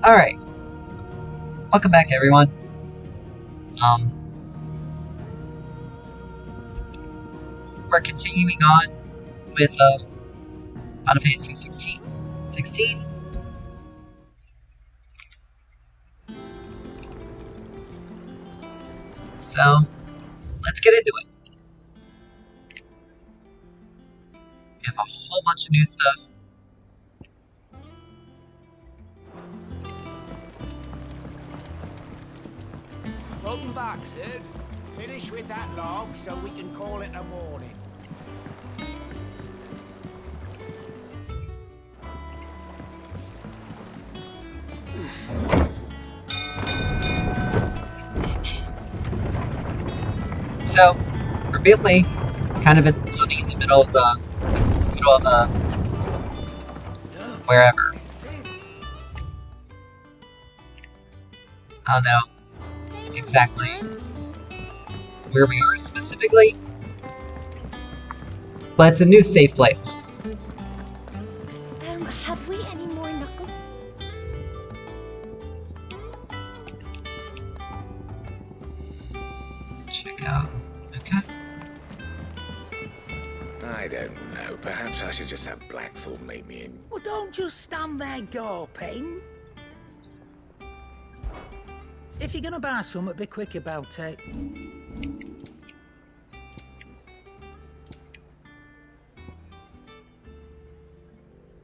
Alright. Welcome back, everyone. We're continuing on with Final Fantasy 16. 16? So, let's get into it. We have a whole bunch of new stuff. Welcome back, Sid. Finish with that log so we can call it a morning. So, we're basically kind of floating in the middle of the wherever. I don't know exactly where we are specifically, but it's a new safe place. Have we any more knuckle? Check out. Okay. I don't know. Perhaps I should just have Blackthorn make me in. Well, don't just stand there gawping. If you're gonna buy something, be quick about it.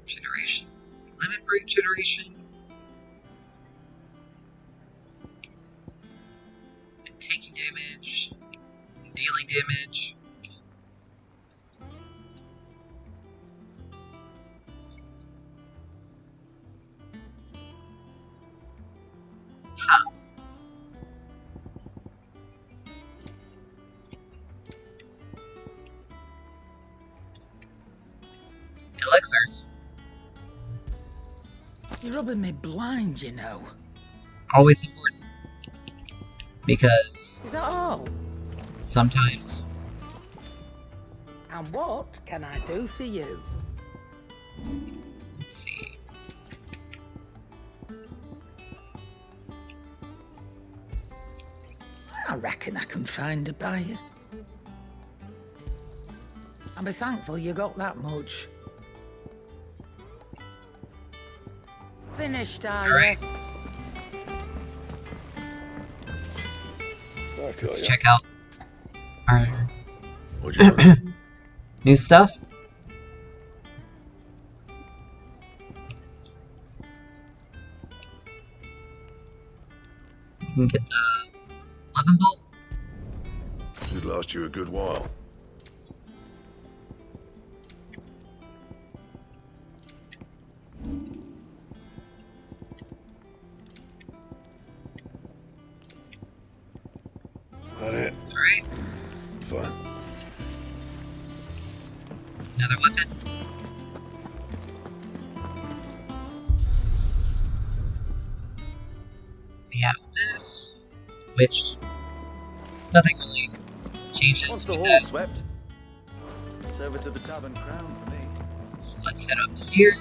Generation. Limit break generation. And taking damage. And dealing damage. Huh. Elixirs. You're rubbing me blind, you know. Always important. Because Is that all? sometimes. And what can I do for you? Let's see. I reckon I can find a buyer. I'll be thankful you got that much. Finished, are you? Alright. Let's check out our What'd you want? new stuff. You can get the 11 bolt. Should last you a good while. That it? Alright. Fine. Another weapon. We have this, which nothing really changes Once the with hall's that. swept, it's over to the Tavern Crown for me. So let's head up here.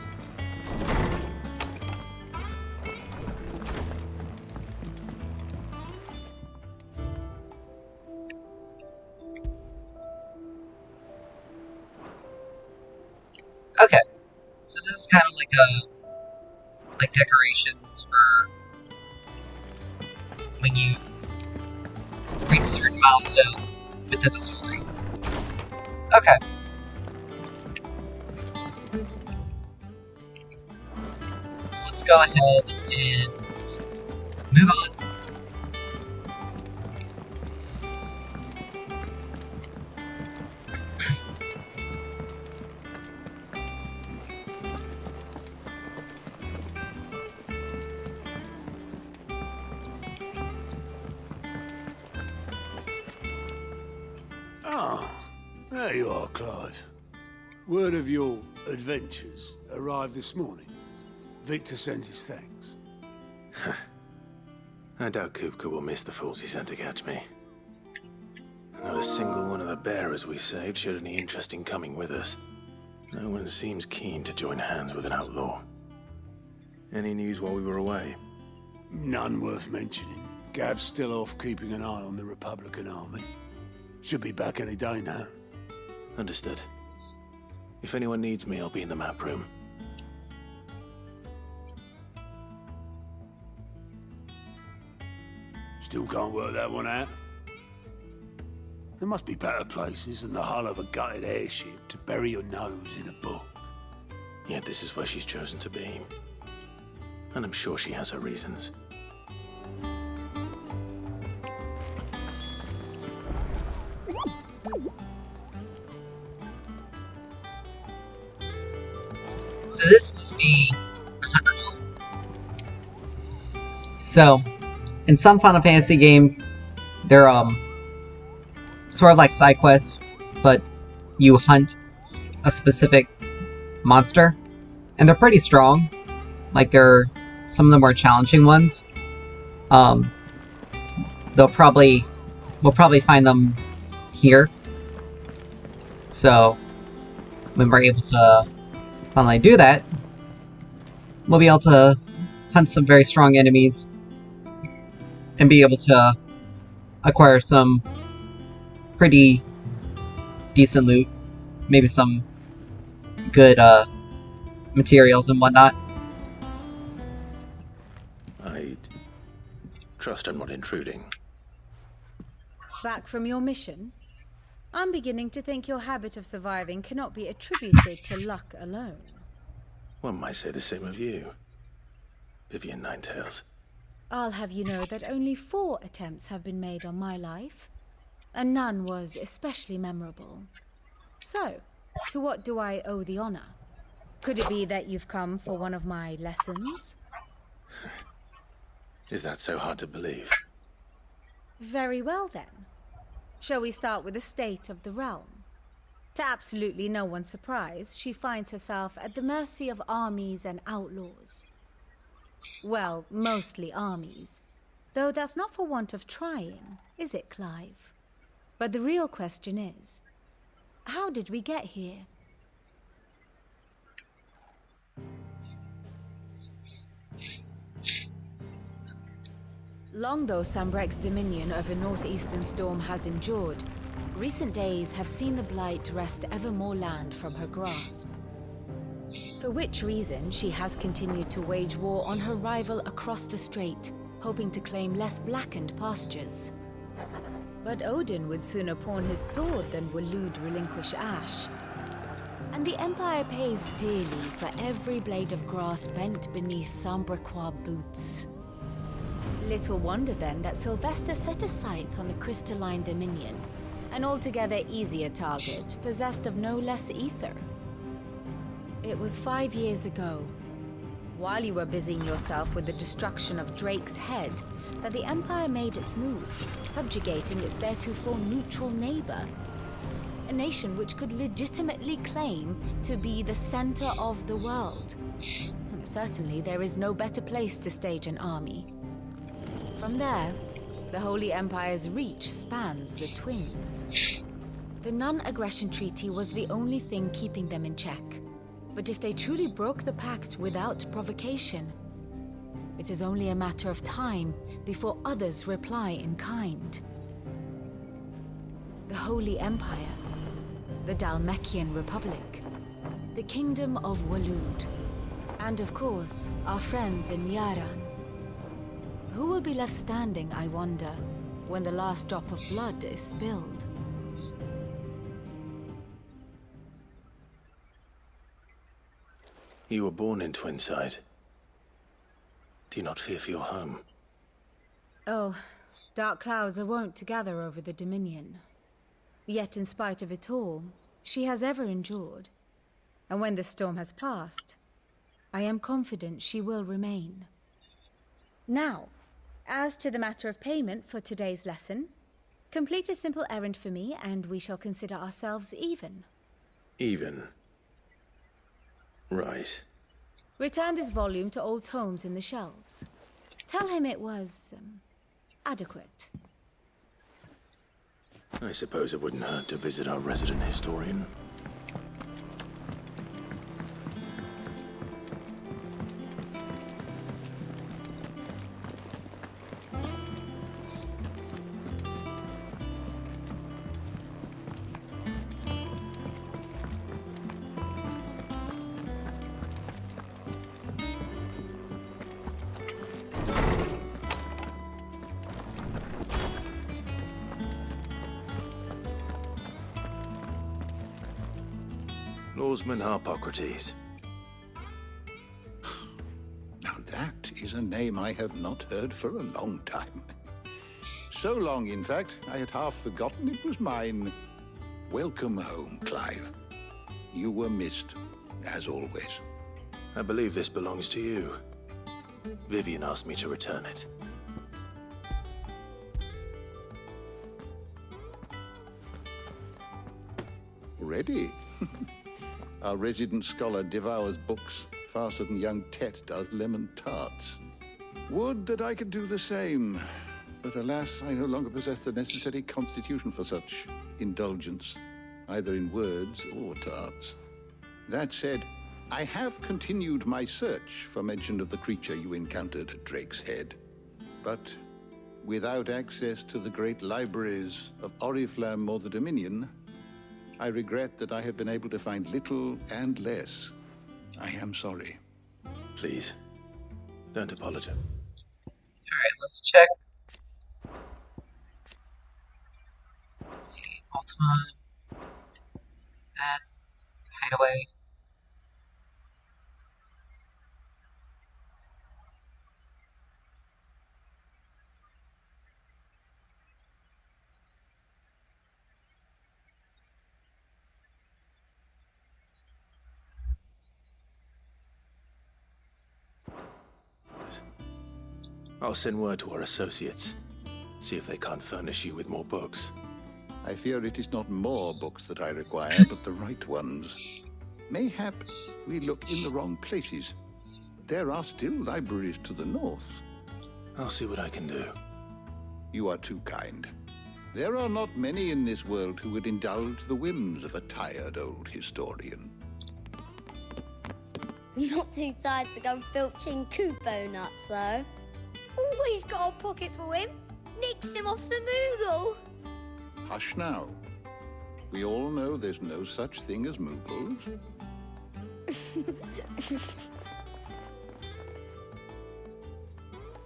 Okay, so this is kind of like decorations for when you reach certain milestones within the story. Okay. So let's go ahead and move on. Ah, there you are, Clive. Word of your adventures arrived this morning. Victor sends his thanks. I doubt Kupka will miss the fools he sent to catch me. Not a single one of the bearers we saved showed any interest in coming with us. No one seems keen to join hands with an outlaw. Any news while we were away? None worth mentioning. Gav's still off keeping an eye on the Republican army. Should be back any day now. Understood. If anyone needs me, I'll be in the map room. Still can't work that one out. There must be better places than the hull of a gutted airship to bury your nose in a book. Yet this is where she's chosen to be. And I'm sure she has her reasons. So this must be... So, in some Final Fantasy games, they're sort of like side quests, but you hunt a specific monster, and they're pretty strong. Like, they're some of the more challenging ones. We'll probably find them here. So, when we're able to finally do that, we'll be able to hunt some very strong enemies and be able to acquire some pretty decent loot, maybe some good materials and whatnot. I trust I'm not intruding. Back from your mission? I'm beginning to think your habit of surviving cannot be attributed to luck alone. One might say the same of you, Vivian Ninetails. I'll have you know that only 4 attempts have been made on my life, and none was especially memorable. So, to what do I owe the honor? Could it be that you've come for one of my lessons? Is that so hard to believe? Very well then. Shall we start with the state of the realm? To absolutely no one's surprise, she finds herself at the mercy of armies and outlaws. Well, mostly armies. Though that's not for want of trying, is it, Clive? But the real question is, how did we get here? Long though Sambrek's dominion over northeastern Storm has endured, recent days have seen the Blight wrest ever more land from her grasp. For which reason she has continued to wage war on her rival across the strait, hoping to claim less blackened pastures. But Odin would sooner pawn his sword than Waloed relinquish Ash. And the Empire pays dearly for every blade of grass bent beneath Sambrequois boots. Little wonder then that Sylvester set his sights on the crystalline dominion, an altogether easier target, possessed of no less ether. It was 5 years ago, while you were busying yourself with the destruction of Drake's head, that the Empire made its move, subjugating its theretofore neutral neighbor. A nation which could legitimately claim to be the center of the world. Certainly, there is no better place to stage an army. From there, the Holy Empire's reach spans the Twins. The non-aggression treaty was the only thing keeping them in check. But if they truly broke the pact without provocation, it is only a matter of time before others reply in kind. The Holy Empire, the Dhalmekian Republic, the Kingdom of Waloed, and of course, our friends in Yaran. Who will be left standing, I wonder, when the last drop of blood is spilled? You were born in Twinside. Do you not fear for your home? Oh, dark clouds are wont to gather over the Dominion. Yet in spite of it all, she has ever endured. And when the storm has passed, I am confident she will remain. Now, as to the matter of payment for today's lesson, complete a simple errand for me and we shall consider ourselves even. Even? Right. Return this volume to old tomes in the shelves. Tell him it was, adequate. I suppose it wouldn't hurt to visit our resident historian. Oarsman Harpocrates. Now that is a name I have not heard for a long time. So long, in fact, I had half forgotten it was mine. Welcome home, Clive. You were missed, as always. I believe this belongs to you. Vivian asked me to return it. Already? Our resident scholar devours books faster than young Tet does lemon tarts. Would that I could do the same. But alas, I no longer possess the necessary constitution for such indulgence, either in words or tarts. That said, I have continued my search for mention of the creature you encountered at Drake's Head. But without access to the great libraries of Oriflamme or the Dominion, I regret that I have been able to find little and less. I am sorry. Please, don't apologize. Alright, let's check. Let's see, Ultima. That. Hideaway. I'll send word to our associates. See if they can't furnish you with more books. I fear it is not more books that I require, but the right ones. Mayhaps we look in the wrong places. There are still libraries to the north. I'll see what I can do. You are too kind. There are not many in this world who would indulge the whims of a tired old historian. Not too tired to go filching Kupo nuts, though. Always got a pocket for him. Nicks him off the Moogle. Hush now. We all know there's no such thing as Moogles.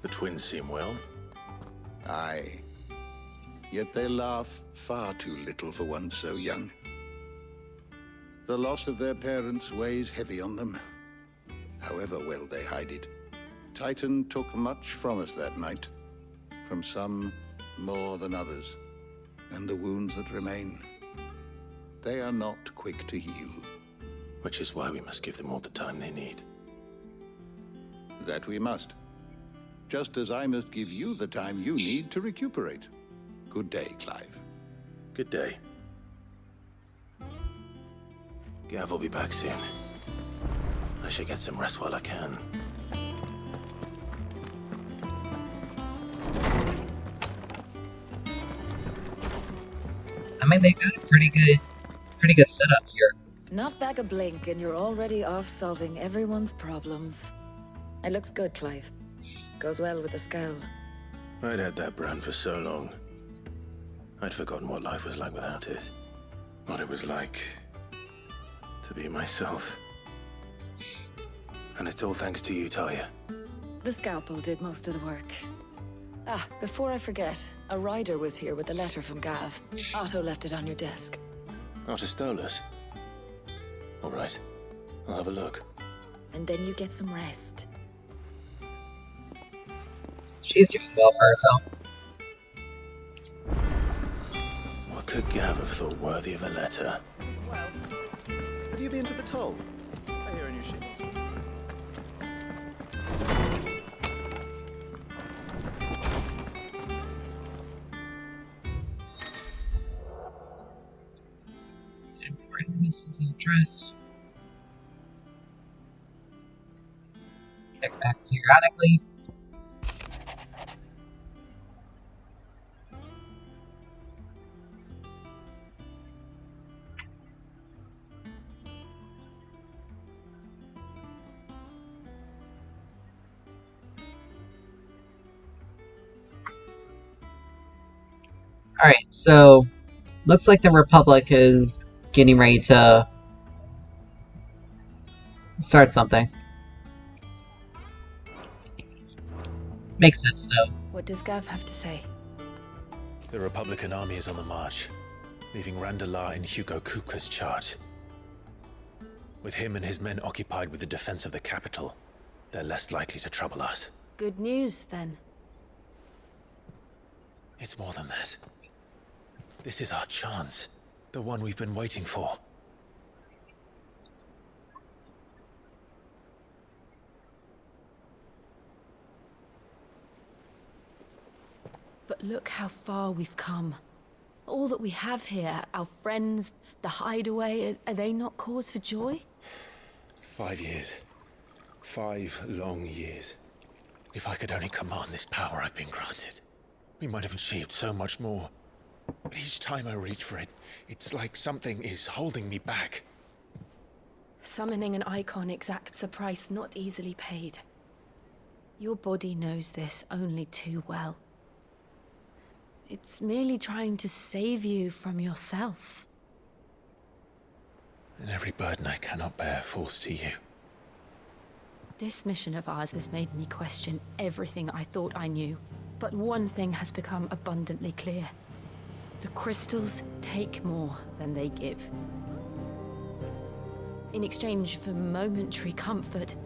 The twins seem well. Aye. Yet they laugh far too little for one so young. The loss of their parents weighs heavy on them, however well they hide it. Titan took much from us that night, from some more than others, and the wounds that remain, they are not quick to heal. Which is why we must give them all the time they need. That we must. Just as I must give you the time you need to recuperate. Good day, Clive. Good day. Gav will be back soon. I should get some rest while I can. I mean, they've got a pretty good setup here. Not back a blink and you're already off solving everyone's problems. It looks good, Clive. Goes well with the scowl. I'd had that brand for so long. I'd forgotten what life was like without it. What it was like to be myself. And it's all thanks to you, Talia. The scalpel did most of the work. Ah, before I forget, a rider was here with a letter from Gav. Otto left it on your desk. Otto stole us. All right, I'll have a look. And then you get some rest. She's doing well for herself. What could Gav have thought worthy of a letter? Well, have you been to the toll? I hear a new ship. Important missiles addressed. Check back periodically. Alright, so looks like the Republic is getting ready to start something. Makes sense, though. What does Gav have to say? The Republican army is on the march, leaving Randalar in Hugo Kupka's charge. With him and his men occupied with the defense of the capital, they're less likely to trouble us. Good news, then. It's more than that. This is our chance. The one we've been waiting for. But look how far we've come. All that we have here, our friends, the hideaway, are they not cause for joy? 5 years. 5 long years. If I could only command this power I've been granted, we might have achieved so much more. But each time I reach for it, it's like something is holding me back. Summoning an icon exacts a price not easily paid. Your body knows this only too well. It's merely trying to save you from yourself. And every burden I cannot bear falls to you. This mission of ours has made me question everything I thought I knew. But one thing has become abundantly clear. The crystals take more than they give. In exchange for momentary comfort,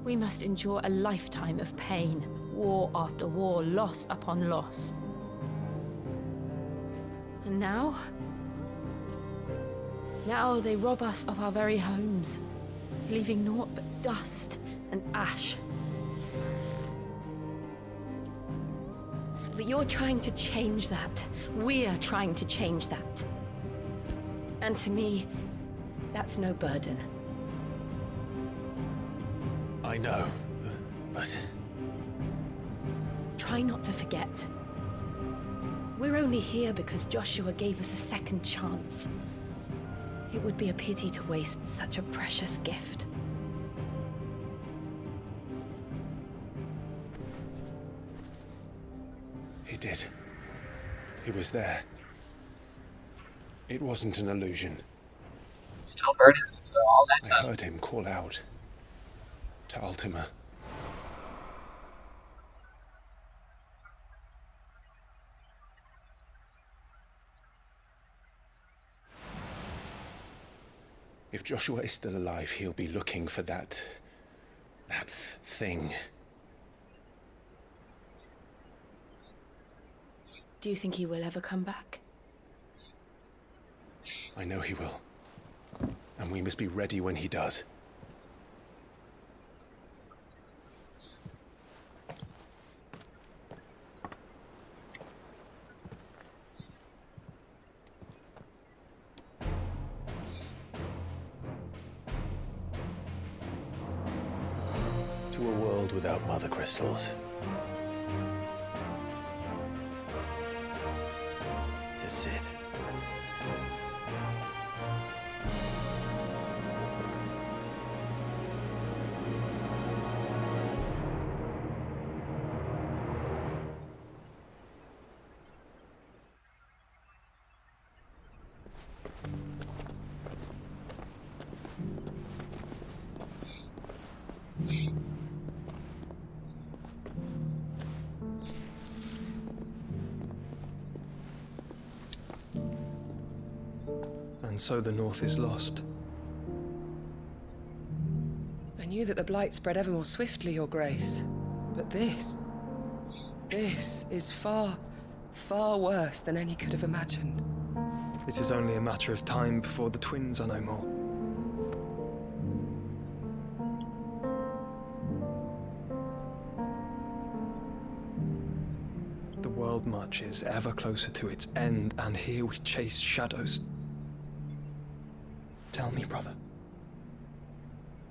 we must endure a lifetime of pain, war after war, loss upon loss. And now they rob us of our very homes, leaving naught but dust and ash. But you're trying to change that. We're trying to change that. And to me, that's no burden. I know, but... Try not to forget. We're only here because Joshua gave us a second chance. It would be a pity to waste such a precious gift. He did. He was there. It wasn't an illusion. Still burning for all that I time. heard him call out to Ultima. If Joshua is still alive, he'll be looking for that thing. Do you think he will ever come back? I know he will. And we must be ready when he does. To a world without mother crystals. To Sid. And so the North is lost. I knew that the Blight spread ever more swiftly, Your Grace. But this is far, far worse than any could have imagined. It is only a matter of time before the twins are no more. The world marches ever closer to its end, and here we chase shadows. Tell me, brother,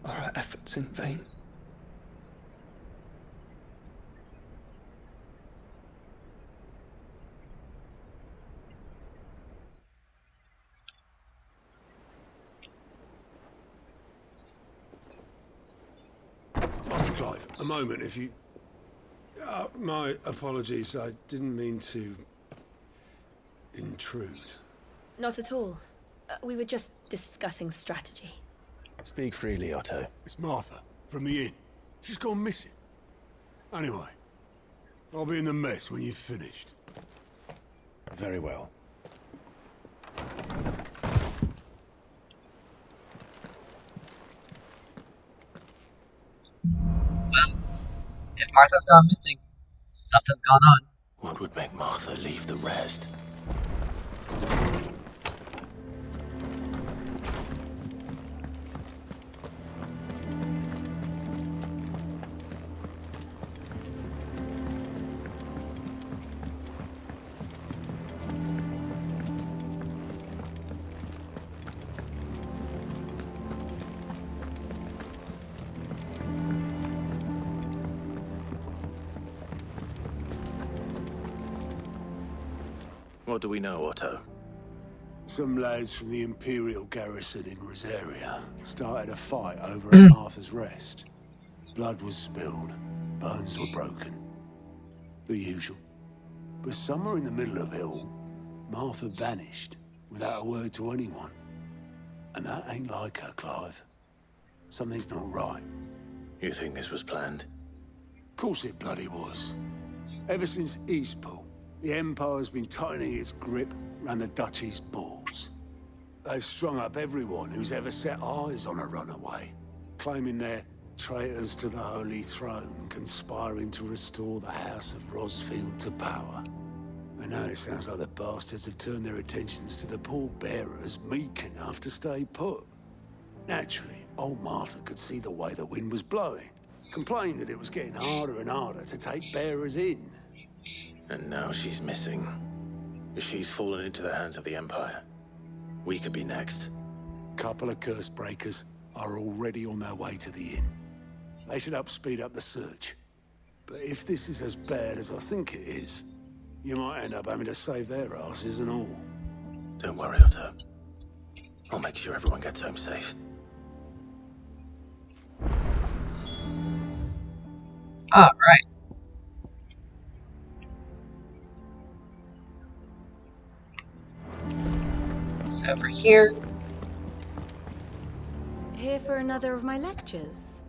are our efforts in vain? Master Clive, a moment, if you... my apologies, I didn't mean to... intrude. Not at all. We were just discussing strategy. Speak freely, Otto. It's Martha, from the inn. She's gone missing. Anyway, I'll be in the mess when you've finished. Very well. If Martha's gone missing, something's gone on. What would make Martha leave the rest? What do we know, Otto? Some lads from the Imperial garrison in Rosaria started a fight over at Martha's Rest. Blood was spilled, bones were broken. The usual. But somewhere in the middle of it all, Martha vanished without a word to anyone. And that ain't like her, Clive. Something's not right. You think this was planned? Course it bloody was. Ever since Eastpool, the Empire's been tightening its grip around the Duchy's balls. They've strung up everyone who's ever set eyes on a runaway, claiming they're traitors to the Holy Throne, conspiring to restore the House of Rosfield to power. And now it sounds like the bastards have turned their attentions to the pallbearers meek enough to stay put. Naturally, old Martha could see the way the wind was blowing, complained that it was getting harder and harder to take bearers in. And now she's missing. If she's fallen into the hands of the Empire, we could be next. Couple of curse breakers are already on their way to the inn. They should speed up the search. But if this is as bad as I think it is, you might end up having to save their asses and all. Don't worry, Otto. I'll make sure everyone gets home safe. All right. So over here. Here for another of my lectures.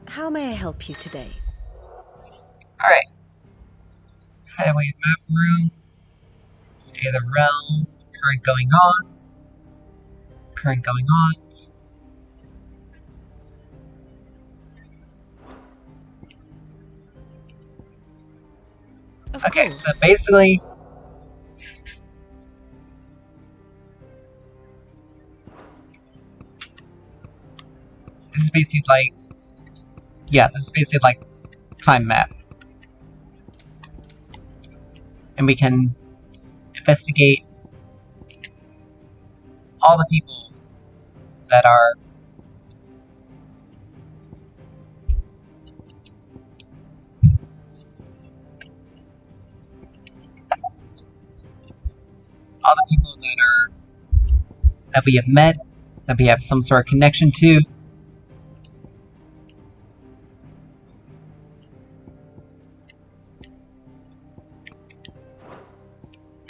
How may I help you today? All right. Highway map room. State of the realm. Current going on. Current going on. Okay, so basically, this is basically like, yeah, this is basically like time map. And we can investigate all the people that are that we have met, that we have some sort of connection to.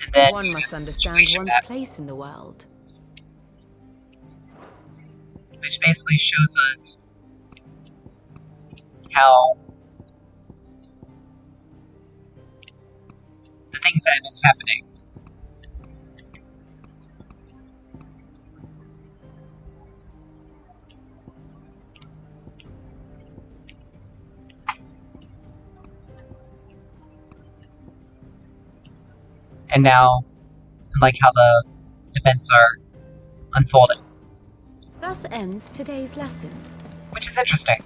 And then one must understand one's place in the world. Which basically shows us how the things that have been happening. And now, like how the events are unfolding. Thus ends today's lesson. Which is interesting.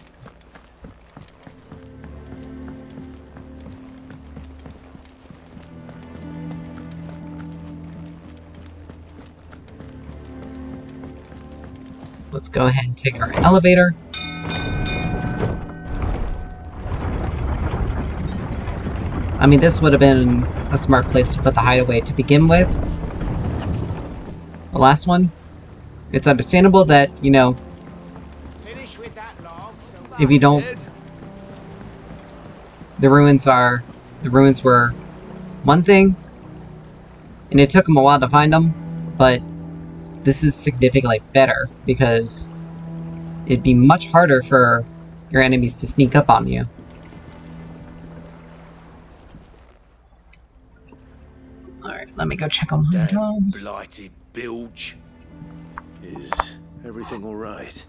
Let's go ahead and take our elevator. I mean, this would have been a smart place to put the hideaway to begin with. The last one. It's understandable that, you know, if you don't... The ruins were one thing, and it took them a while to find them, but this is significantly better, because it'd be much harder for your enemies to sneak up on you. Alright, let me go check on my dogs. Blighted bilge. Is everything all right?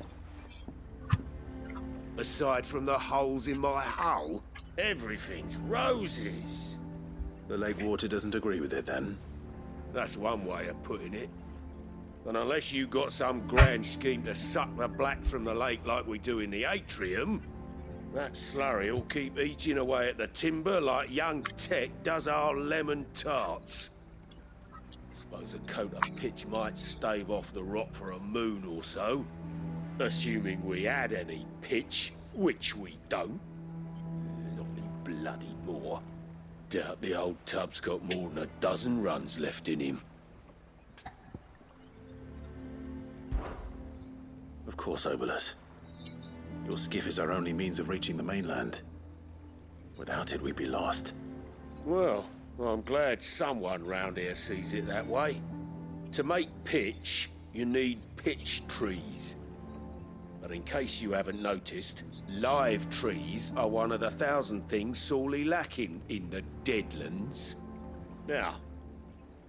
aside from the holes in my hull. Everything's roses. The lake water doesn't agree with it, then? That's one way of putting it. And unless you got some grand scheme to suck the black from the lake like we do in the atrium, that slurry will keep eating away at the timber like young Tet does our lemon tarts. Suppose a coat of pitch might stave off the rot for a moon or so. Assuming we had any pitch, which we don't. Not any bloody more. Doubt the old tub's got more than a dozen runs left in him. Of course, Obolus. Your skiff is our only means of reaching the mainland. Without it, we'd be lost. Well, I'm glad someone round here sees it that way. To make pitch, you need pitch trees. But in case you haven't noticed, live trees are one of the 1,000 things sorely lacking in the Deadlands. Now,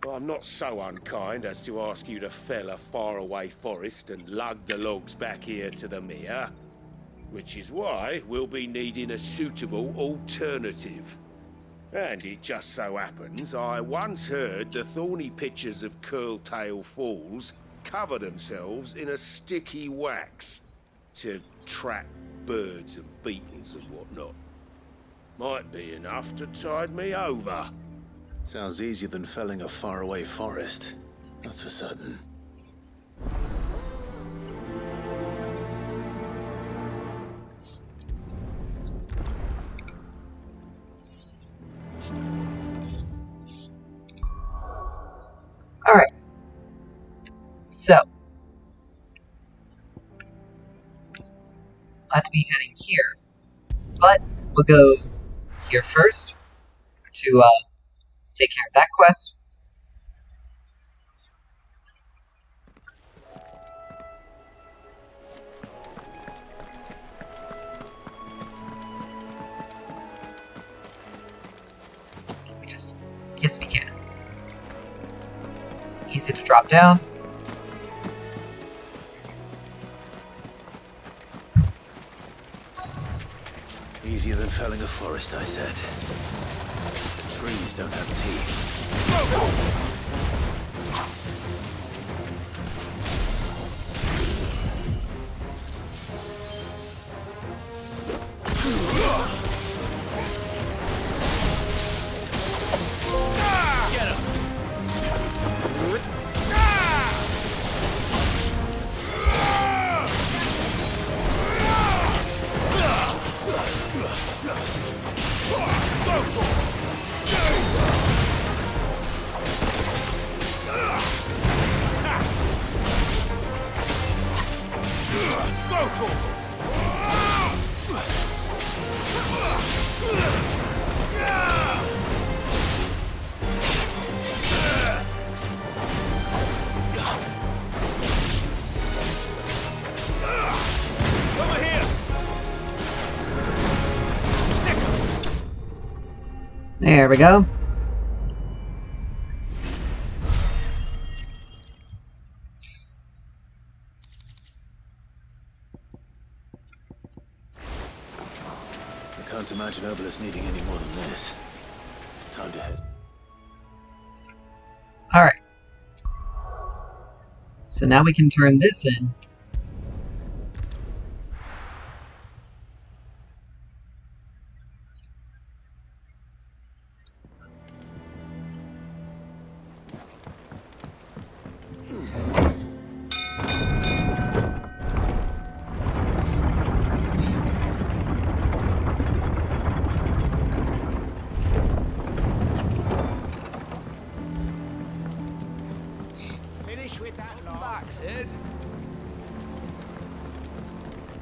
I'm not so unkind as to ask you to fell a faraway forest and lug the logs back here to the mere, which is why we'll be needing a suitable alternative. And it just so happens I once heard the thorny pitchers of Curltail Falls cover themselves in a sticky wax to trap birds and beetles and whatnot. Might be enough to tide me over. Sounds easier than felling a faraway forest. That's for certain. Alright. So. I'll have to be heading here. But we'll go here first to take care of that quest. Yes, we can. Easy to drop down. Easier than felling a forest, I said. The trees don't have teeth. There we go. I can't imagine Obolus needing any more than this. Time to head. Alright. So now we can turn this in.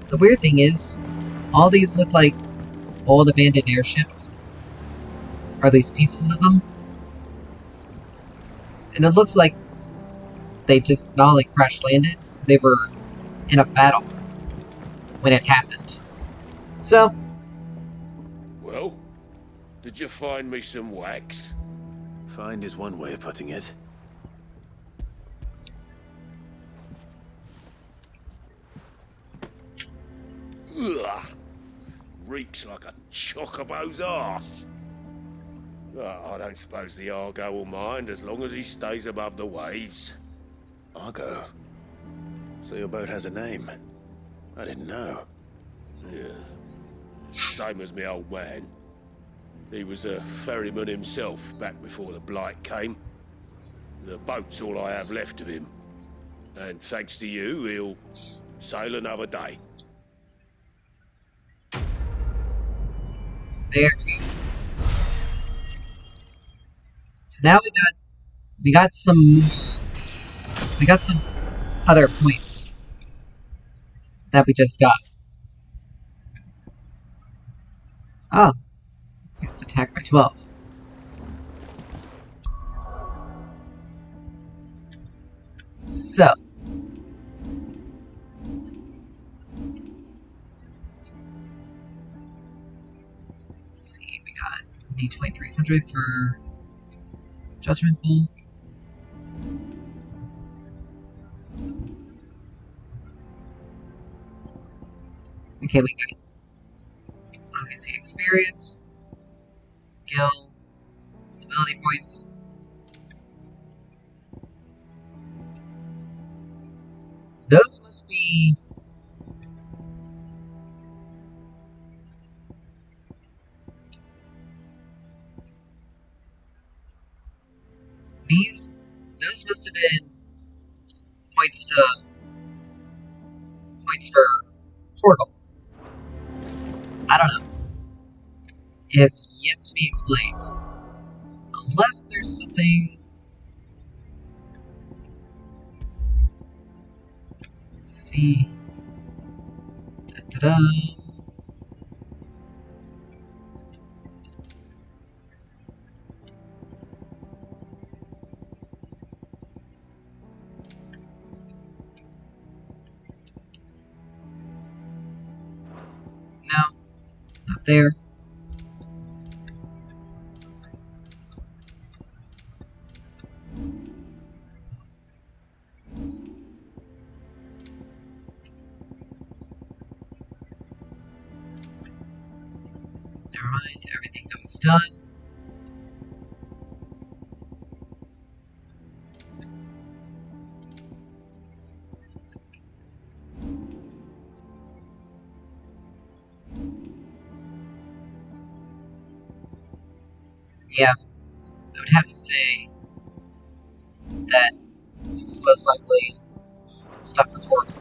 The weird thing is, all these look like old abandoned airships. Or at least pieces of them. And it looks like they just not only crash landed, they were in a battle when it happened. So. Well, did you find me some wax? Find is one way of putting it. Ugh. reeks like a chocobo's arse. I don't suppose the Argo will mind as long as he stays above the waves. Argo? So your boat has a name? I didn't know. Yeah. Same as me old man. He was a ferryman himself back before the Blight came. The boat's all I have left of him. And thanks to you, he'll sail another day. There we go. So now we got some other points that we just got. Oh, it's attacked by 12. So let's see, we got D2300 for Judgment Bolt. Okay, we got obviously experience, skill, ability points. Those must be those must have been points for Torgal. I don't know. It has yet to be explained. Unless there's something. Let's see. Da-da-da. No, not there. Never mind, everything that was done. Yeah, I would have to say that he was most likely stuck with Torgal.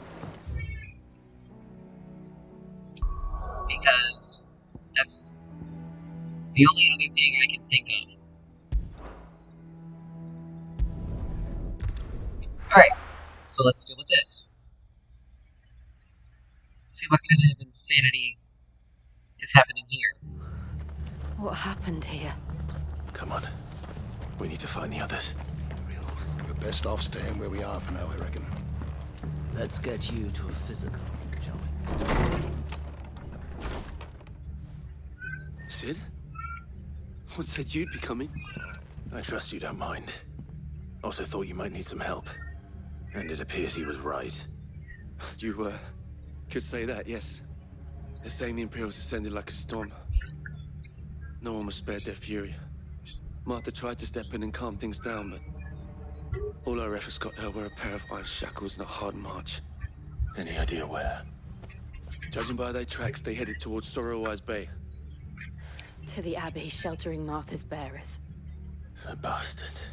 Because that's the only other thing I can think of. Alright, so let's deal with this. See what kind of insanity is happening here. What happened here? Come on. We need to find the others. We're best off staying where we are for now, I reckon. Let's get you to a physical, shall we? Sid? What said you'd be coming? I trust you don't mind. Also thought you might need some help. And it appears he was right. You, could say that, yes. They're saying the Imperials ascended like a storm. No one was spared their fury. Martha tried to step in and calm things down, but all our efforts got her were a pair of iron shackles and a hard march. Any idea where? Judging by their tracks, they headed towards Sorrowwise Bay. To the Abbey sheltering Martha's bearers. The bastards.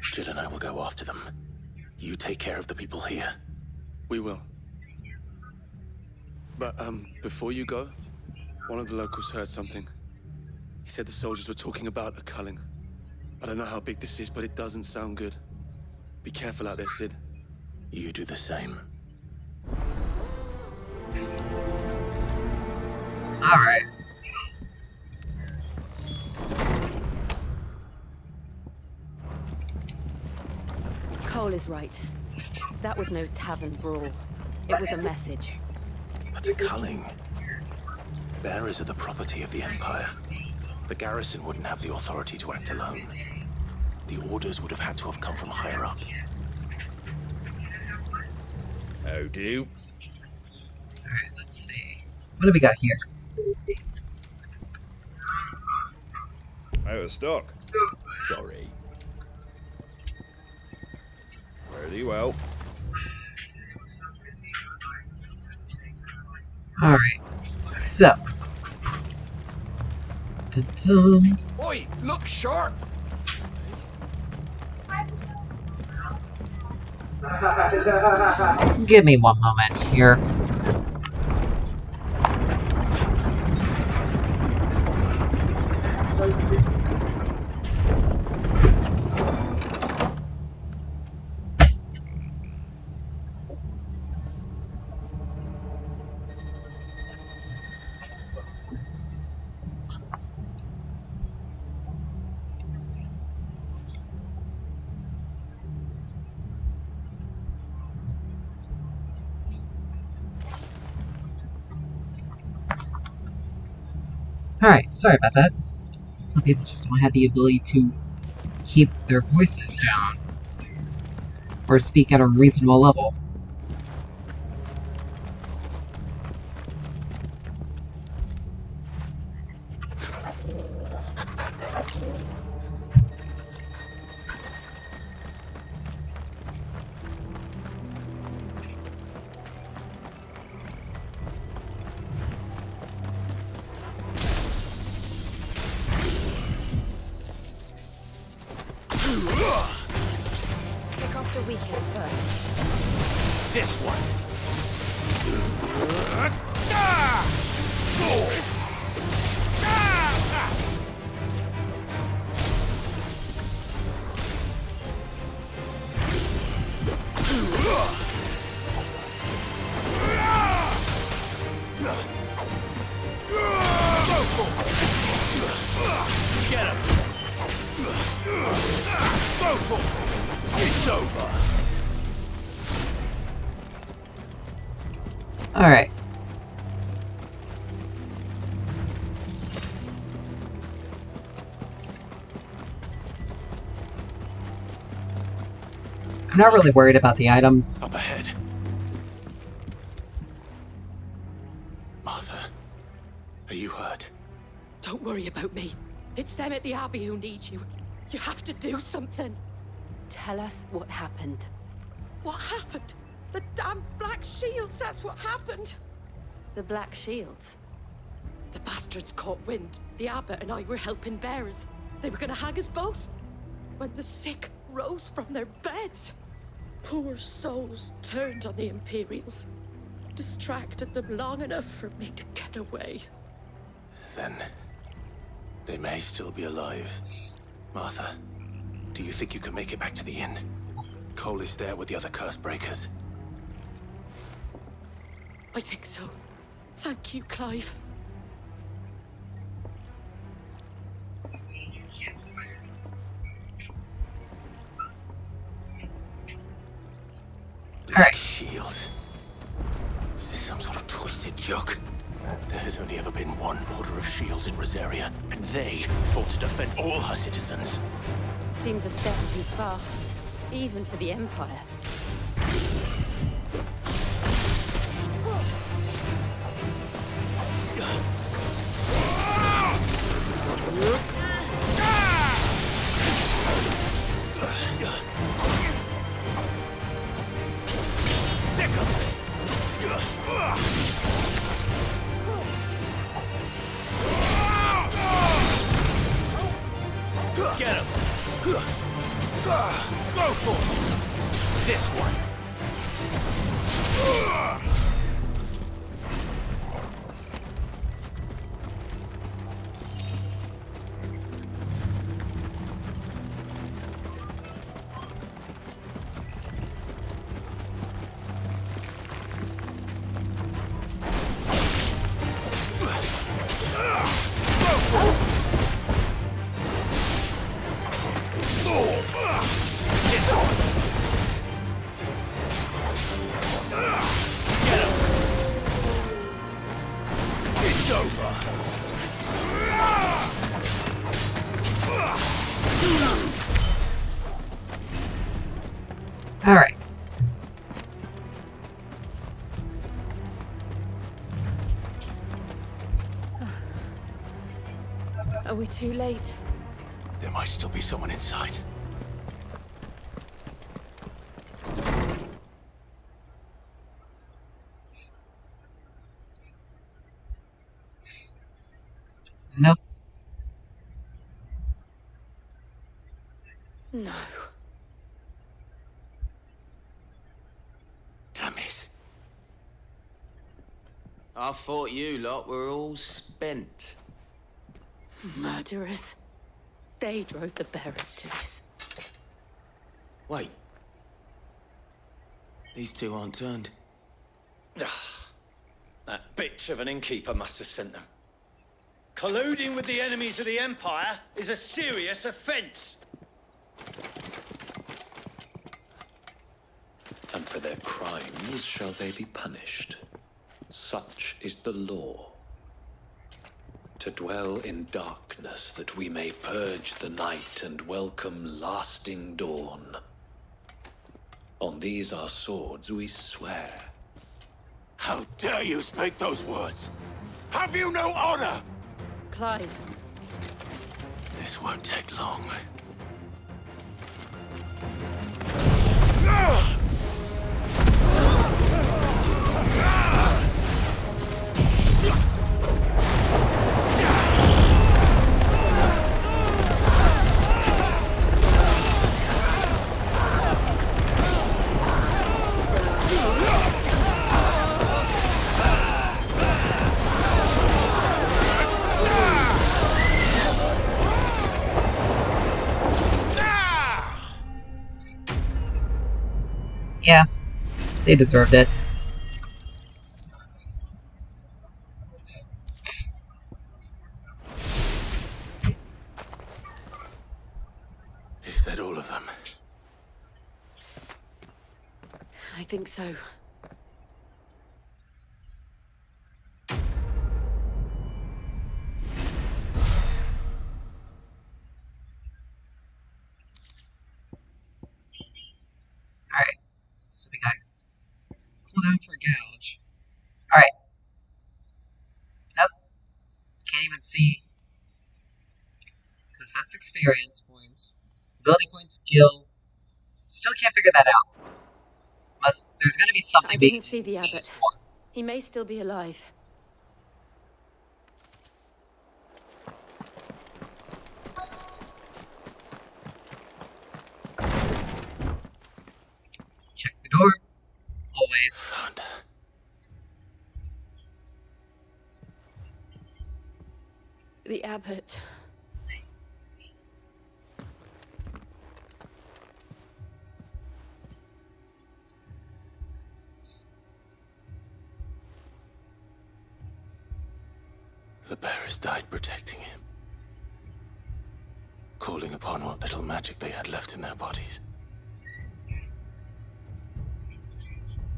Jill and I will go after them. You take care of the people here. We will. But, before you go, one of the locals heard something. He said the soldiers were talking about a culling. I don't know how big this is, but it doesn't sound good. Be careful out there, Sid. You do the same. Alright. Cole is right. That was no tavern brawl. It was a message. But a culling. Bearers are the property of the Empire. The garrison wouldn't have the authority to act alone. The orders would have had to have come from higher up. How do? Alright, let's see. What do we got here? Out of stock. Sorry. Very well. Alright. So. Dun-dun. Oi, look sharp! Give me one moment here. Alright, sorry about that. Some people just don't have the ability to keep their voices down. Or speak at a reasonable level. Pick off the weakest first. This one. Get him! Go for it! It's over! Alright. I'm not really worried about the items. Up ahead. Martha, are you hurt? Don't worry about me. It's them at the Abbey who need you. You have to do something. Tell us what happened. What happened? The damn Black Shields, that's what happened. The Black Shields? The bastards caught wind. The Abbot and I were helping bearers. They were gonna hang us both. When the sick rose from their beds. Poor souls turned on the Imperials. Distracted them long enough for me to get away. Then they may still be alive. Martha, do you think you can make it back to the inn? Cole is there with the other curse breakers. I think so. Thank you, Clive. Black Shields. Is this some sort of twisted joke? There has only ever been one Order of Shields in Rosaria, and they fought to defend all her citizens. Seems a step too far, even for the Empire. Get him! Go for it! This one! Alright. Are we too late? There might still be someone inside. Nope. No. Damn it. I thought you lot were all spent. Murderers. They drove the bearers to this. Wait. These two aren't turned. That bitch of an innkeeper must have sent them. Colluding with the enemies of the Empire is a serious offense. And for their crimes shall they be punished. Such is the law. To dwell in darkness that we may purge the night and welcome lasting dawn. On these our swords we swear. How dare you speak those words? Have you no honor? Clive. This won't take long. Yeah, they deserved it. Is that all of them? I think so. Alright, so we got cooldown for gouge. Alright. Nope. Can't even see. Because that's experience points. Ability points, skill. Still can't figure that out. There's gonna be something I we didn't see the abbot. He may still be alive. Check the door. Always. Found her. The abbot. The bearers died protecting him. Calling upon what little magic they had left in their bodies.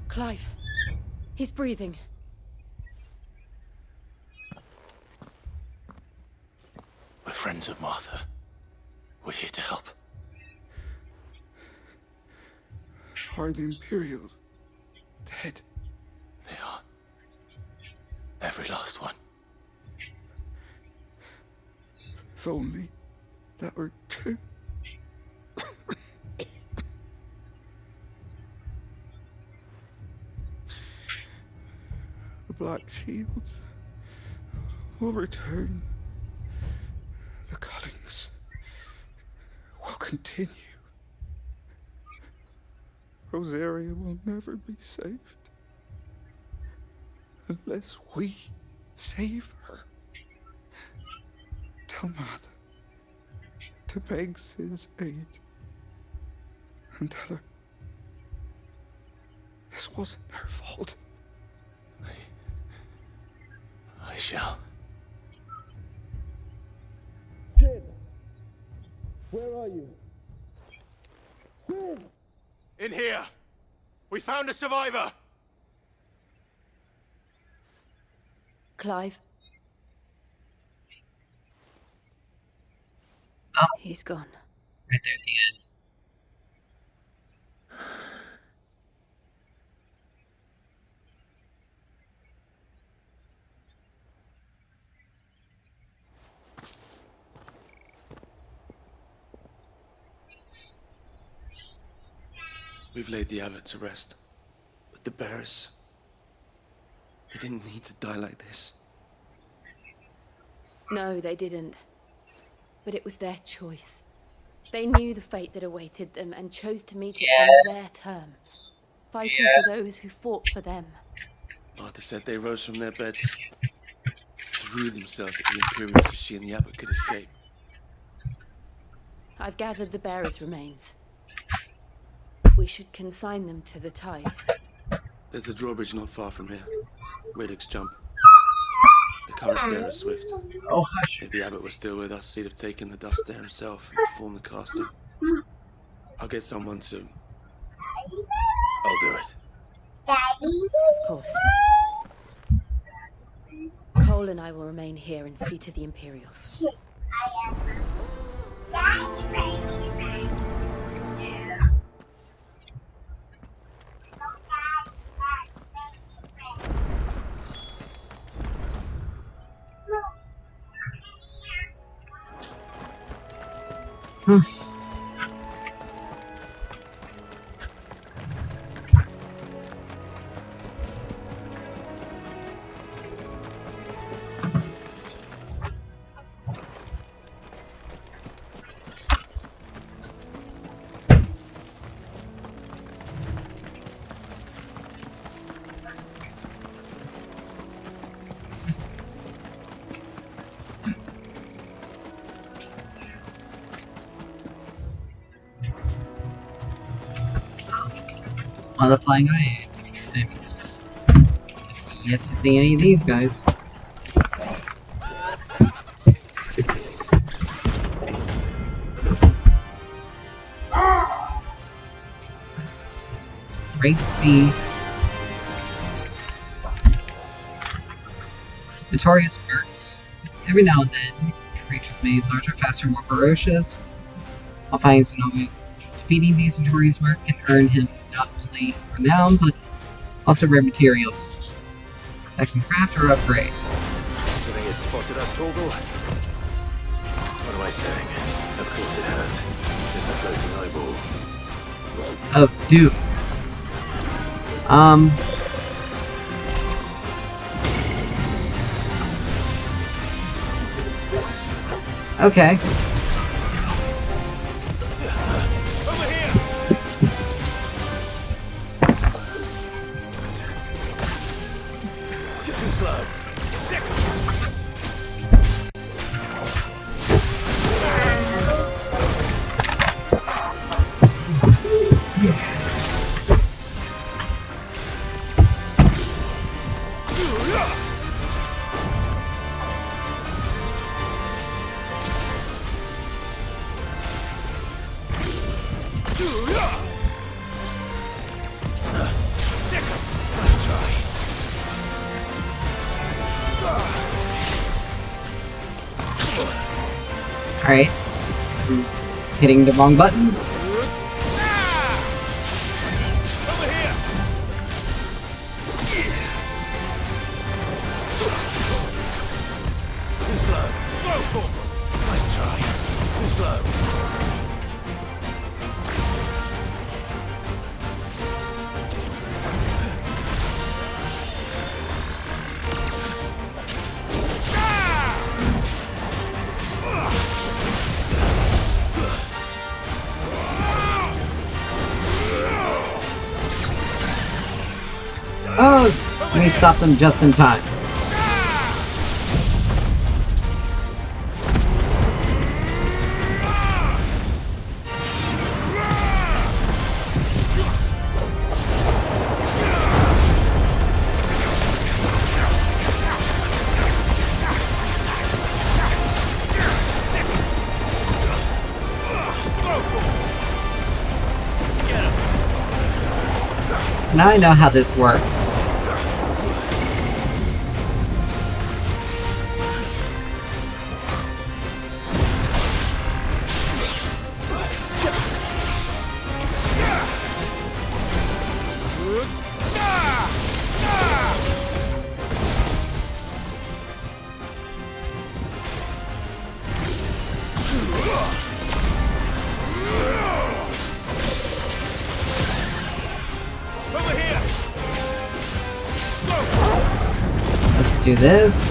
Clive. He's breathing. We're friends of Martha. We're here to help. Are the Imperials dead? They are. Every last one. If only that were true. The Black Shields will return. The cullings will continue. Rosaria will never be saved unless we save her. Tell Mother to beg Sid's aid and tell her this wasn't her fault. I shall. Sid! Where are you? Sid! In here! We found a survivor! Clive. Oh. He's gone. Right there at the end. We've laid the abbot to rest. But the bearers... They didn't need to die like this. No, they didn't. But it was their choice. They knew the fate that awaited them and chose to meet it on their terms. Fighting for those who fought for them. Martha said they rose from their beds, threw themselves at the Imperials so she and the abbot could escape. I've gathered the bearers' remains. We should consign them to the tide. There's a drawbridge not far from here. Radix jump. The currents there are swift. Oh, hush. If the abbot was still with us, he'd have taken the dust there himself and performed the casting. I'll get someone to... I'll do it. Of course. Cole and I will remain here and see to the Imperials. One of the flying eye enemies. Yet to see any of these guys. Great to see. Notorious works. Every now and then, creatures may be larger, faster, more ferocious. While finding Zenobia, defeating these notorious mercs can earn him not only renown, but also rare materials that can craft or upgrade. You think it's spotted us, Torgal? What am I saying? Of course it has. It's a floating eyeball. Oh, dude. Okay. Alright. Hitting the wrong buttons. Too slow. Go, Torgal. Nice try. Too slow. Oh, we stopped them just in time. So now I know how this works. do this.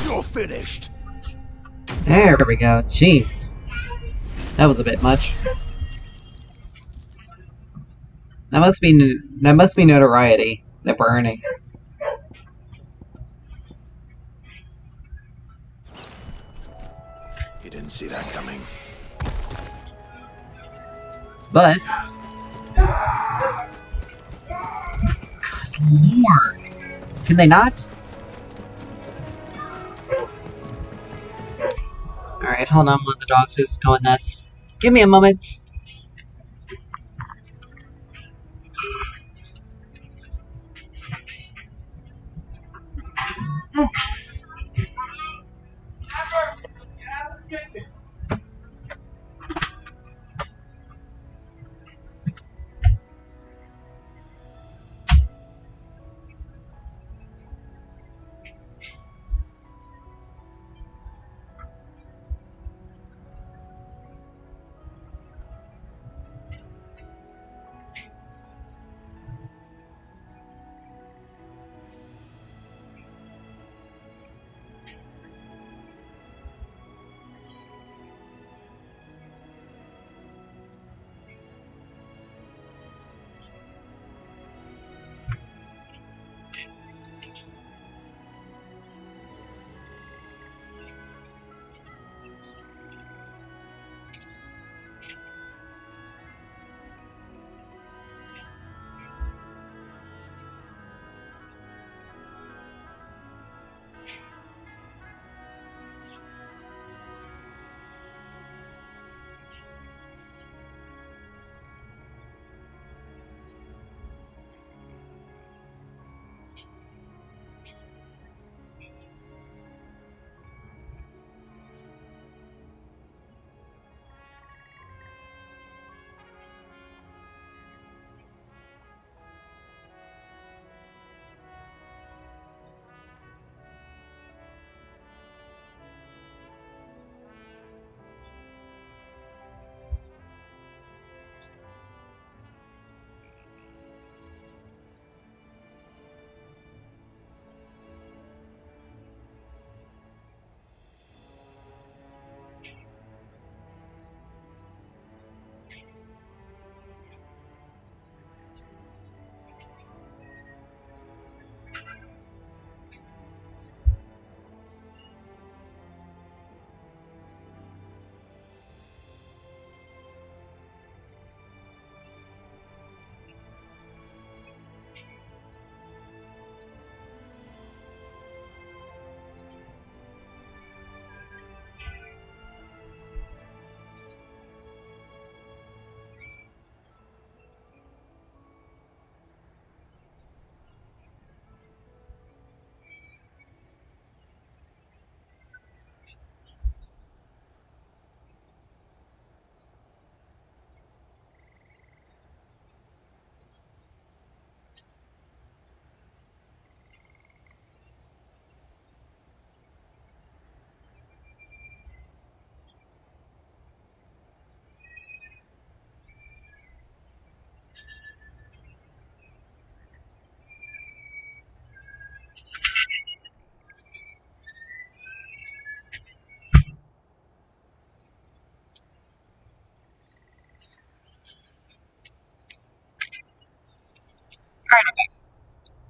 You're finished. There we go. Jeez. That was a bit much. That must be notoriety that we're earning. You didn't see that coming. But good lord. Can they not? Alright, hold on, one of the dogs is going nuts. Give me a moment.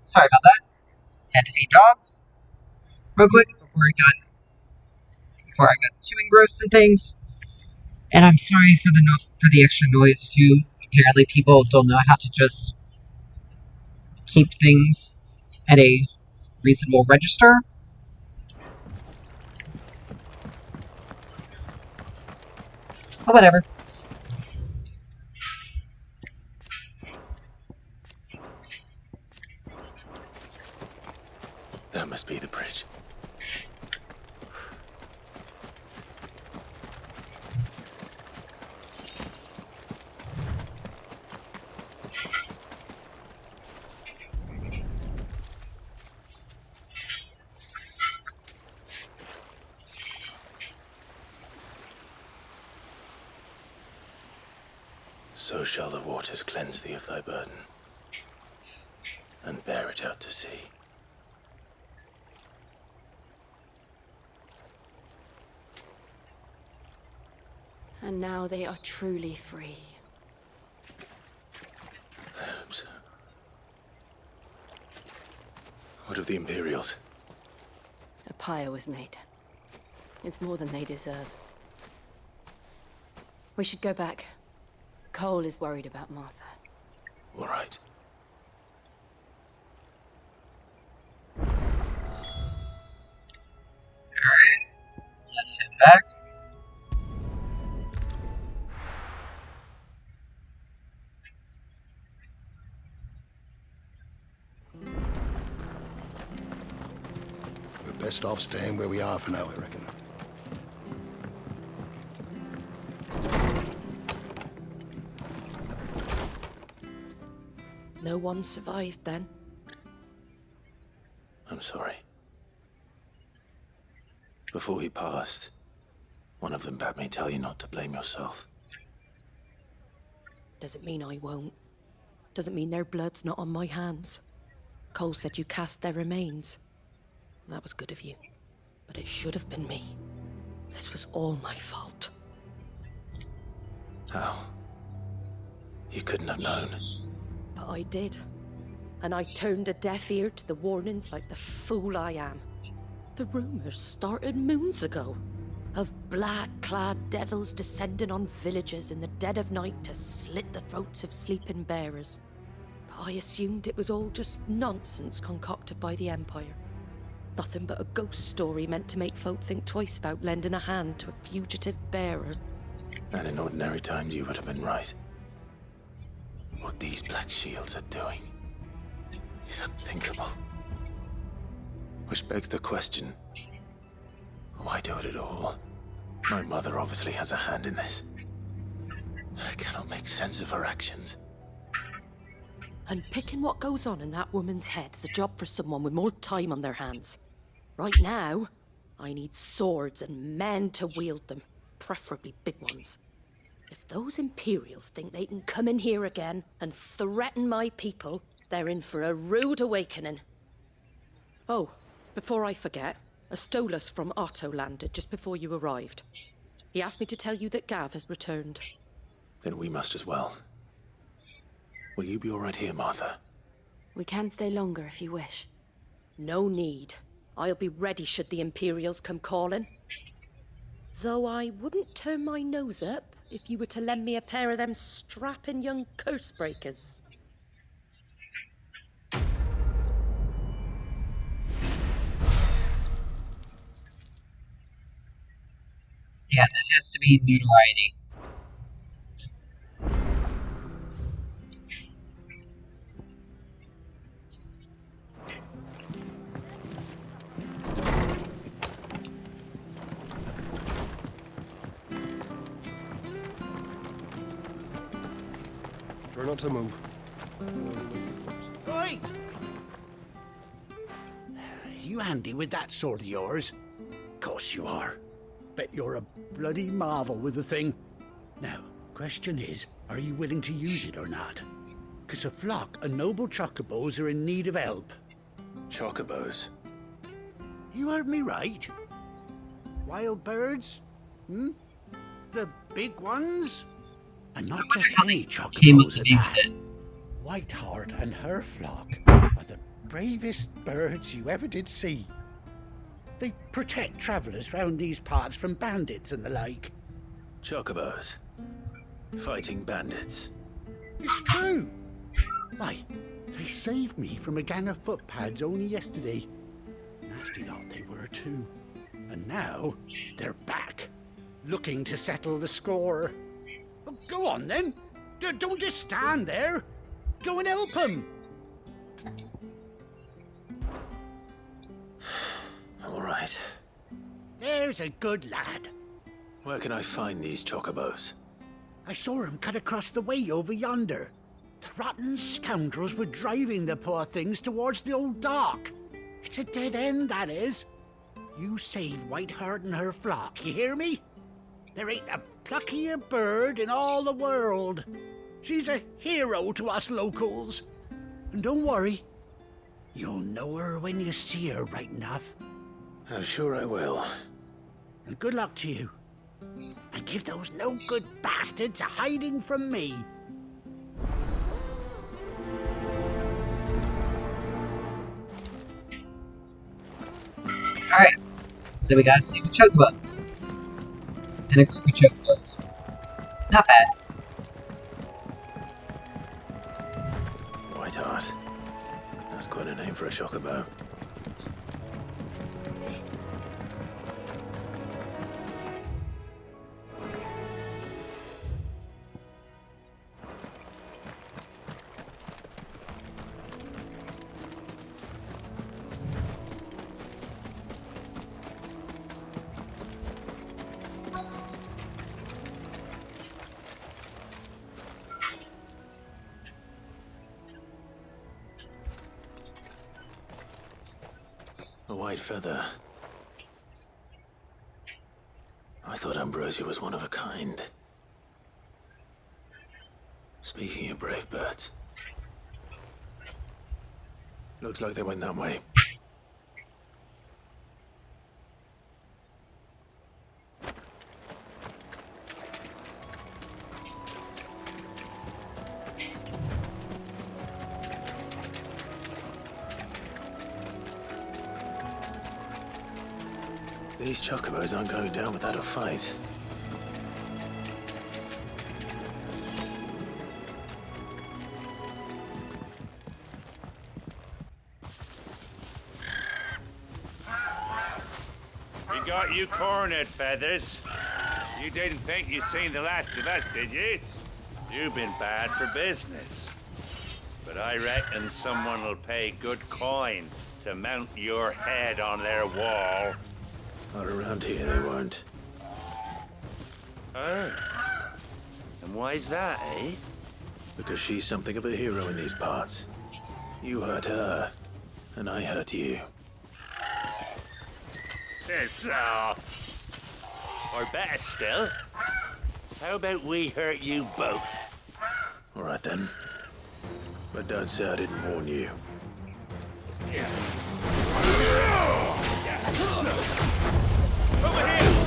Sorry about that. Had to feed dogs. Real quick, before I got too engrossed in things. And I'm sorry for the extra noise too. Apparently people don't know how to just keep things at a reasonable register. But whatever. That must be the bridge. So shall the waters cleanse thee of thy burden, and bear it out to sea. And now they are truly free. I hope so. What of the Imperials? A pyre was made. It's more than they deserve. We should go back. Cole is worried about Martha. All right. Alright. Let's head back. We're best off staying where we are for now, I reckon. No one survived then? I'm sorry. Before he passed, one of them bade me tell you not to blame yourself. Doesn't mean I won't. Doesn't mean their blood's not on my hands. Cole said you cast their remains. That was good of you. But it should have been me. This was all my fault. How? You couldn't have known. But I did. And I turned a deaf ear to the warnings like the fool I am. The rumors started moons ago. Of black-clad devils descending on villages in the dead of night to slit the throats of sleeping bearers. But I assumed it was all just nonsense concocted by the Empire. Nothing but a ghost story meant to make folk think twice about lending a hand to a fugitive bearer. And in ordinary times you would have been right. What these Black Shields are doing is unthinkable. Which begs the question, why do it at all? My mother obviously has a hand in this. I cannot make sense of her actions. Unpicking what goes on in that woman's head is a job for someone with more time on their hands. Right now, I need swords and men to wield them, preferably big ones. If those Imperials think they can come in here again and threaten my people, they're in for a rude awakening. Oh, before I forget, a Stolas from Otto landed just before you arrived. He asked me to tell you that Gav has returned. Then we must as well. Will you be all right here, Martha? We can stay longer if you wish. No need. I'll be ready should the Imperials come calling. Though I wouldn't turn my nose up if you were to lend me a pair of them strapping young curse breakers. Yeah, that has to be notoriety. Try not to move. Oi! You handy with that sword of yours? Course you are. Bet you're a bloody marvel with the thing. Now, question is, are you willing to use it or not? 'Cause a flock of noble chocobos are in need of help. Chocobos? You heard me right. Wild birds? Hmm? The big ones? And not just any chocobos at that. Whiteheart and her flock are the bravest birds you ever did see. They protect travellers round these parts from bandits and the like. Chocobos. Fighting bandits. It's true. Why, they saved me from a gang of footpads only yesterday. Nasty lot they were too. And now they're back, looking to settle the score. Oh, go on then. Don't just stand there. Go and help them. All right. There's a good lad. Where can I find these chocobos? I saw him cut across the way over yonder. The rotten scoundrels were driving the poor things towards the old dock. It's a dead end, that is. You save Whiteheart and her flock, you hear me? There ain't a pluckier bird in all the world. She's a hero to us locals. And don't worry, you'll know her when you see her right enough. I'm sure I will. And good luck to you. And give those no-good bastards a hiding from me. Alright, so we gotta save a chocobo. And a group of chocobos. Not bad. Whiteheart. That's quite a name for a chocobo. A white feather. I thought Ambrosia was one of a kind. Speaking of brave birds. Looks like they went that way. These chocobos aren't going down without a fight. We got you cornered, Feathers. You didn't think you'd seen the last of us, did you? You've been bad for business. But I reckon someone will pay good coin to mount your head on their wall. Not around here, they won't. Oh. And why's that, eh? Because she's something of a hero in these parts. You hurt her, and I hurt you. Piss off. Or better still, how about we hurt you both? All right then. But don't say I didn't warn you. Over here!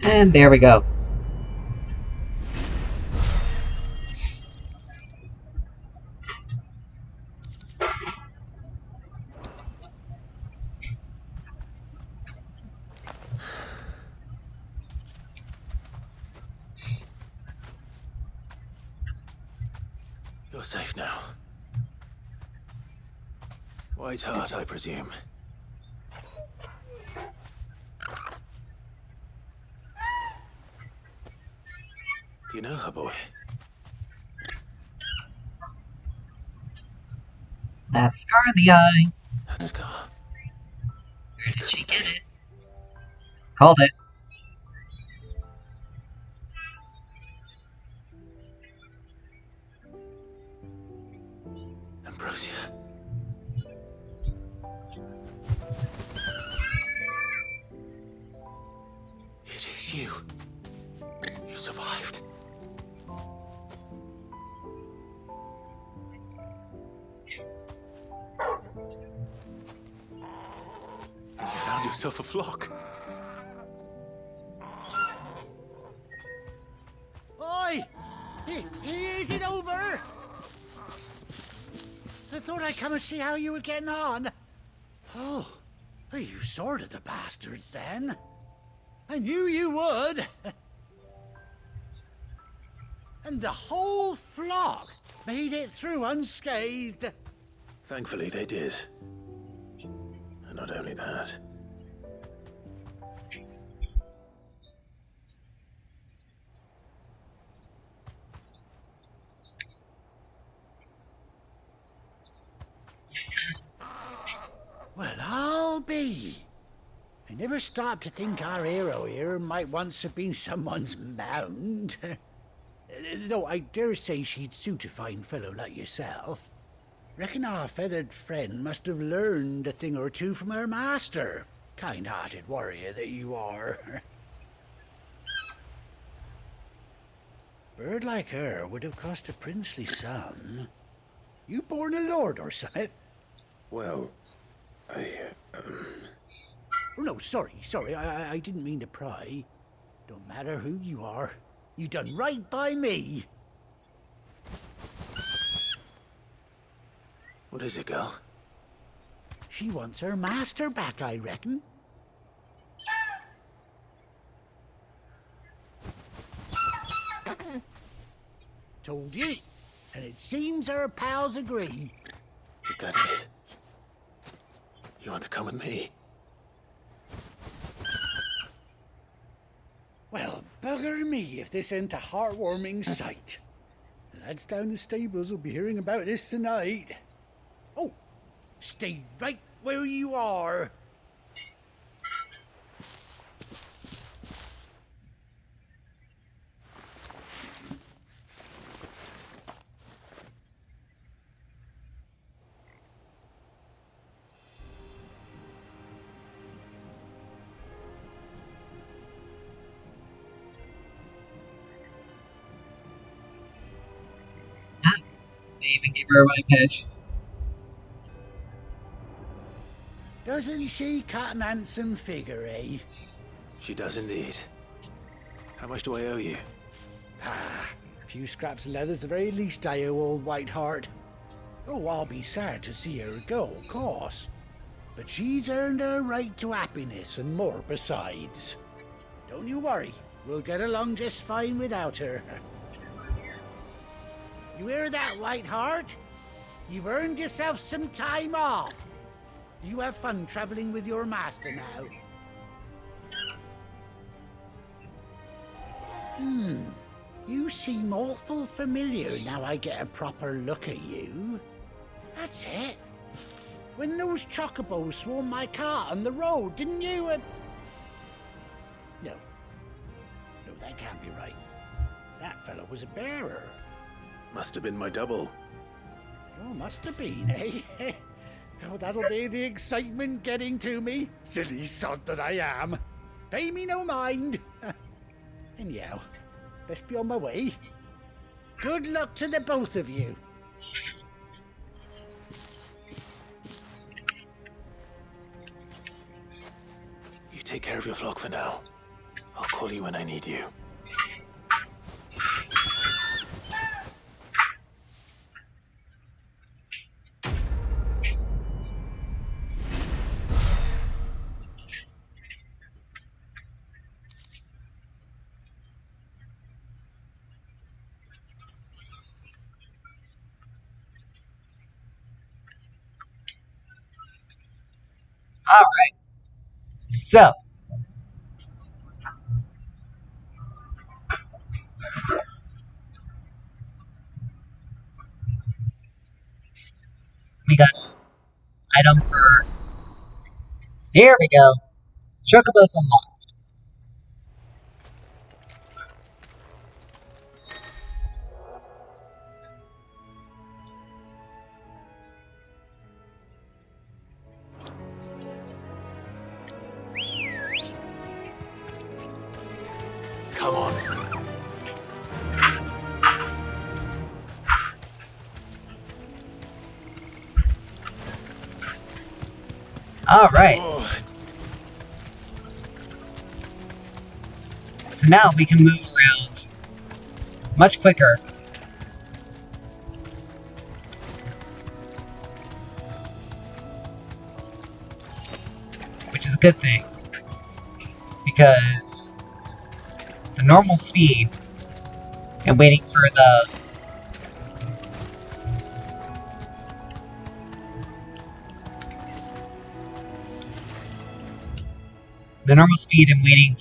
And there we go. You're safe now. White Heart, I presume. Do you know her, boy? That scar in the eye. That scar. Where did she get it? Called it. Ambrosia. It is you. You survived. And you found yourself a flock. Oi! Is it over? I thought I'd come and see how you were getting on. Oh, you sorted the bastards then. I knew you would. And the whole flock made it through unscathed. Thankfully, they did. And not only that. Well, I'll be. I never stopped to think our hero here might once have been someone's mount. Though I dare say she'd suit a fine fellow like yourself. Reckon our feathered friend must have learned a thing or two from her master. Kind-hearted warrior that you are. Bird like her would have cost a princely sum. You born a lord or something? Well, Oh, no, sorry. I didn't mean to pry. Don't matter who you are. You done right by me. What is it, girl? She wants her master back, I reckon. Told you. And it seems her pals agree. Is that it? You want to come with me? Well, bugger me if this ain't a heartwarming sight. The lads down the stables will be hearing about this tonight. Oh, stay right where you are. They even gave her a right pitch. Doesn't she cut an handsome figure, eh? She does indeed. How much do I owe you? Ah, a few scraps of leather's the very least I owe old White Heart. Oh, I'll be sad to see her go, of course. But she's earned her right to happiness and more besides. Don't you worry, we'll get along just fine without her. You hear that, White Heart? You've earned yourself some time off. You have fun traveling with your master now. You seem awful familiar now I get a proper look at you. That's it. When those chocobos swarmed my cart on the road, didn't you? No, that can't be right. That fellow was a bearer. Must have been my double. Oh, must have been, eh? Oh, that'll be the excitement getting to me. Silly sod that I am. Pay me no mind. Anyhow, best be on my way. Good luck to the both of you. You take care of your flock for now. I'll call you when I need you. Alright. So. We got an item for... Here we go. Chocobos unlocked. Come on. Alright. So now we can move around much quicker. Which is a good thing. Because the normal speed and waiting for the normal speed and waiting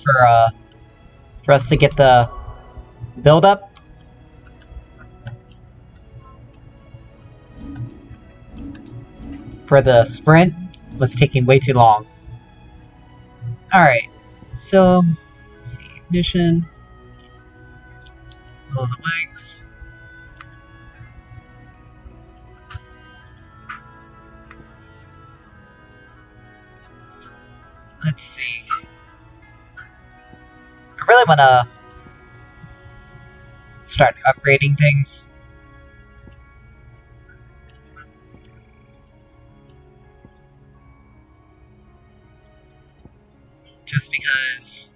for us to get the build up for the sprint was taking way too long. Alright, so let's see, ignition, below the wings. Let's see. I really want to start upgrading things. Just because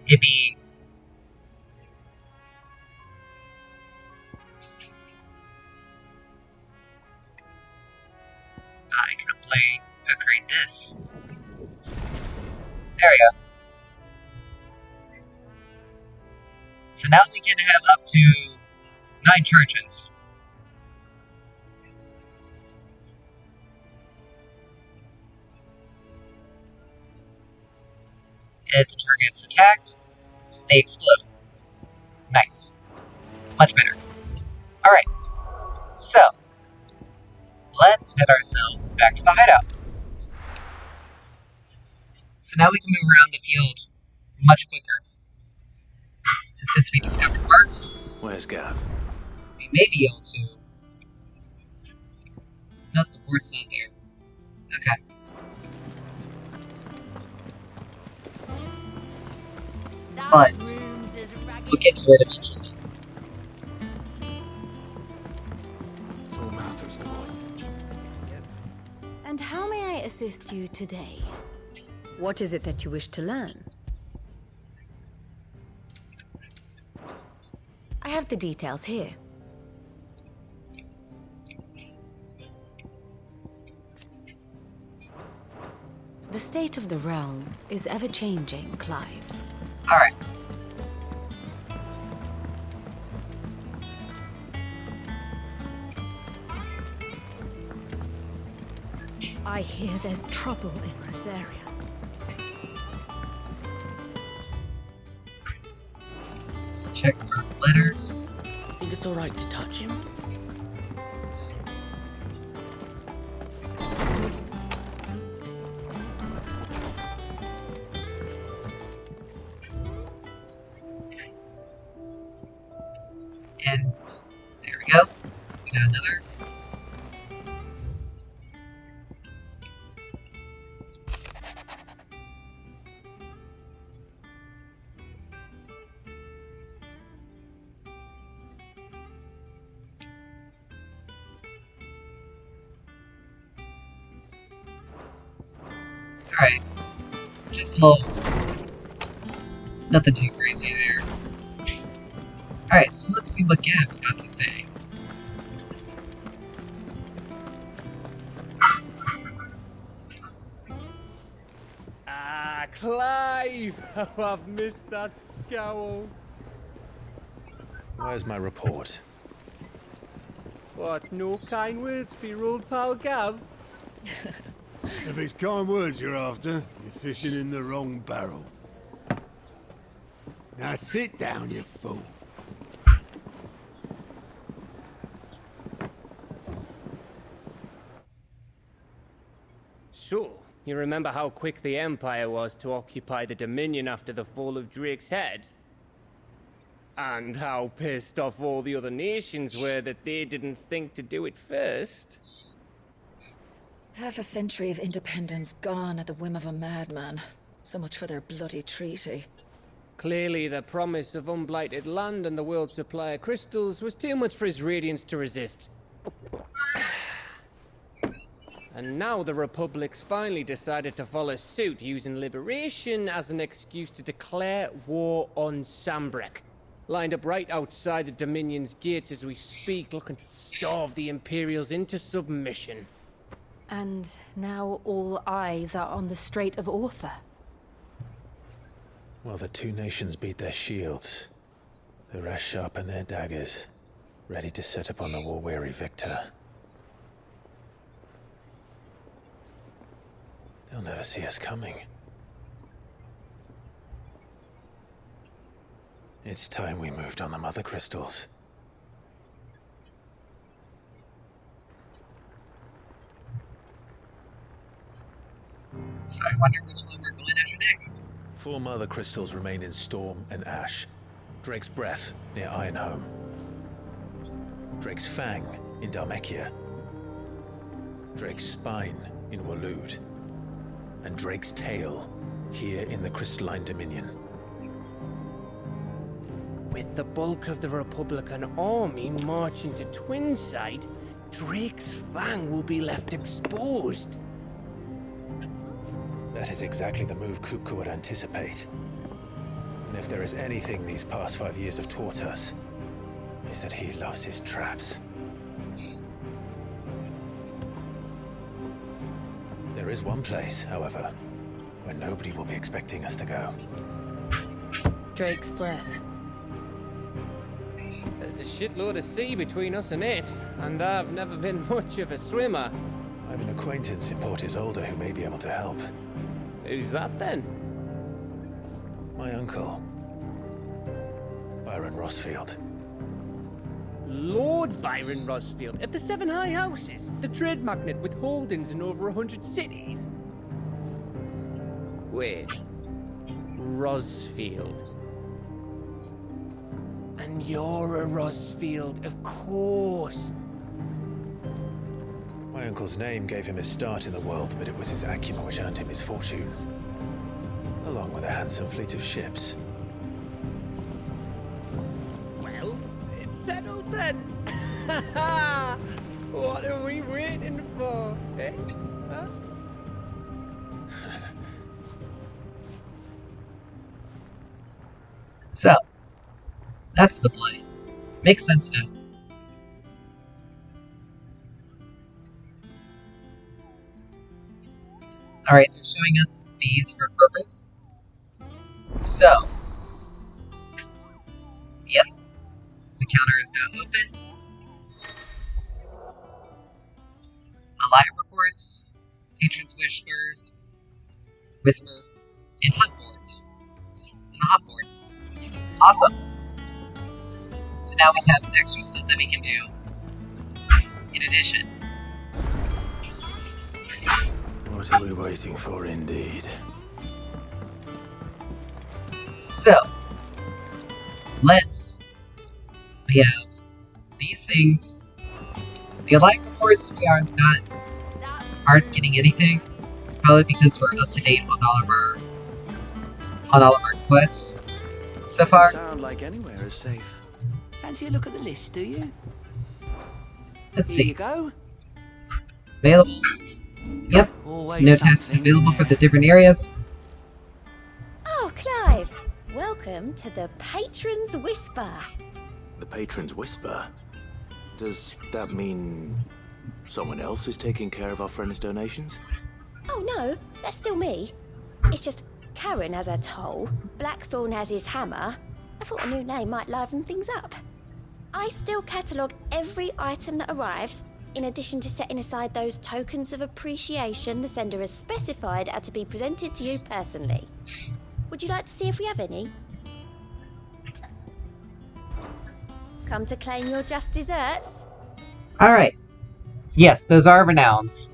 it'd be I can upgrade this. There we go. So now we can have up to 9 charges. If the target's attacked, they explode. Nice. Much better. Alright. So, let's head ourselves back to the hideout. So now we can move around the field much quicker. And since we discovered parts, Where's Gav? we may be able to... Nope, the board's not there. Okay. But we'll get to it eventually. And how may I assist you today? What is it that you wish to learn? I have the details here. The state of the realm is ever-changing, Clive. Alright. I hear there's trouble in Rosaria. Let's check for letters. Think it's alright to touch him? And there we go. We got another. Alright. Just a little Nothing too crazy there. Alright, so let's see what Gab's got to say. Ah, Clive! How I've missed that scowl. Where's my report? What, no kind words for your old pal Gav? If it's kind words you're after, you're fishing in the wrong barrel. Now sit down, you fool. So, you remember how quick the Empire was to occupy the Dominion after the fall of Drake's head? And how pissed off all the other nations were that they didn't think to do it first? Half a century of independence gone at the whim of a madman. So much for their bloody treaty. Clearly, the promise of unblighted land and the world's supply of crystals was too much for his radiance to resist. And now the Republic's finally decided to follow suit, using liberation as an excuse to declare war on Sambrek. Lined up right outside the Dominion's gates as we speak, looking to starve the Imperials into submission. And now all eyes are on the Strait of Author. Well, the two nations beat their shields. The rest sharpen their daggers, ready to set upon the war-weary victor. They'll never see us coming. It's time we moved on the mother crystals. So I wonder which one we're going after next. 4 mother crystals remain in Storm and Ash. Drake's Breath near Ironhome. Drake's Fang in Dhalmekia. Drake's Spine in Waloed. And Drake's Tail here in the Crystalline Dominion. With the bulk of the Republican army marching to Twinside, Drake's Fang will be left exposed. That is exactly the move Kupka would anticipate. And if there is anything these past 5 years have taught us, is that he loves his traps. There is one place, however, where nobody will be expecting us to go. Drake's Breath. There's a shitload of sea between us and it, and I've never been much of a swimmer. I have an acquaintance in Port Isolde who may be able to help. Who's that then? My uncle, Byron Rossfield. Lord Byron Rossfield of the 7 High Houses, the trade magnate with holdings in over 100 cities. Wait, Rossfield. And you're a Rossfield, of course. My uncle's name gave him his start in the world, but it was his acumen which earned him his fortune. Along with a handsome fleet of ships. Well, it's settled then. What are we waiting for, eh? Huh? So, that's the play. Makes sense now. Alright, they're showing us these for purpose. So, yep, the counter is now open. Alive reports, Patron's Wish Spurs, Whisper, and Hot boards. And the hot board. Awesome! So now we have extra stuff that we can do. In addition. What are we waiting for, indeed? So, we have these things. The alive reports, we aren't getting anything. Probably because we're up to date on all of our quests so far. Doesn't sound like anywhere is safe. Fancy a look at the list, do you? Let's Here see. you go. Available. Yep. Always No tasks something available for the different areas. Oh, Clive. Welcome welcome to the Patron's Whisper. The Patron's Whisper? Does that mean someone else is taking care of our friend's donations? Oh no, that's still me. It's just Karen has her toll, Blackthorn has his hammer. I thought a new name might liven things up. I still catalogue every item that arrives, in addition to setting aside those tokens of appreciation the sender has specified are to be presented to you personally. Would you like to see if we have any? Come to claim your just desserts? Alright. Yes, those are renowned.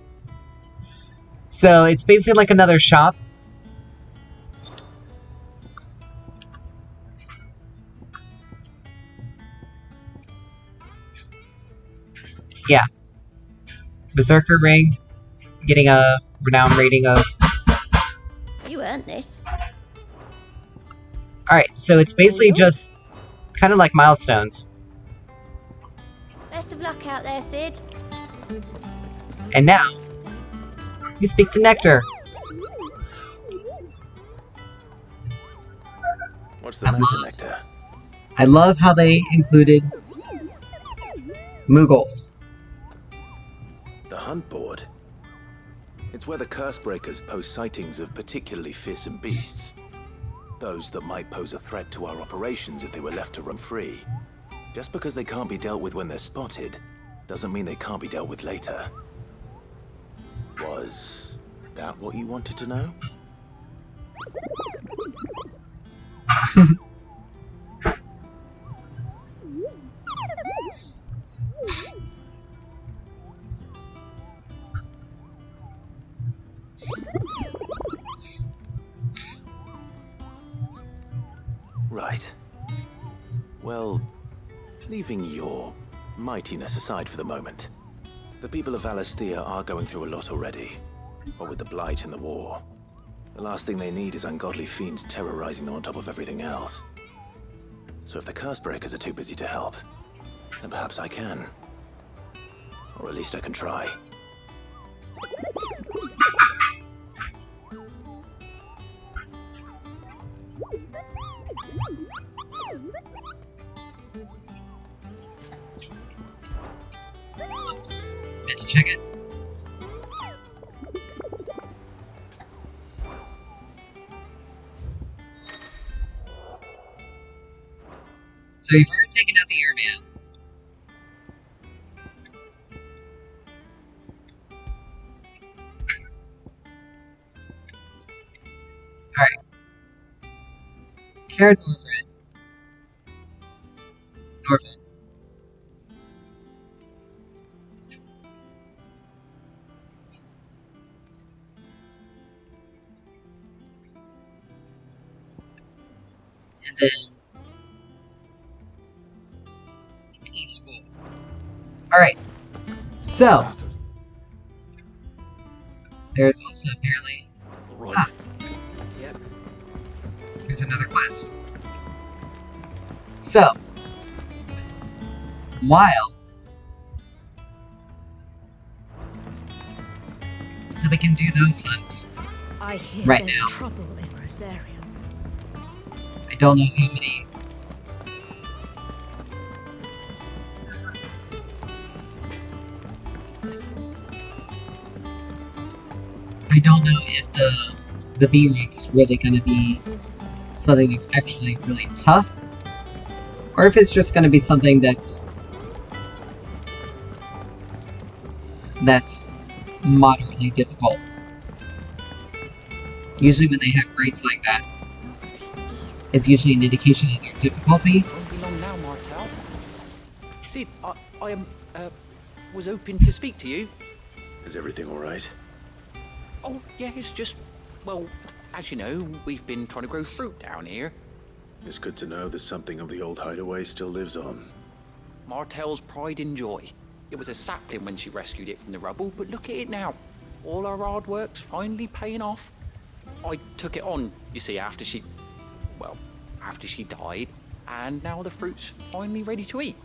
So it's basically like another shop. Yeah. Berserker ring, getting a renown rating of... You earned this. Alright, so it's basically just kind of like milestones. Best of luck out there, Sid. And now, you speak to Nectar. What's the matter, Nectar? I love how they included Muggles. The hunt board? It's where the Cursebreakers post sightings of particularly fearsome beasts. Those that might pose a threat to our operations if they were left to run free. Just because they can't be dealt with when they're spotted, doesn't mean they can't be dealt with later. Was that what you wanted to know? Right. Well, leaving your mightiness aside for the moment, the people of Valisthea are going through a lot already. What with the Blight and the war, the last thing they need is ungodly fiends terrorizing them on top of everything else. So if the Cursebreakers are too busy to help, then perhaps I can. Or at least I can try. Oops. Meant to check it. So you've already taken out the airman. Alright. Karen Norvin. And then peaceful. Alright. So there's also apparently there's another quest. So so we can do those hunts I hear right there's now. trouble in Rosaria. I don't know how many. I don't know if the B rank's really gonna be something that's actually really tough, or if it's just gonna be something that's moderately difficult. Usually when they have grades like that, it's usually an indication of their difficulty. Won't be long now, Martel. Sid, I was hoping to speak to you. Is everything all right? Oh, yeah, it's just, well, as you know, we've been trying to grow fruit down here. It's good to know that something of the old hideaway still lives on. Martel's pride and joy. It was a sapling when she rescued it from the rubble, but look at it now. All our hard work's finally paying off. I took it on, you see, after she died, and now the fruit's finally ready to eat.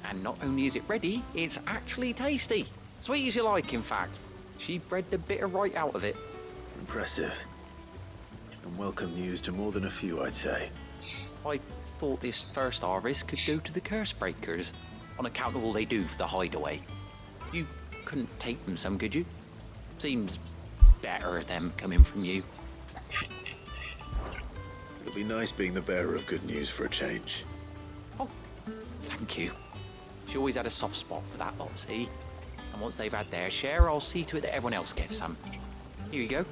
And not only is it ready, it's actually tasty. Sweet as you like, in fact. She bred the bitter right out of it. Impressive. And welcome news to more than a few, I'd say. I thought this first harvest could go to the curse breakers, on account of all they do for the hideaway. You couldn't take them some, could you? Seems better them coming from you. It'll be nice being the bearer of good news for a change. Thank you. She always had a soft spot for that lot, see? And once they've had their share, I'll see to it that everyone else gets some. Here you go.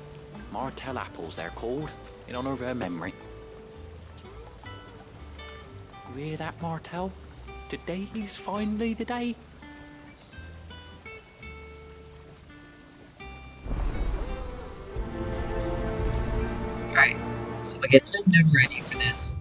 Martell apples, they're called, in honor of her memory. You hear that, Martell? Today's finally the day. Alright, so I get them ready for this.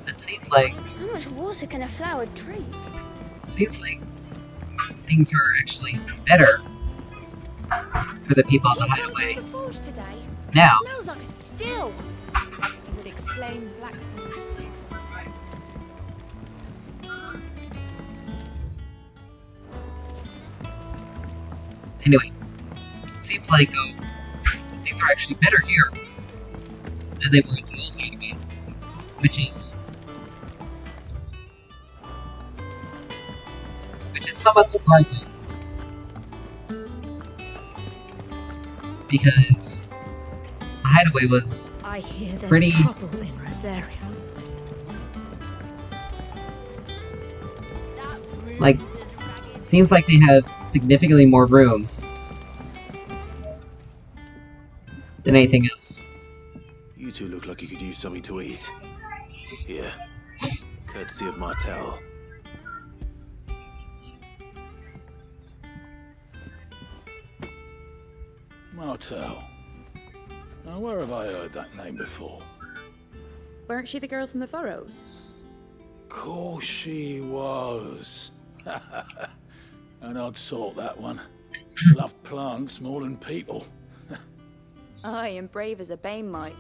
It seems like How much water can a flower drink? things are actually better for the people on the highway. The forge today. Now. It smells like a still. It would explain Blacksmith's. Anyway, seems like things are actually better here than they were at the old hideaway, which is somewhat surprising, because the hideaway was I hear there's pretty trouble in Rosaria. like seems like they have significantly more room than anything else. You two look like you could use something to eat. Here, courtesy of Martell. Martell. Now, where have I heard that name before? Weren't she the girl from the Furrows? Course she was. An odd sort, that one. Loved plants more than people. Aye, and brave as a bane might.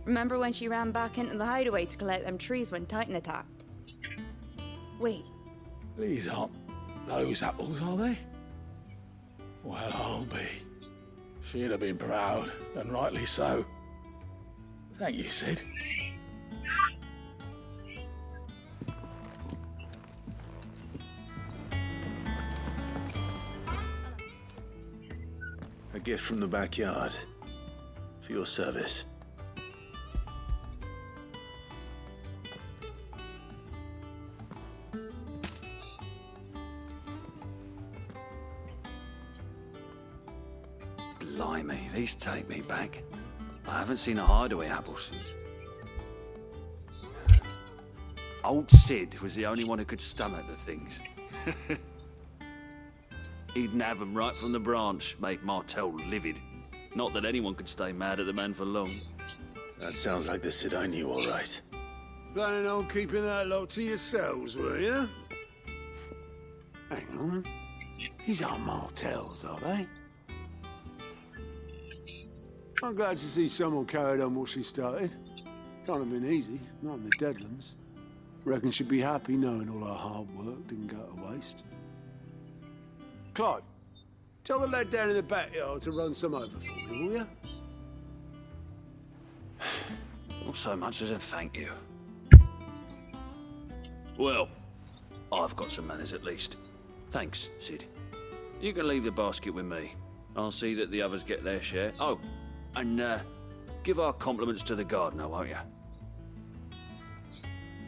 Remember when she ran back into the hideaway to collect them trees when Titan attacked? Wait. These aren't those apples, are they? Well, I'll be. She'd have been proud, and rightly so. Thank you, Sid. A gift from the backyard. For your service. Blimey, these take me back. I haven't seen a hideaway apple since. Old Sid was the only one who could stomach the things. He'd have them right from the branch, make Martell livid. Not that anyone could stay mad at the man for long. That sounds like the Sid I knew, all right. Planning on keeping that lot to yourselves, were you? Hang on. These aren't Martells, are they? I'm glad to see someone carried on what she started. Can't have been easy, not in the Deadlands. Reckon she'd be happy knowing all her hard work didn't go to waste. Clive, tell the lad down in the backyard to run some over for me, will you? Not so much as a thank you. Well, I've got some manners at least. Thanks, Sid. You can leave the basket with me. I'll see that the others get their share. Oh, and give our compliments to the gardener, won't you?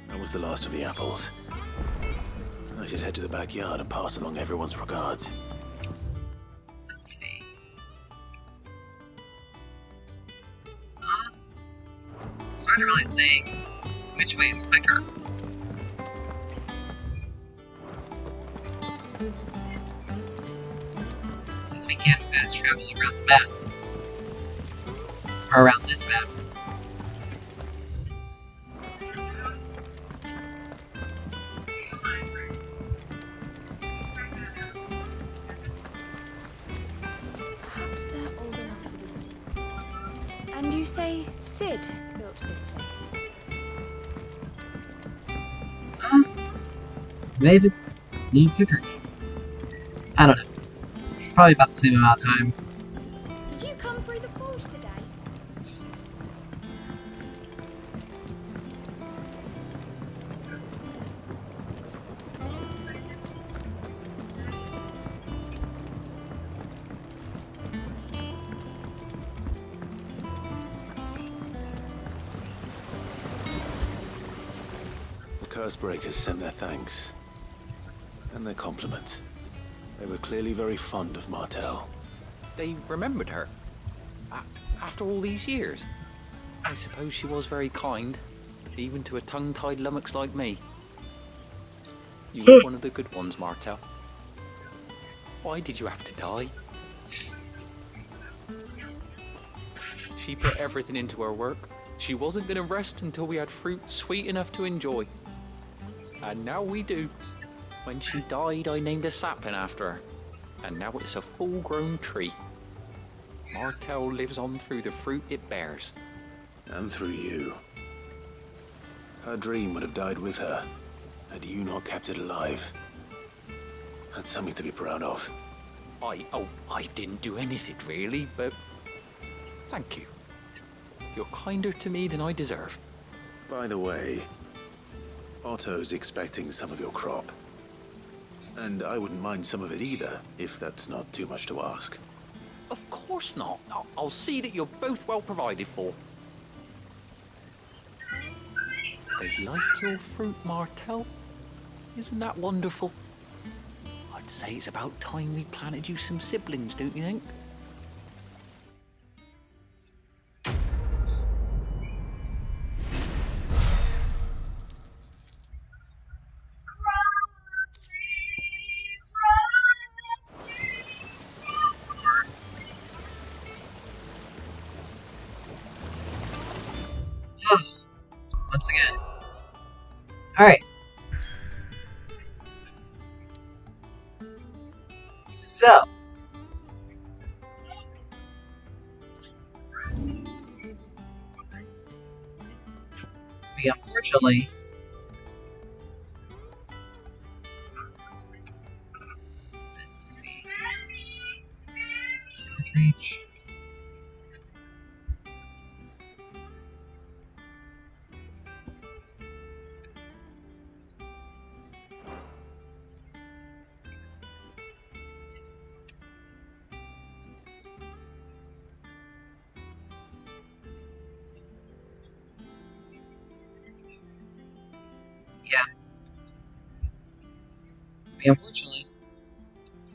That was the last of the apples. I should head to the backyard and pass along everyone's regards. Let's see. It's hard to really say which way is quicker. Since we can't fast travel around the map. Or around this map. Perhaps that And you say Sid built this place? Maybe new kicker. I don't know. Probably about the same amount of time. Did you come through the forge today? The Cursebreakers sent their thanks. And their compliments. They were clearly very fond of Martel. They remembered her. After all these years. I suppose she was very kind, even to a tongue-tied lummox like me. You were one of the good ones, Martel. Why did you have to die? She put everything into her work. She wasn't going to rest until we had fruit sweet enough to enjoy. And now we do. When she died, I named a sapling after her. And now it's a full-grown tree. Martel lives on through the fruit it bears. And through you. Her dream would have died with her, had you not kept it alive. That's something to be proud of. I didn't do anything really, but thank you. You're kinder to me than I deserve. By the way, Otto's expecting some of your crop. And I wouldn't mind some of it either, if that's not too much to ask. Of course not. I'll see that you're both well provided for. They like your fruit, Martel. Isn't that wonderful? I'd say it's about time we planted you some siblings, don't you think? Once again. Alright. So. We unfortunately let's see. Sword reach.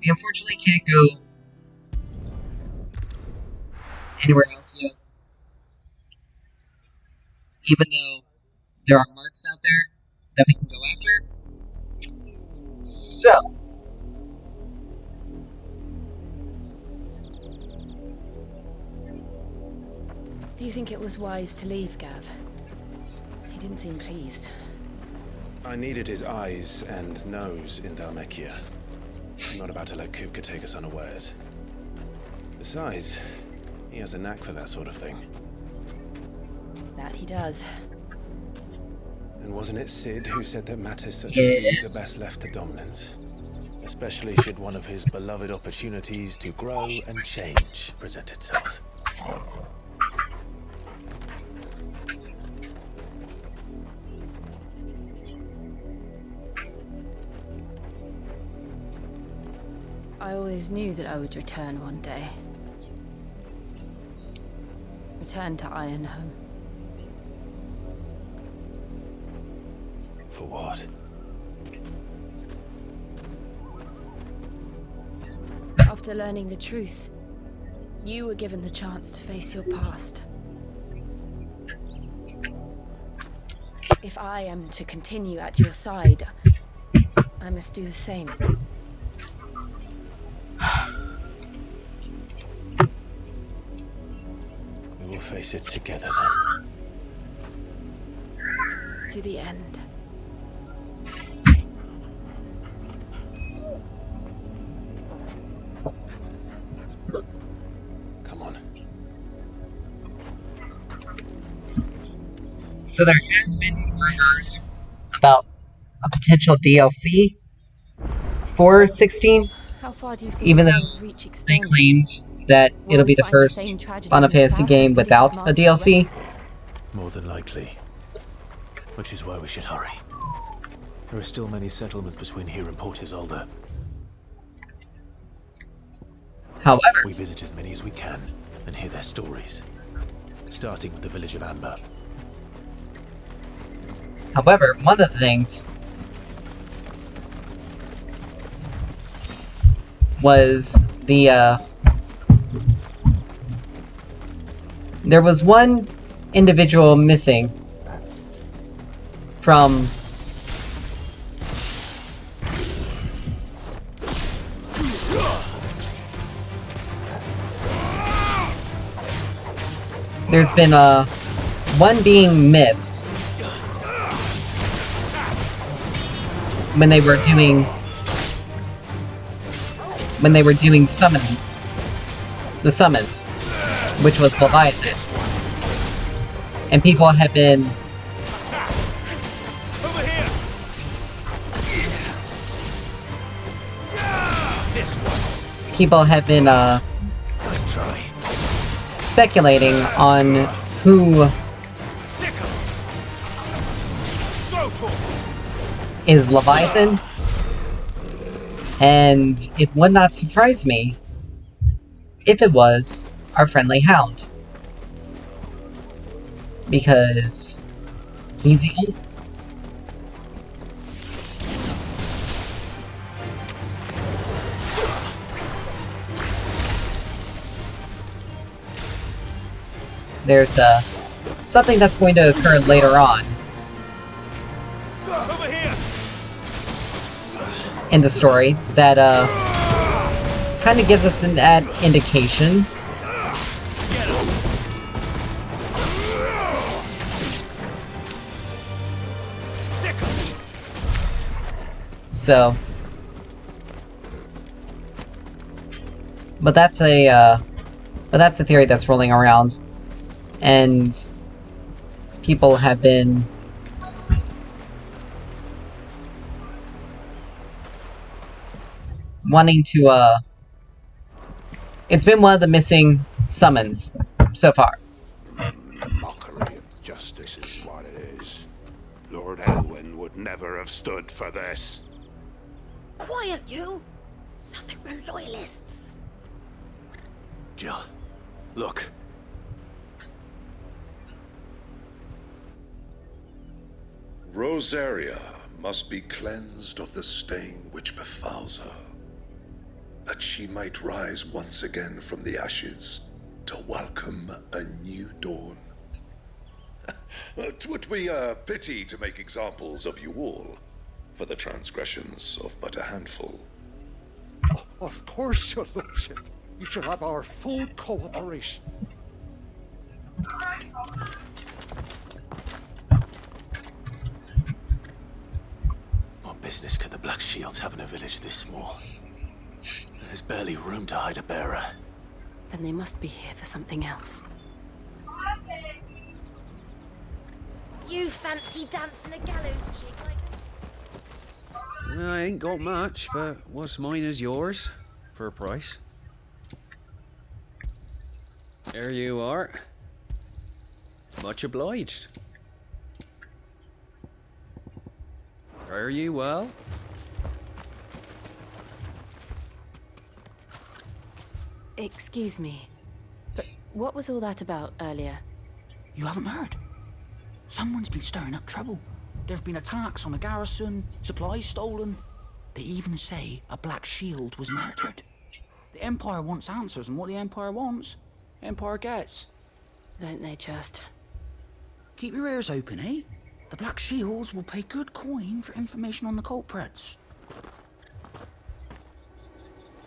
We unfortunately can't go anywhere else yet. Even though there are marks out there that we can go after. So. Do you think it was wise to leave, Gav? He didn't seem pleased. I needed his eyes and nose in Dhalmekia. I'm not about to let Kupka take us unawares. Besides, he has a knack for that sort of thing. That he does. And wasn't it Sid who said that matters such as these are best left to dominance? Especially should one of his beloved opportunities to grow and change present itself. I always knew that I would return one day. Return to Ironhome. For what? After learning the truth, you were given the chance to face your past. If I am to continue at your side, I must do the same. We will face it together then. To the end. Come on. So there have been rumors about a potential DLC for 16, How far do you think even though Hell's Reach they extends? claimed that Will it'll we be the find first same tragedy Final in the Fantasy south game as we did without with a Marcus DLC. West? More than likely. Which is why we should hurry. There are still many settlements between here and Port Isolde. However, we visit as many as we can and hear their stories. Starting with the village of Amber. However, one of the things was there was one individual missing from there's been one being missed when they were doing summons. The summons, which was Leviathan. And people have been speculating on who is Leviathan, and it would not surprise me if it was our friendly Hound, because he's evil. There's something that's going to occur later on in the story that kind of gives us that indication. So, but that's a theory that's rolling around, and people have been wanting to, it's been one of the missing summons so far. Mockery of justice is what it is. Lord Elwyn would never have stood for this. Quiet, you! Nothing but loyalists. Jill, look. Rosaria must be cleansed of the stain which befouls her, that she might rise once again from the ashes to welcome a new dawn. 'Twould be a pity to make examples of you all, for the transgressions of but a handful. Of course, your lordship. You shall have our full cooperation. What business could the Black Shields have in a village this small? There's barely room to hide a bearer. Then they must be here for something else. You fancy dancing a gallows jig like I ain't got much, but what's mine is yours, for a price. There you are. Much obliged. Fare you well. Excuse me, but what was all that about earlier? You haven't heard? Someone's been stirring up trouble. There've been attacks on the garrison, supplies stolen. They even say a Black Shield was murdered. The Empire wants answers, and what the Empire wants, Empire gets. Don't they just? Keep your ears open, eh? The Black Shields will pay good coin for information on the culprits.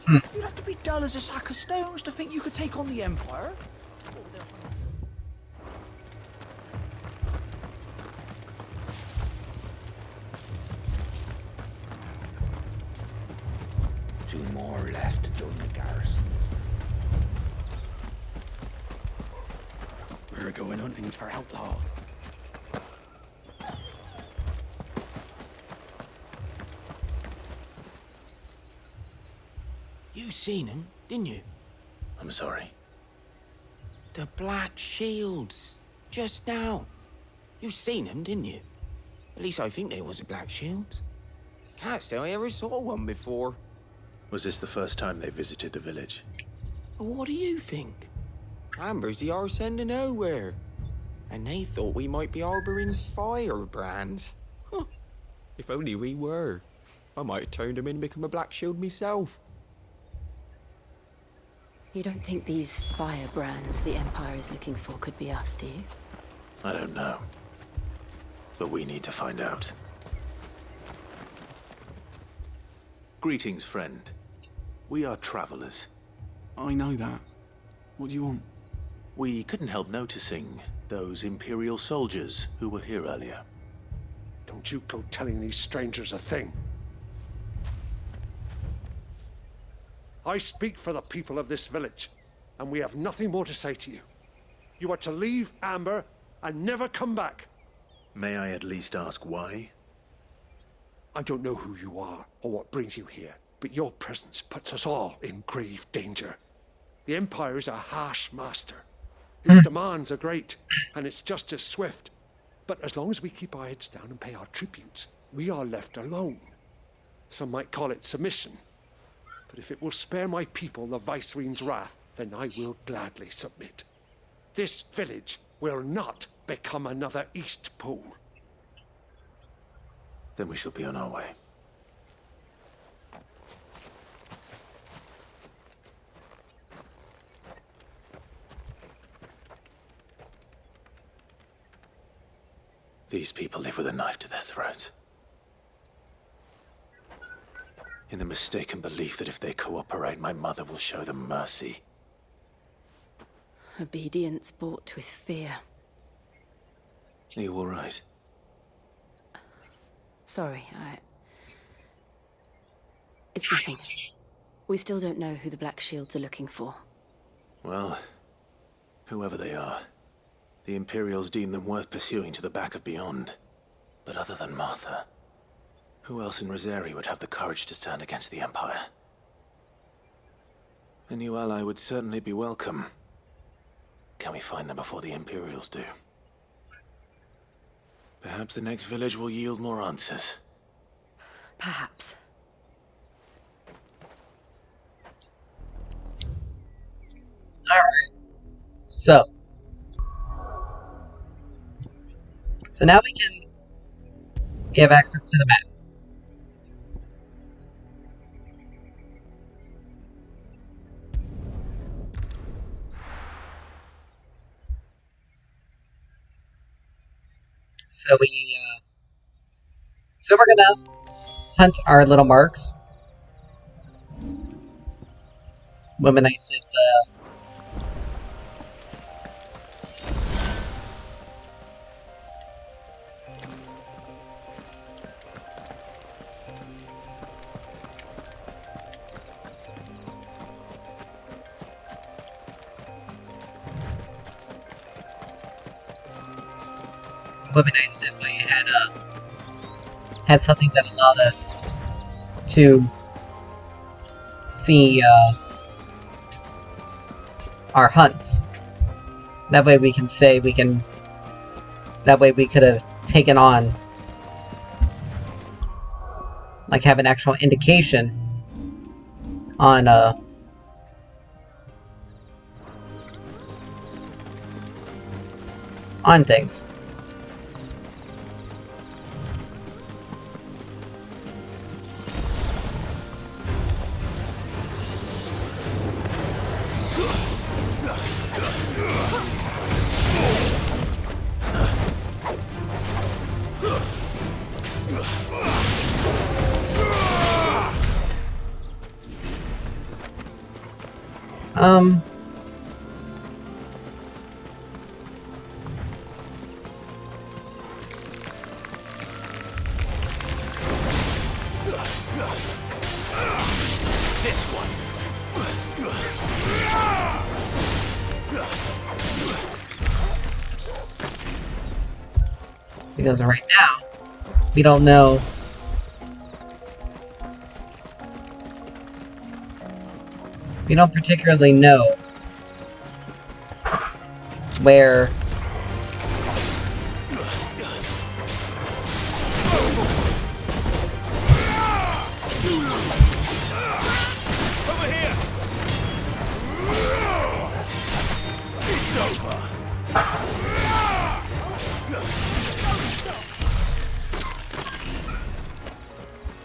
You'd have to be dull as a sack of stones to think you could take on the Empire. Two more left to join the garrisons. We're going hunting for outlaws. seen him, didn't you? I'm sorry. The Black Shields. Just now. You seen him, didn't you? At least I think they was the Black Shields. Can't say I ever saw one before. Was this the first time they visited the village? What do you think? Amber's the arse end of nowhere. And they thought we might be harboring firebrands. Huh. If only we were. I might have turned him in and become a Black Shield myself. You don't think these firebrands the Empire is looking for could be us, do you? I don't know. But we need to find out. Greetings, friend. We are travelers. I know that. What do you want? We couldn't help noticing those Imperial soldiers who were here earlier. Don't you go telling these strangers a thing. I speak for the people of this village, and we have nothing more to say to you. You are to leave Amber and never come back. May I at least ask why? I don't know who you are or what brings you here, but your presence puts us all in grave danger. The Empire is a harsh master. Its demands are great, and its justice swift. But as long as we keep our heads down and pay our tributes, we are left alone. Some might call it submission. But if it will spare my people the Viceroy's wrath, then I will gladly submit. This village will not become another Eastpool. Then we shall be on our way. These people live with a knife to their throats. In the mistaken belief that if they cooperate, my mother will show them mercy. Obedience bought with fear. Are you all right? Sorry, It's nothing. We still don't know who the Black Shields are looking for. Well, whoever they are, the Imperials deem them worth pursuing to the back of beyond. But other than Martha, who else in Rosari would have the courage to stand against the Empire? A new ally would certainly be welcome. Can we find them before the Imperials do? Perhaps the next village will yield more answers. Perhaps. Alright. So now we have access to the map. So we're gonna hunt our little marks. Would be nice if would be nice if I had something that allowed us to see our hunts. That way we can say that way we could have taken on, like, have an actual indication on things. This one. Because right now, we don't know We don't particularly know where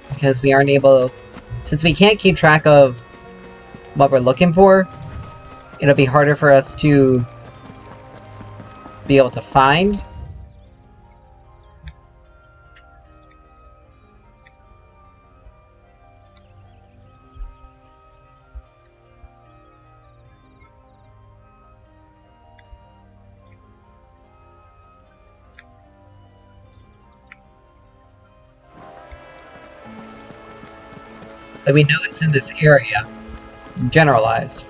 because we aren't able, since we can't keep track of what we're looking for, it'll be harder for us to be able to find. But we know it's in this area, generalized.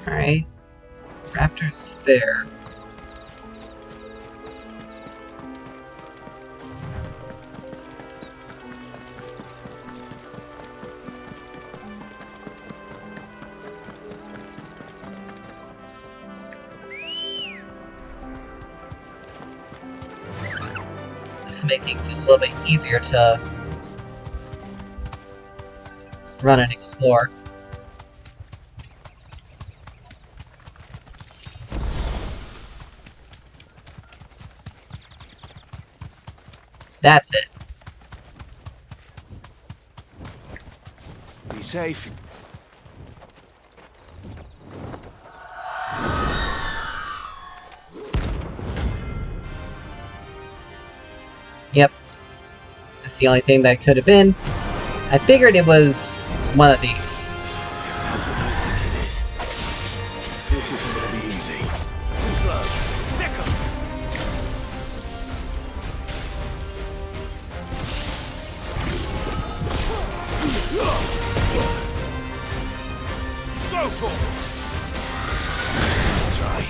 Alright. Raptor's there. This will make things a little bit easier to run and explore. That's it. Be safe. Yep. That's the only thing that could have been. I figured it was one of these. That's what I think it is. This isn't gonna be easy. Too slow. Thicker. Go for it. Let's try.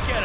Get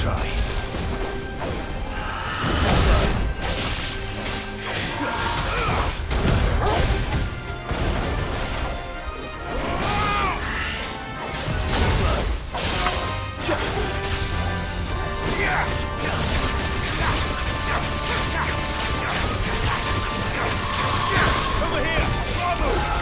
try. Over here! Bravo!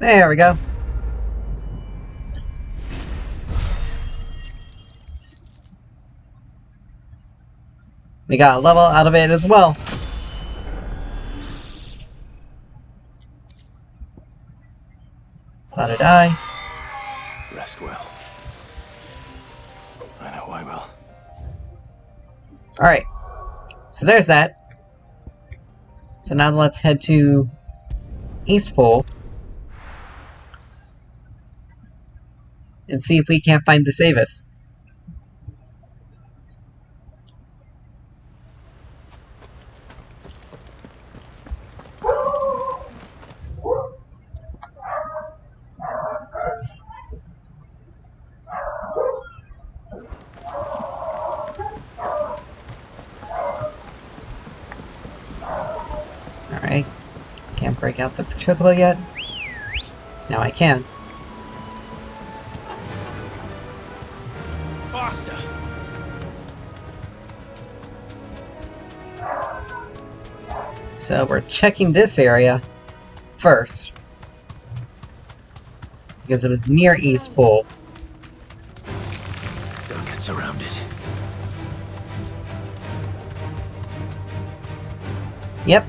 There we go. We got a level out of it as well. Glad I die. Rest well. I know I will. Alright. So there's that. So now let's head to East Pole and see if we can't find the Savis. Alright. Can't break out the chocobo yet. Now I can. Faster! So we're checking this area first. Because it was near East Pole. Don't get surrounded. Yep.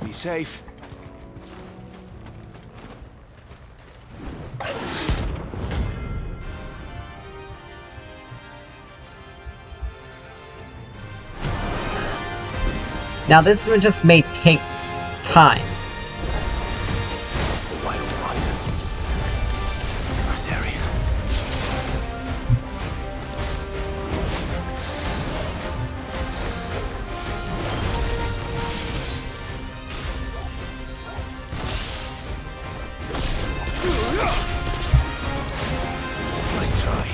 Be safe. Now this one just may take time. A wild one. Nice area. Nice try.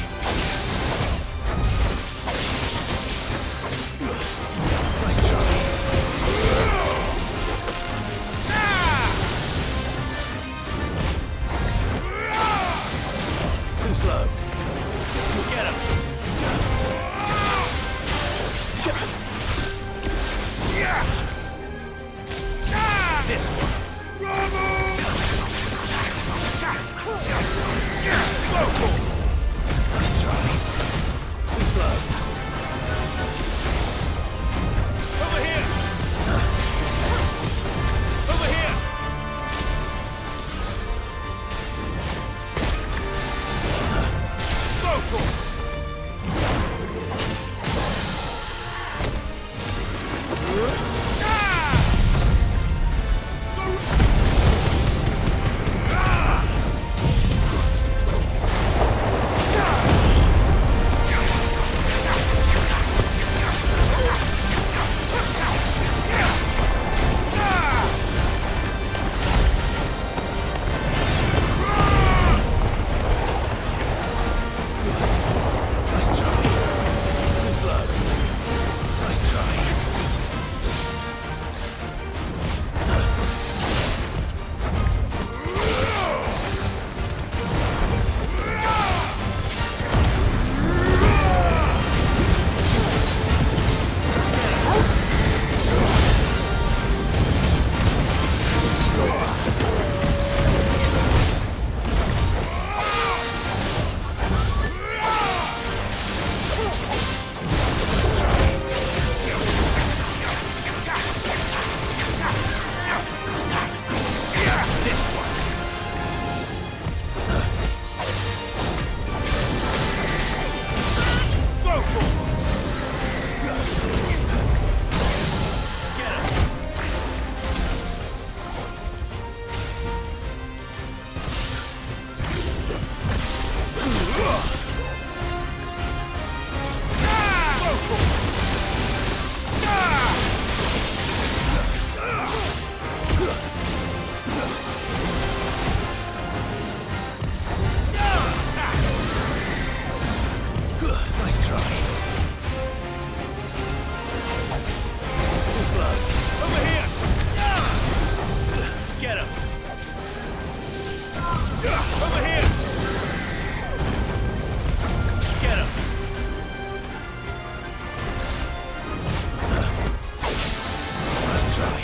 Nice try. Too slow. We'll get him. This one. Nice try. Too slow. Over here! Over here! Go, Over here! Get him! Let's try.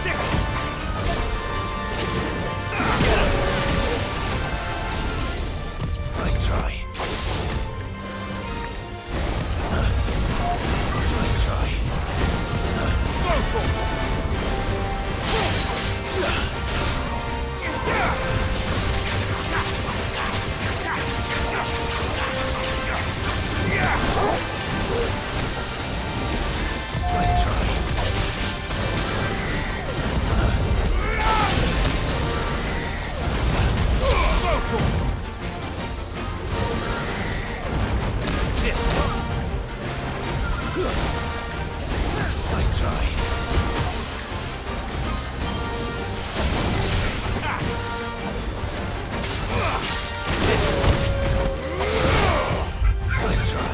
Sick! Nice try. Nice try. Nice try. Nice try. Nice try.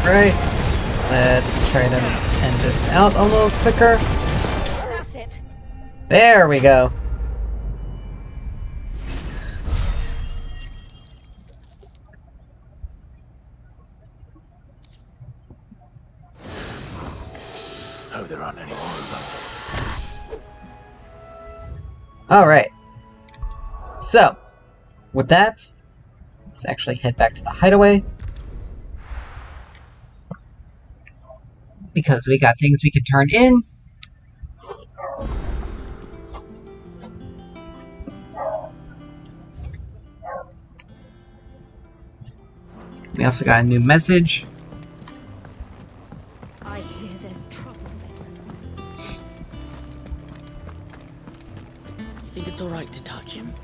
Alright, let's try to end this out a little quicker. That's it. There we go. Hope there aren't any more of them. Alright. So, with that, let's actually head back to the hideaway. Because we got things we can turn in. We also got a new message. I hear there's trouble. You think it's alright to touch him?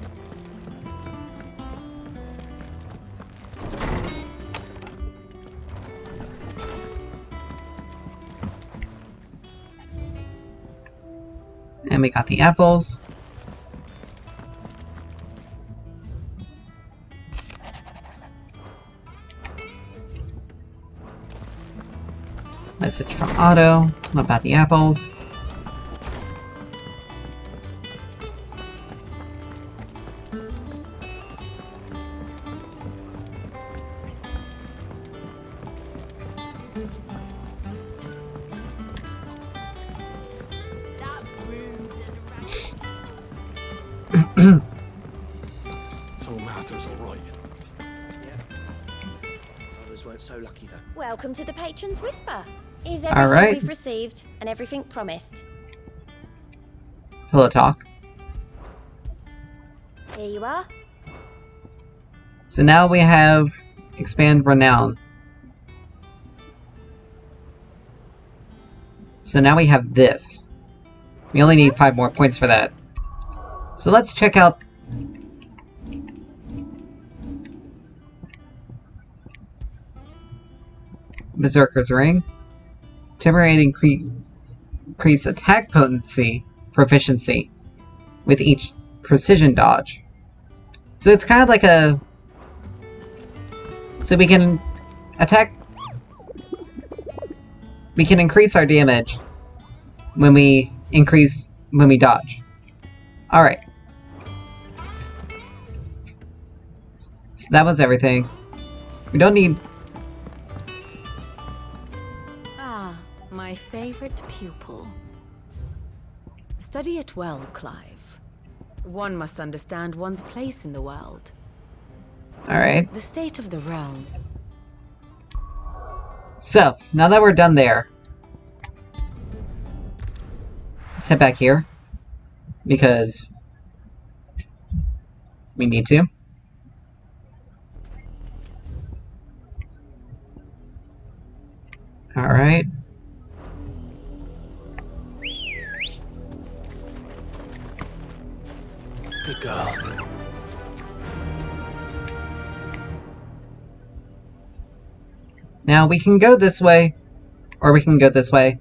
And we got the apples. Message from Otto about the apples. So Martha's all right. Others weren't so lucky though. Welcome to the Patron's Whisper. Is All everything right. we've received and everything promised? Pillow talk. Here you are. So now we have expand renown. So now we have this. We only need 5 more points for that. So let's check out Berserker's Ring. Temporarily increase attack proficiency with each precision dodge. So it's kind of like a... So we can attack... We can increase our damage when we dodge. Alright. So that was everything. We don't need... Ah, my favorite pupil. Study it well, Clive. One must understand one's place in the world. Alright. The state of the realm. So, now that we're done there, let's head back here, because we need to. Alright. Good girl. Now, we can go this way, or we can go this way.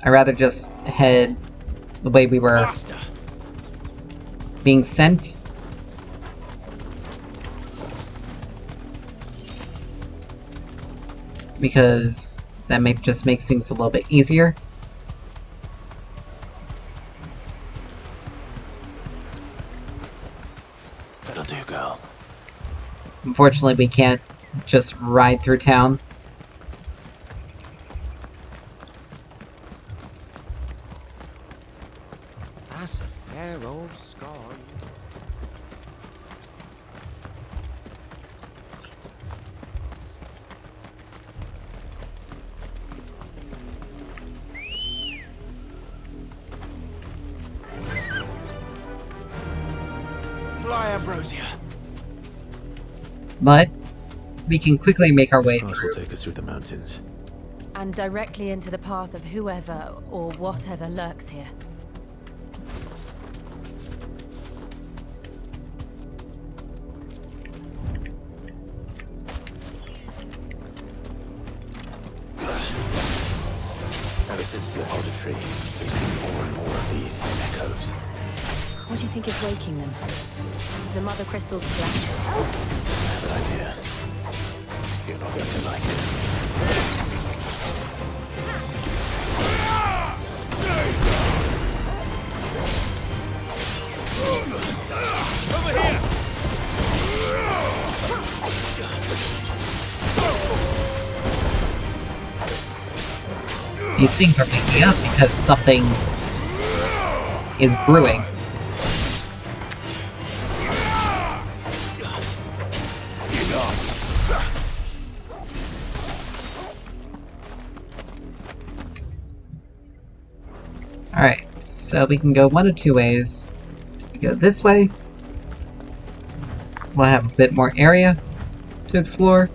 I'd rather just head the way we were being sent. Because that just makes things a little bit easier. That'll do, girl. Unfortunately, we can't just ride through town. That's a fair old scar. Fly, Ambrosia. But we can quickly make our way This path through. will take us through the mountains. And directly into the path of whoever or whatever lurks here. Ever since the Alder Tree, we've seen more and more of these echoes. What do you think is waking them? The mother crystal's flash? I have an idea. You're not going to like it. Over here! These things are waking up because something is brewing. Alright, so we can go one of two ways. We go this way. We'll have a bit more area to explore.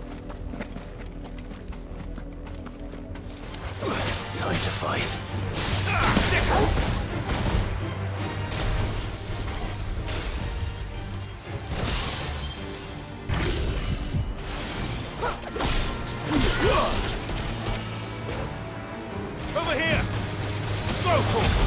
Time to fight. Over here! Go for it!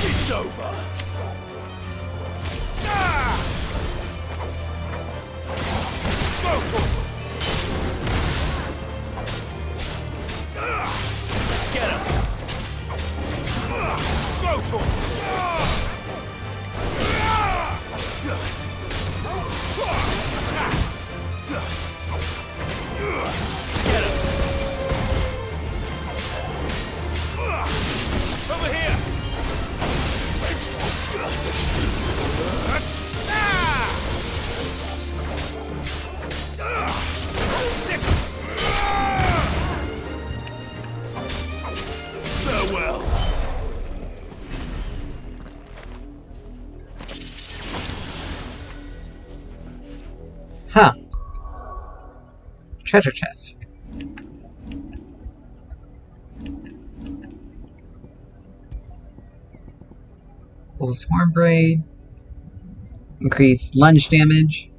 It's over. Go for it! Get him! Go for it! Get him! Over here! Farewell. Huh. Treasure chest. Full swarm braid. Increased lunge damage.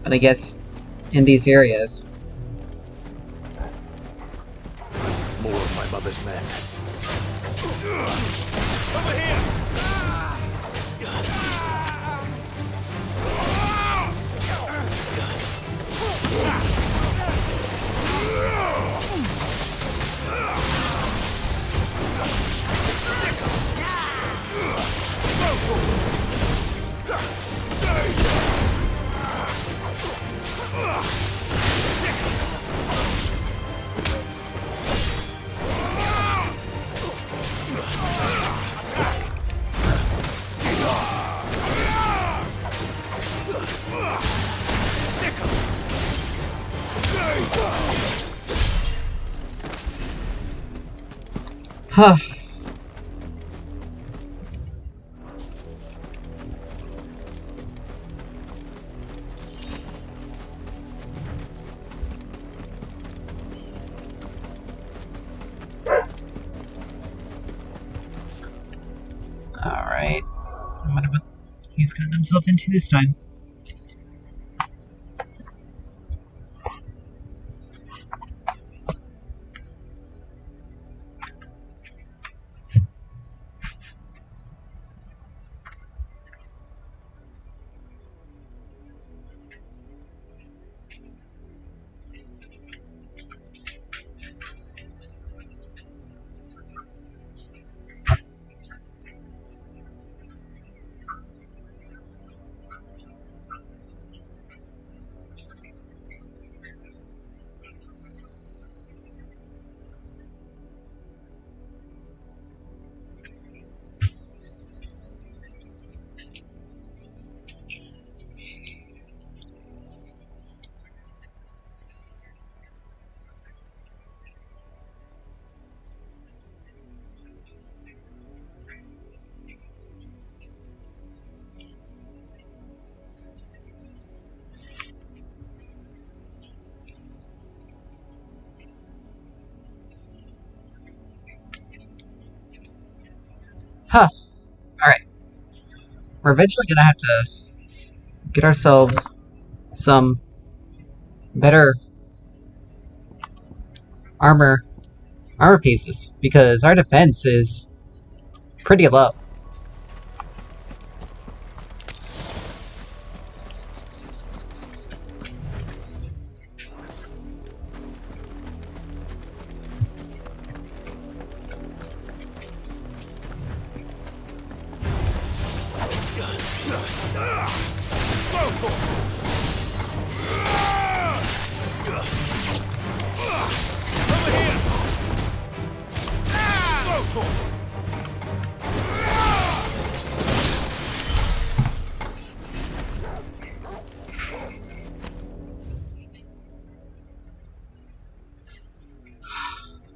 But I guess in these areas. More of my mother's men. Over here! Huh. gotten himself into this time. Huh. Alright. We're eventually gonna have to get ourselves some better armor pieces, because our defense is pretty low.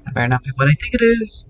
That better not be what I think it is.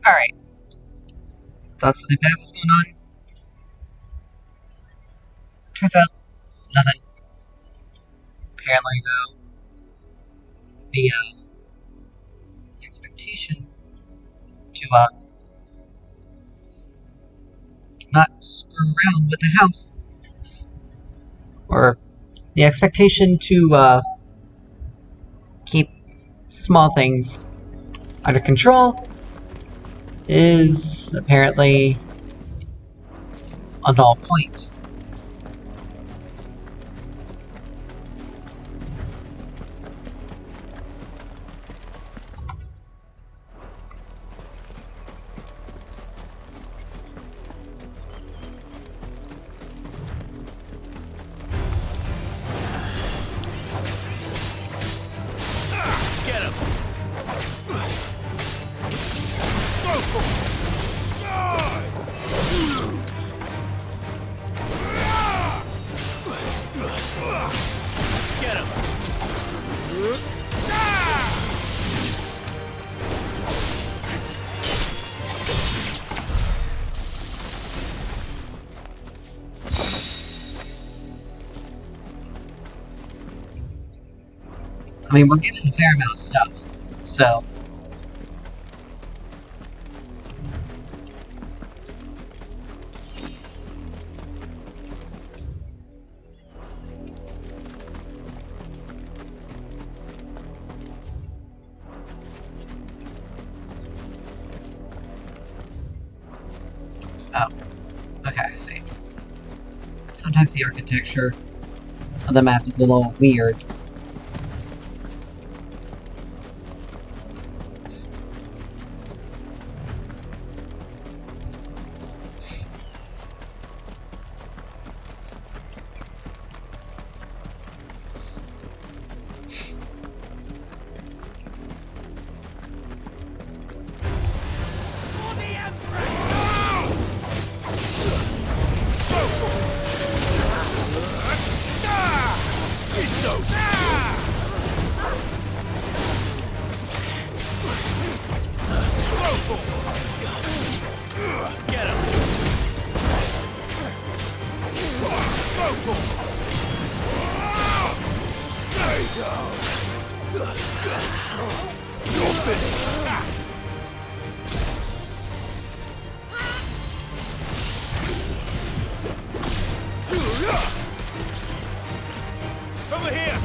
Alright. Thought something bad was going on. Turns out, nothing. Apparently, though, the expectation to, not screw around with the house, or the expectation to, keep small things under control is apparently a null point. I mean, we're getting a fair amount of stuff, so... Okay, I see. Sometimes the architecture of the map is a little weird. Over here!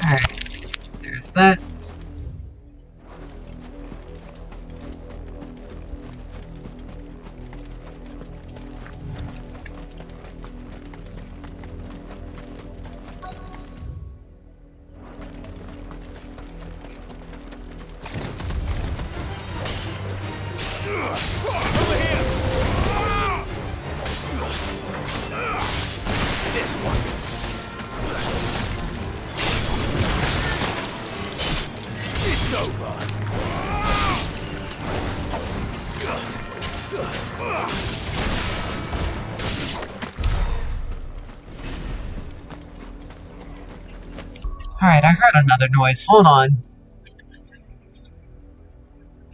Alright, there's that. Alright, I heard another noise. Hold on.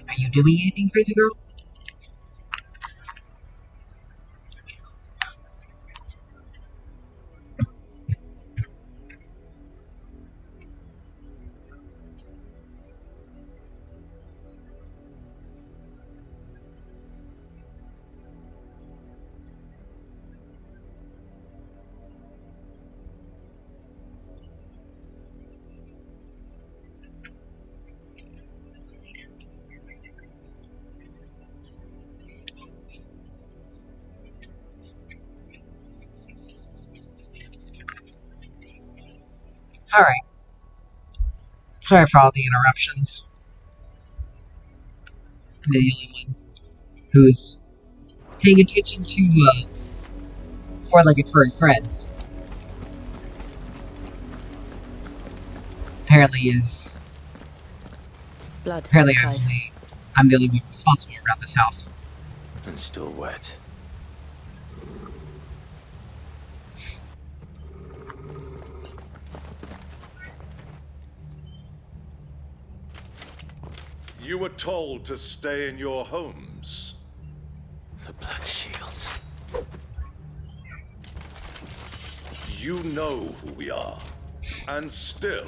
Are you doing anything, crazy girl? Alright. Sorry for all the interruptions. I'm the only one who's paying attention to, four-legged furry friends. Apparently I'm the only one responsible around this house. And still wet. You were told to stay in your homes. The Black Shields. You know who we are. And still,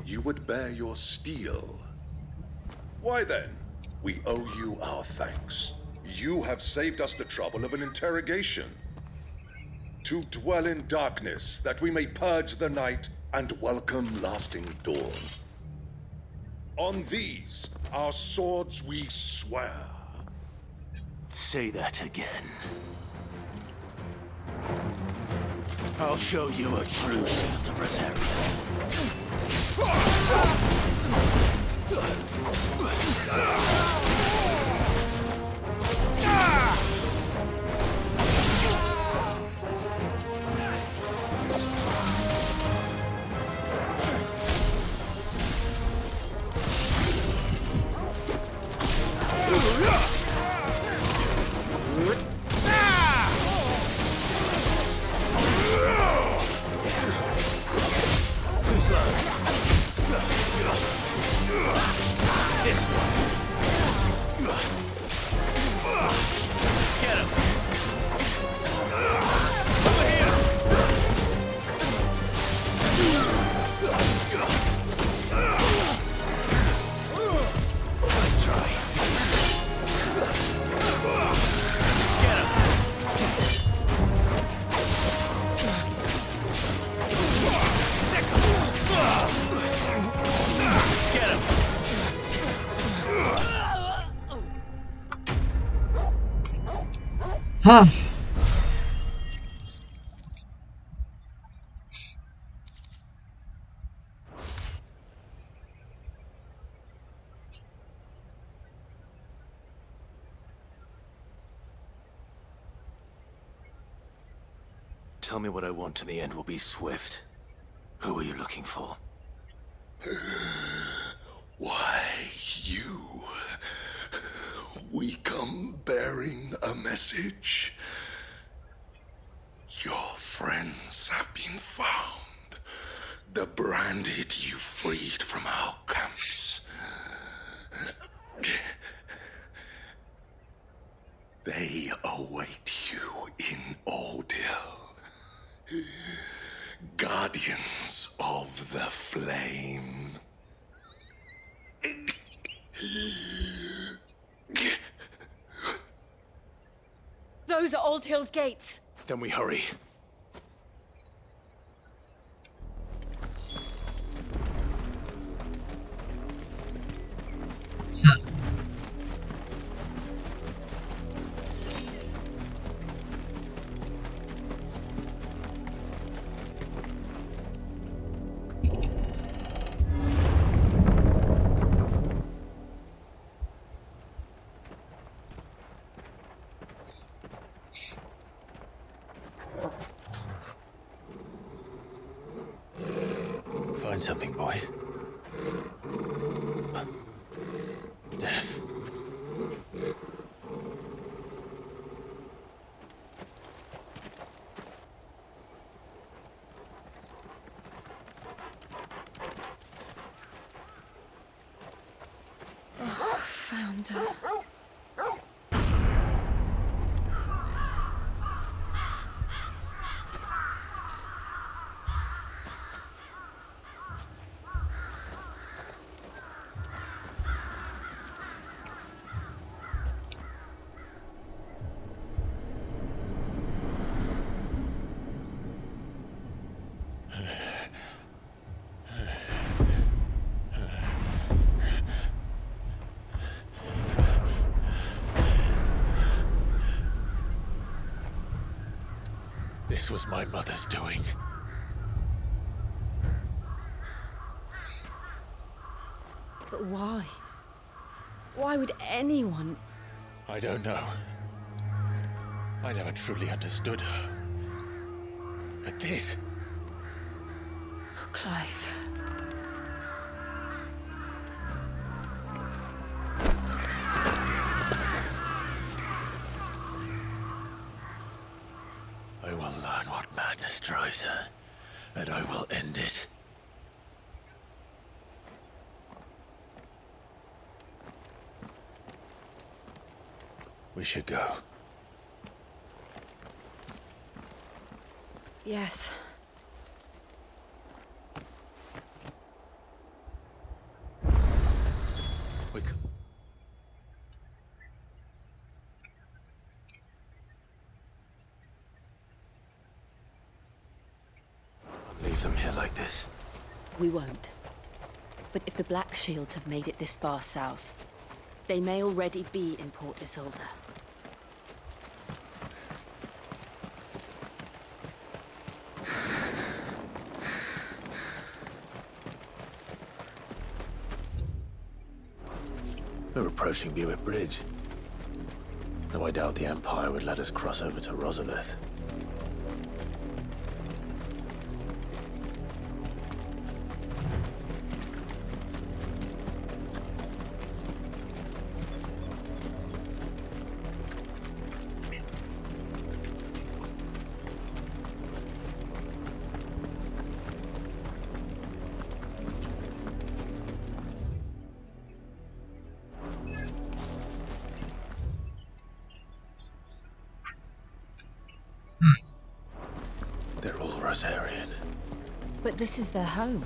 you would bear your steel. Why then, we owe you our thanks. You have saved us the trouble of an interrogation. To dwell in darkness, that we may purge the night and welcome lasting dawn. On these, our swords we swear. Say that again. I'll show you a true shield of This one. Get him. Over here. Nice try. Get him. Huh. Tell me what I want and the end will be swift. Who are you looking for? Why, you? We come bearing a message. Your friends have been found. The branded you freed from our camps. They await you in Ordil. Guardians of the Flame. Those are Old Hill's gates. Then we hurry. Find something, boy. Death. Oh, found her. This was my mother's doing. But why? Why would anyone? I don't know. I never truly understood her. But this... Oh, Clive. I will learn what madness drives her, and I will end it. We should go. Yes. Leave them here like this. We won't. But if the Black Shields have made it this far south, they may already be in Port Isolde. We're approaching Buick Bridge. Though I doubt the Empire would let us cross over to Rosalith. They're all Rosarian. But this is their home.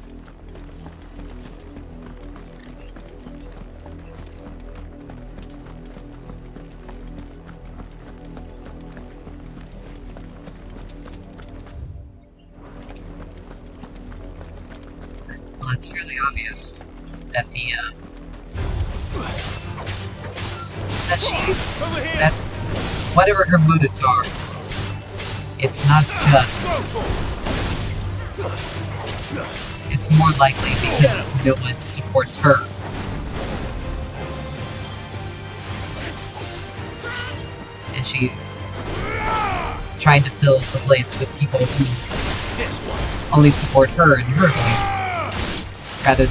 Well, it's fairly obvious that that she's... Over here! That whatever her motives are, it's not just. It's more likely because no one supports her. And she's trying to fill the place with people who only support her and her views, rather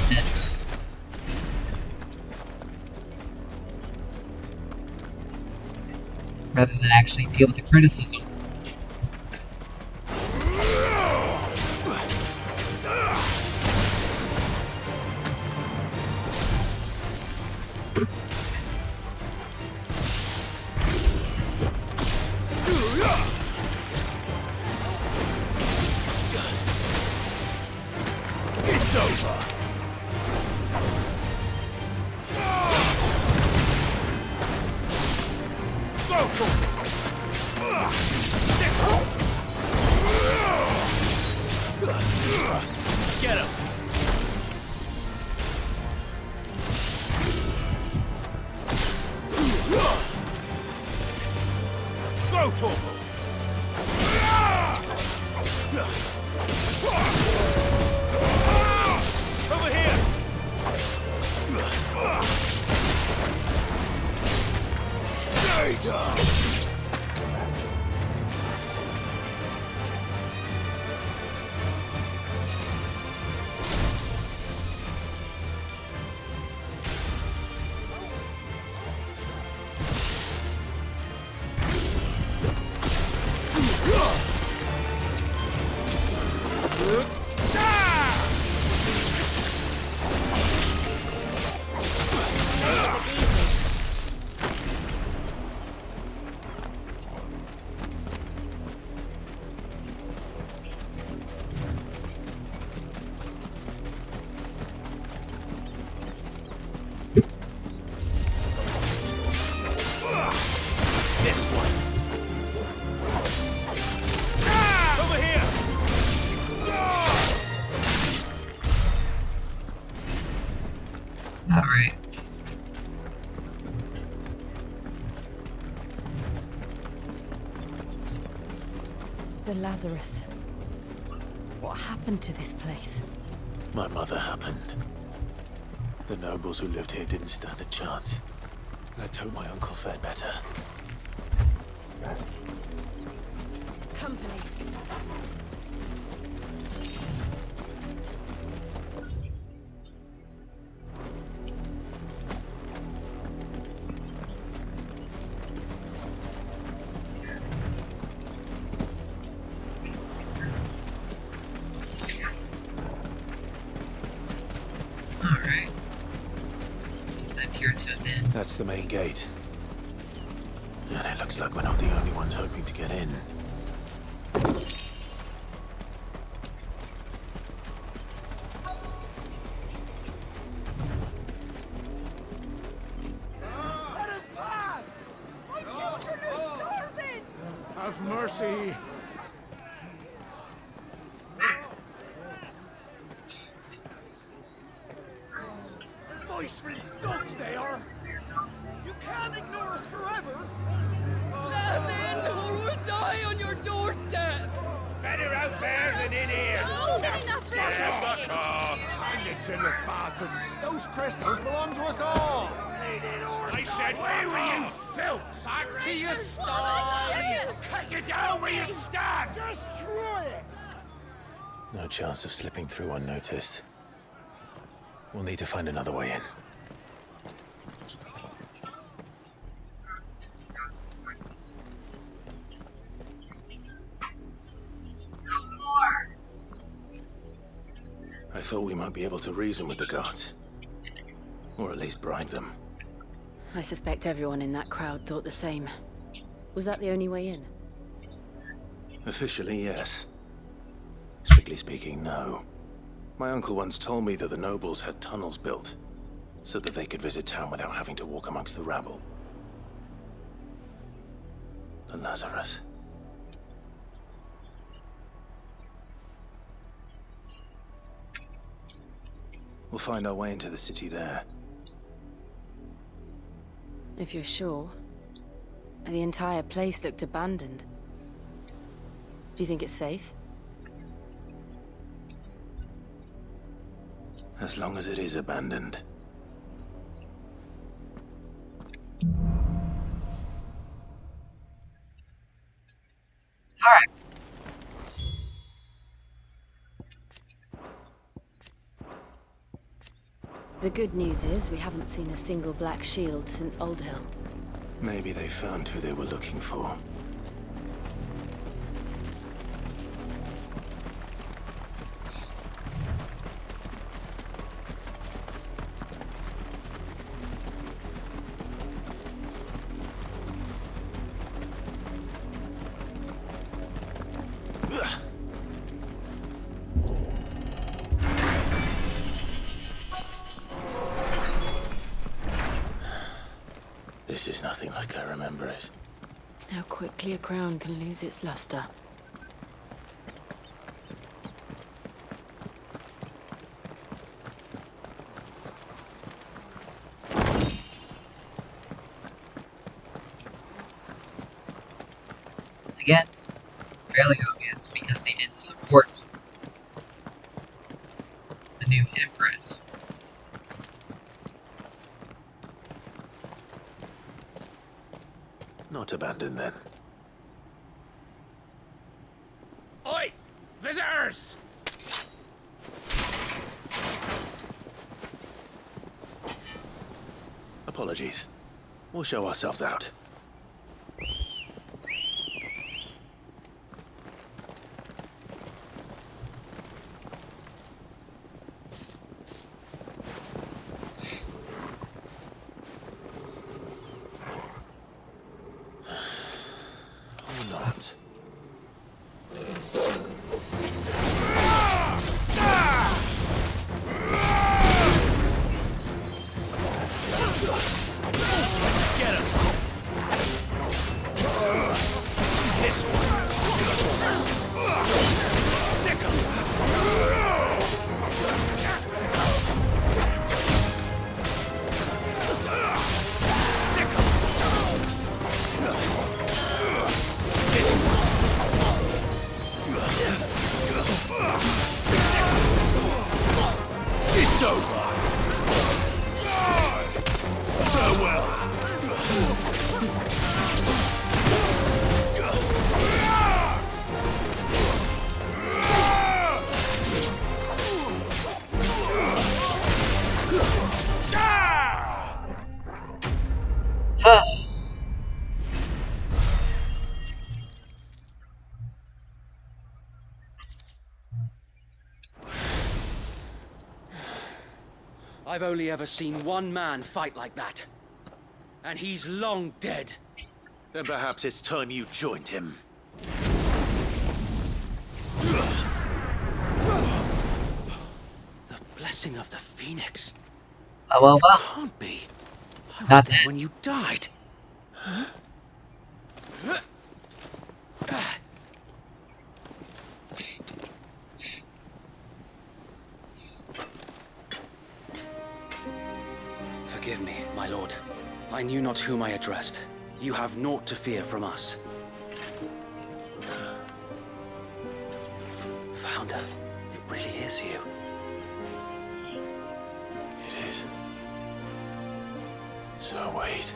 than actually deal with the criticism. It's over. Get him! Go, Torpo! Over here! Stay down! This one. Over here! Alright. The Lazarus. What happened to this place? My mother happened. The nobles who lived here didn't stand a chance. Let's hope my uncle fared better. Company. Alright. Does that appear to have been? That's the main gate. And it looks like we're not the only ones hoping to get in. Let us pass! My children are starving! Have mercy! Voice-rinsed dogs they are! You can't ignore us forever! Let us in, or we'll die on your doorstep! Better out there than in here! No, they're enough for Fuck off! Find it, chinless bastards! Those crystals belong to us all! I said, away with you, filth! Back to your stalls! Cut you down where you stand! Destroy it! No chance of slipping through unnoticed. We'll need to find another way in. I thought we might be able to reason with the guards. Or at least bribe them. I suspect everyone in that crowd thought the same. Was that the only way in? Officially, yes. Strictly speaking, no. My uncle once told me that the nobles had tunnels built, so that they could visit town without having to walk amongst the rabble. The Lazarus. We'll find our way into the city there. If you're sure. The entire place looked abandoned. Do you think it's safe? As long as it is abandoned. Alright. The good news is we haven't seen a single black shield since Old Hill. Maybe they found who they were looking for. This is nothing like I remember it. How quickly a crown can lose its luster. Again, fairly obvious because they did support the new Empress. Not abandoned then. Oi! Visitors! Apologies. We'll show ourselves out. It's over. Farewell. I've only ever seen one man fight like that. And he's long dead. Then perhaps it's time you joined him. The blessing of the Phoenix. Well. Can't be. I was Not there that. when you died. Forgive me, my lord. I knew not whom I addressed. You have naught to fear from us. Founder, it really is you. It is. So wait.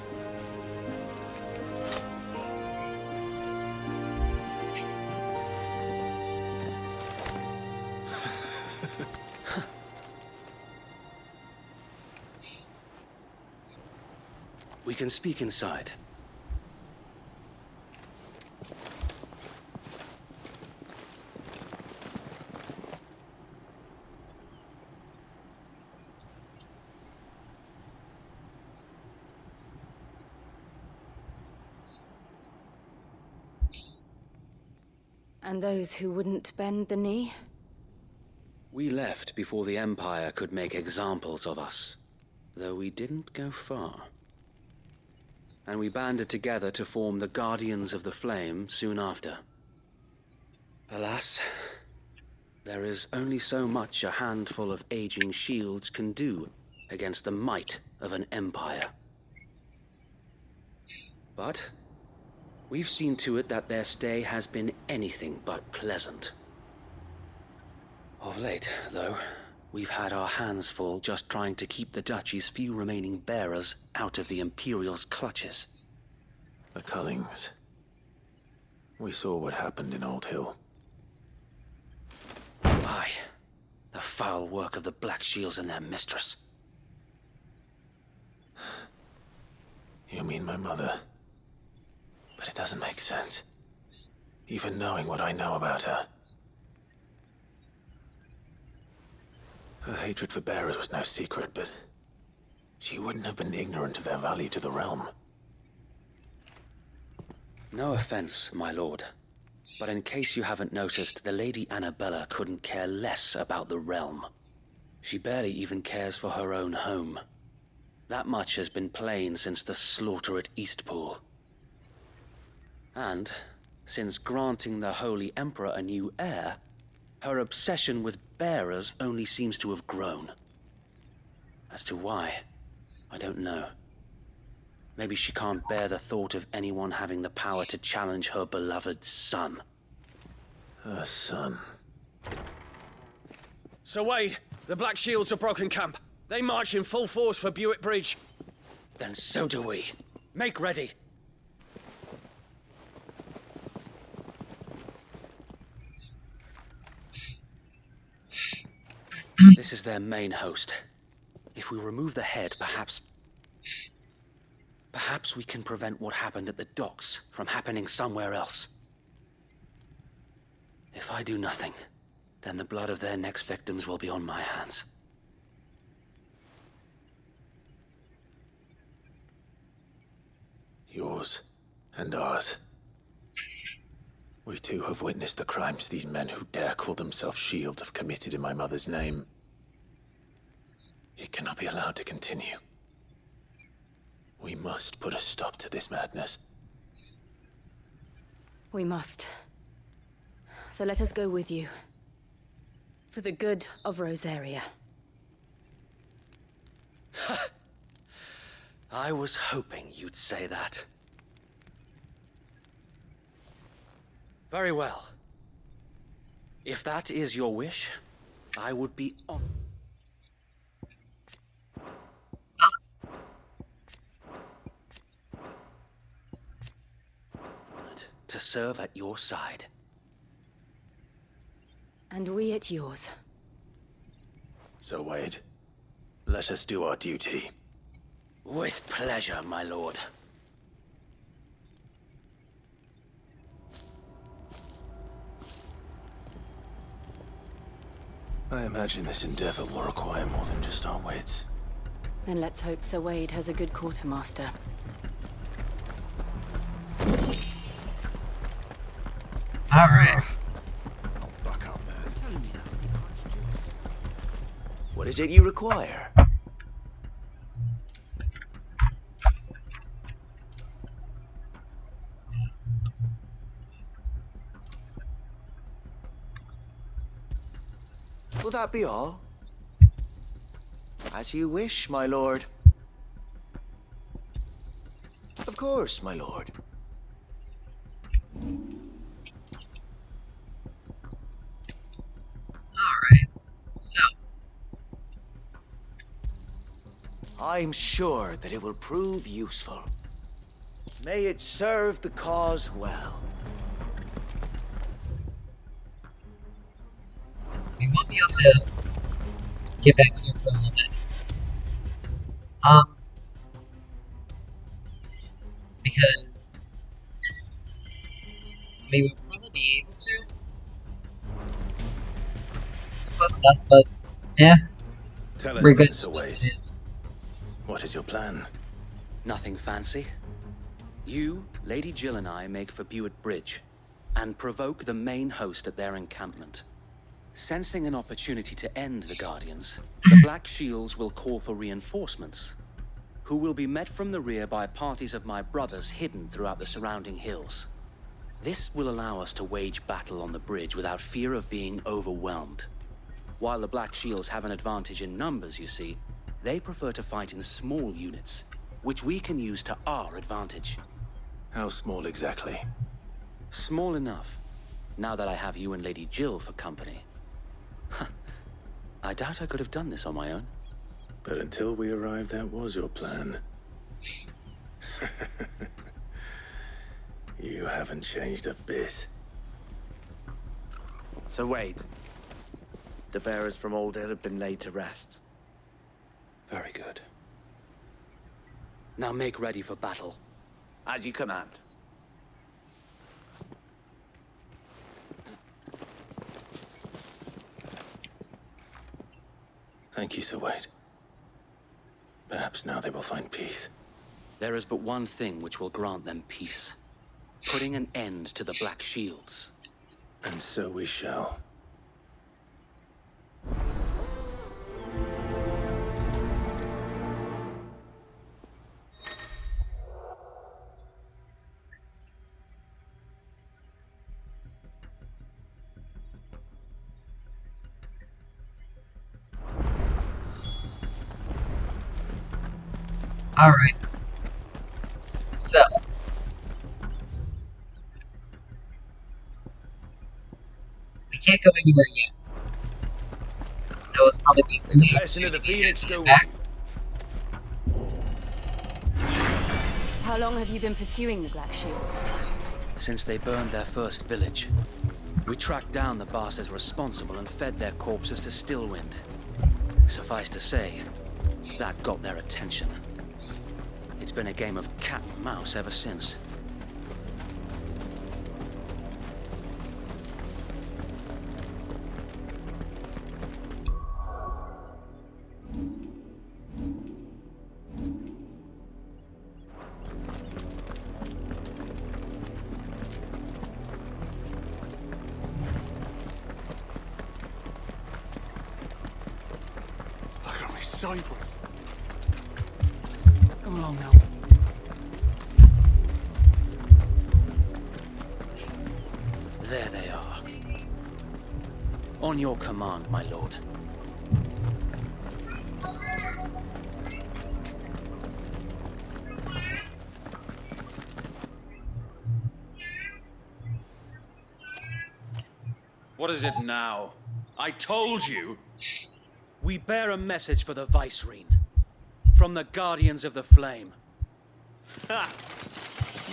We can speak inside. And those who wouldn't bend the knee? We left before the Empire could make examples of us, though we didn't go far. And we banded together to form the Guardians of the Flame soon after. Alas, there is only so much a handful of aging shields can do against the might of an empire. But We've seen to it that their stay has been anything but pleasant. Of late, though, we've had our hands full just trying to keep the Duchy's few remaining bearers out of the Imperial's clutches. The Cullings. We saw what happened in Old Hill. Aye. The foul work of the Black Shields and their mistress. You mean my mother? But it doesn't make sense. Even knowing what I know about her. Her hatred for bearers was no secret, but she wouldn't have been ignorant of their value to the realm. No offense, my lord. But in case you haven't noticed, the Lady Annabella couldn't care less about the realm. She barely even cares for her own home. That much has been plain since the slaughter at Eastpool. And, since granting the Holy Emperor a new heir, her obsession with bearers only seems to have grown. As to why, I don't know. Maybe she can't bear the thought of anyone having the power to challenge her beloved son. Her son? Sir Wade, the Black Shields have broken camp. They march in full force for Buick Bridge. Then so do we. Make ready. This is their main host. If we remove the head, perhaps we can prevent what happened at the docks from happening somewhere else. If I do nothing, then the blood of their next victims will be on my hands. Yours and ours. We too have witnessed the crimes these men who dare call themselves Shields have committed in my mother's name. It cannot be allowed to continue. We must put a stop to this madness. We must. So let us go with you. For the good of Rosaria. I was hoping you'd say that. Very well. If that is your wish, I would be honored to serve at your side. And we at yours. So, Wade, let us do our duty. With pleasure, my lord. I imagine this endeavor will require more than just our wits. Then let's hope Sir Wade has a good quartermaster. All right. Back up, man. What is it you require? Will that be all? As you wish, my lord. Of course, my lord. Alright, so. I'm sure that it will prove useful. May it serve the cause well. We won't be able to get back here for a little bit. Because we would probably be able to. It's close enough, but yeah. Tell us we're good. Sir Wade. What is your plan? Nothing fancy. You, Lady Jill and I make for Buick Bridge and provoke the main host at their encampment. Sensing an opportunity to end the Guardians, the Black Shields will call for reinforcements, who will be met from the rear by parties of my brothers hidden throughout the surrounding hills. This will allow us to wage battle on the bridge without fear of being overwhelmed. While the Black Shields have an advantage in numbers, you see, they prefer to fight in small units, which we can use to our advantage. How small exactly? Small enough, now that I have you and Lady Jill for company. I doubt I could have done this on my own. But until we arrived, that was your plan. You haven't changed a bit. So wait. The bearers from Old Hill have been laid to rest. Very good. Now make ready for battle. As you command. Thank you, Sir Wade. Perhaps now they will find peace. There is but one thing which will grant them peace. Putting an end to the Black Shields. And so we shall. Alright. So. We can't go anywhere yet. That was probably the only Person of the Phoenix go back. How long have you been pursuing the Black Shields? Since they burned their first village, we tracked down the bastards responsible and fed their corpses to Stillwind. Suffice to say, that got their attention. It's been a game of cat and mouse ever since. Look at me sideways. Come along now. There they are. On your command, my lord. What is it now? I told you! We bear a message for the Vicereine. From the Guardians of the Flame. Ha!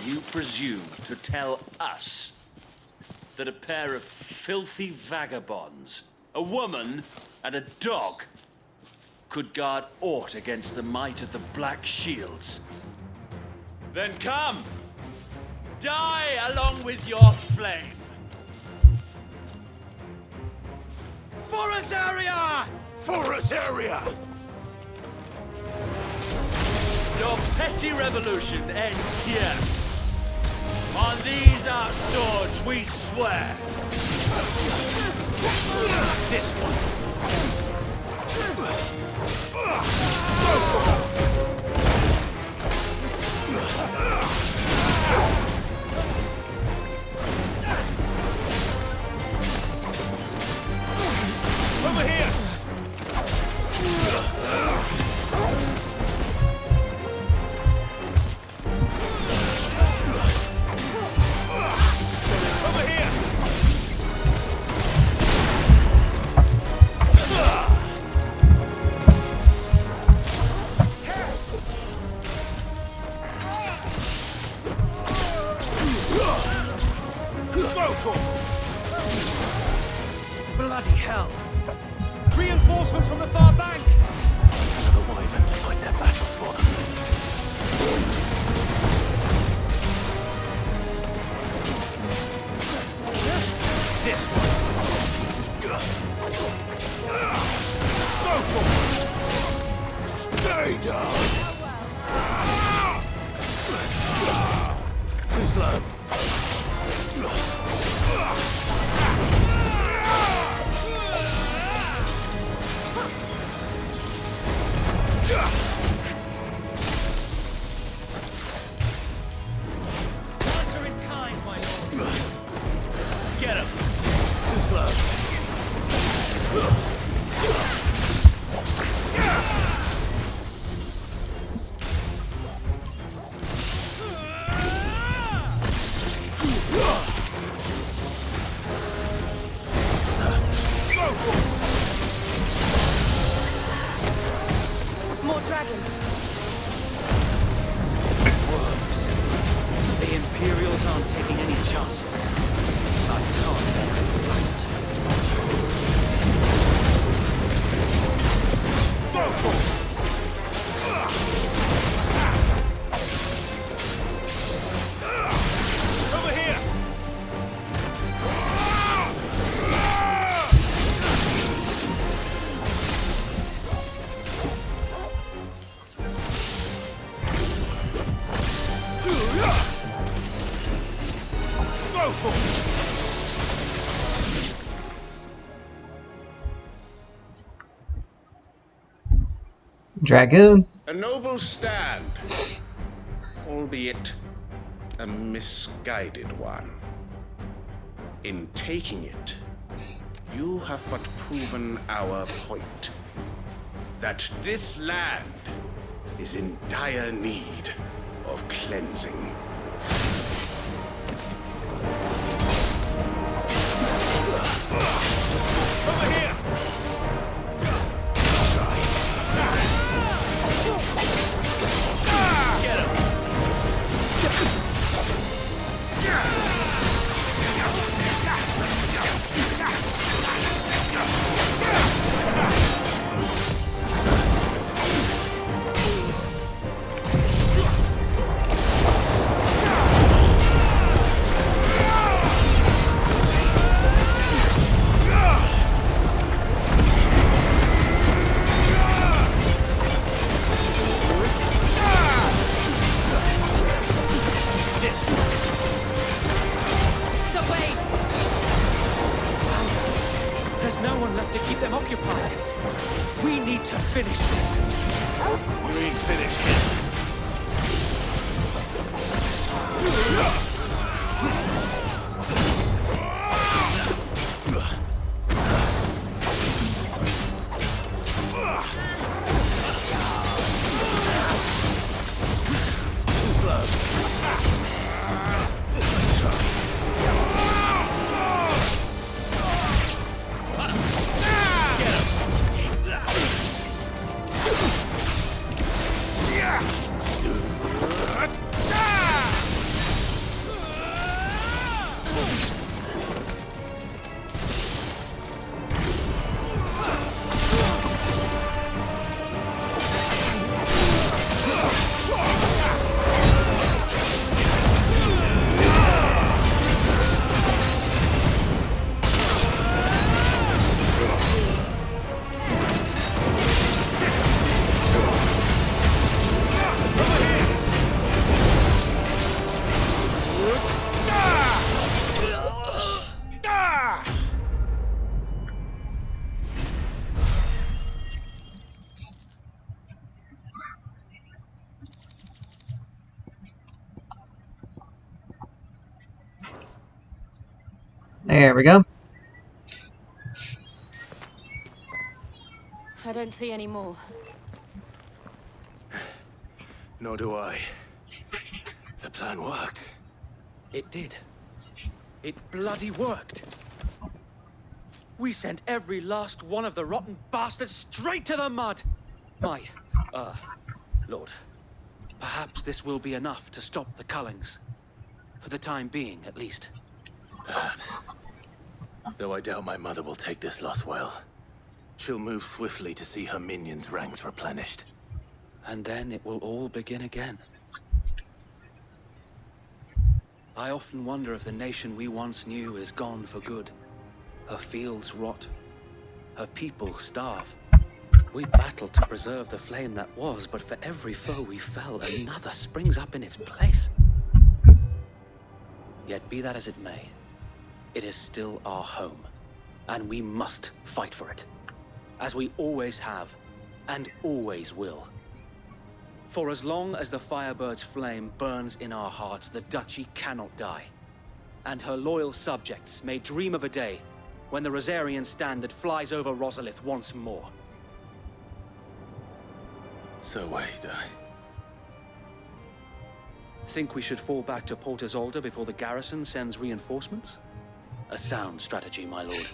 You presume to tell us that a pair of filthy vagabonds, a woman and a dog, could guard aught against the might of the Black Shields? Then come! Die along with your flame! For Azaria! For Azaria! Your petty revolution ends here. On these our swords we swear. This Over here! Over here! Bloody hell! Reinforcements from the far bank! Another wyvern to fight their battles for them. This one! Stay down! Too slow. aren't taking any chances. I can't say I'm flattered. Go for it! Over here! Go for it! Dragoon. A noble stand, albeit a misguided one. In taking it, you have but proven our point. That this land is in dire need of cleansing. Over here! Get him! So wait! There's no one left to keep them occupied. We need to finish this. You ain't finished yet. There we go. I don't see any more. Nor do I. The plan worked. It did. It bloody worked. We sent every last one of the rotten bastards straight to the mud. My, Lord, perhaps this will be enough to stop the Cullings. For the time being, at least. Perhaps. Though I doubt my mother will take this loss well. She'll move swiftly to see her minions' ranks replenished. And then it will all begin again. I often wonder if the nation we once knew is gone for good. Her fields rot. Her people starve. We battled to preserve the flame that was, but for every foe we fell, another springs up in its place. Yet be that as it may, it is still our home, and we must fight for it, as we always have, and always will. For as long as the Firebird's flame burns in our hearts, the Duchy cannot die, and her loyal subjects may dream of a day when the Rosarian standard flies over Rosalith once more. So wait, Think we should fall back to Port Isolde before the garrison sends reinforcements? A sound strategy, my lord.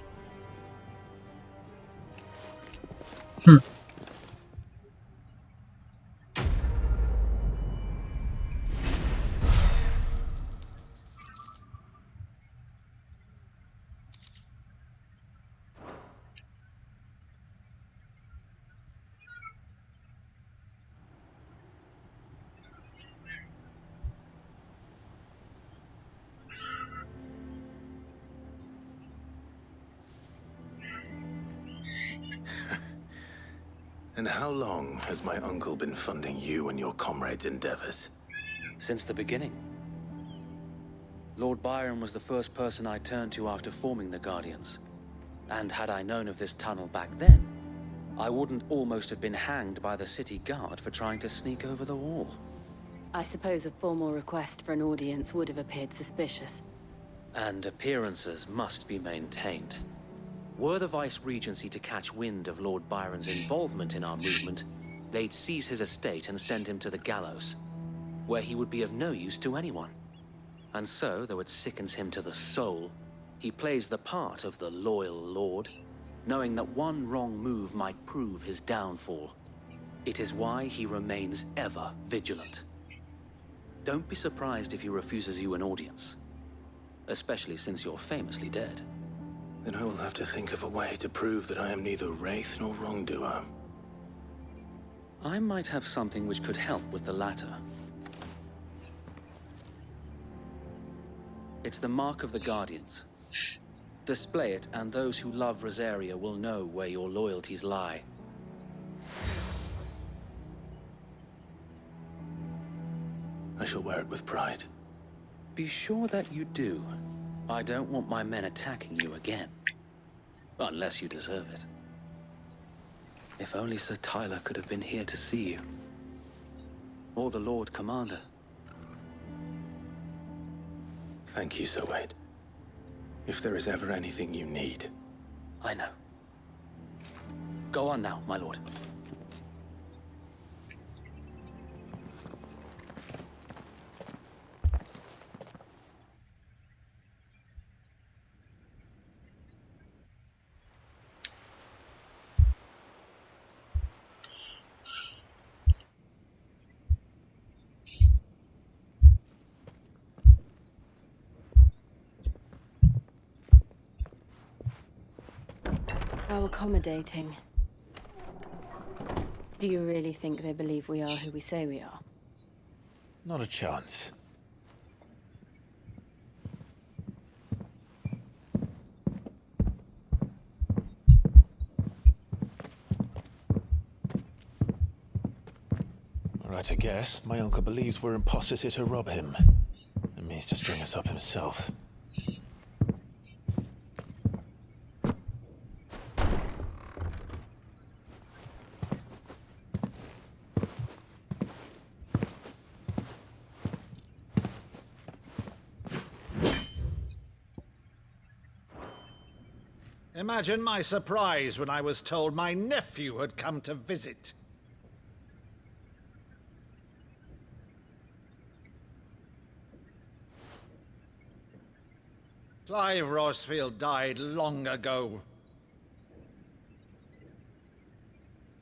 And how long has my uncle been funding you and your comrades' endeavors? Since the beginning. Lord Byron was the first person I turned to after forming the Guardians. And had I known of this tunnel back then, I wouldn't almost have been hanged by the city guard for trying to sneak over the wall. I suppose a formal request for an audience would have appeared suspicious. And appearances must be maintained. Were the Vice-Regency to catch wind of Lord Byron's involvement in our movement, they'd seize his estate and send him to the gallows, where he would be of no use to anyone. And so, though it sickens him to the soul, he plays the part of the loyal lord, knowing that one wrong move might prove his downfall. It is why he remains ever vigilant. Don't be surprised if he refuses you an audience, especially since you're famously dead. Then I will have to think of a way to prove that I am neither wraith nor wrongdoer. I might have something which could help with the latter. It's the mark of the Guardians. Display it, and those who love Rosaria will know where your loyalties lie. I shall wear it with pride. Be sure that you do. I don't want my men attacking you again. Unless you deserve it. If only Sir Tyler could have been here to see you. Or the Lord Commander. Thank you, Sir Wade. If there is ever anything you need. I know. Go on now, my lord. How accommodating. Do you really think they believe we are who we say we are? Not a chance. Alright, I guess. My uncle believes we're imposters here to rob him. And means to string us up himself. Imagine my surprise when I was told my nephew had come to visit. Clive Rosfield died long ago.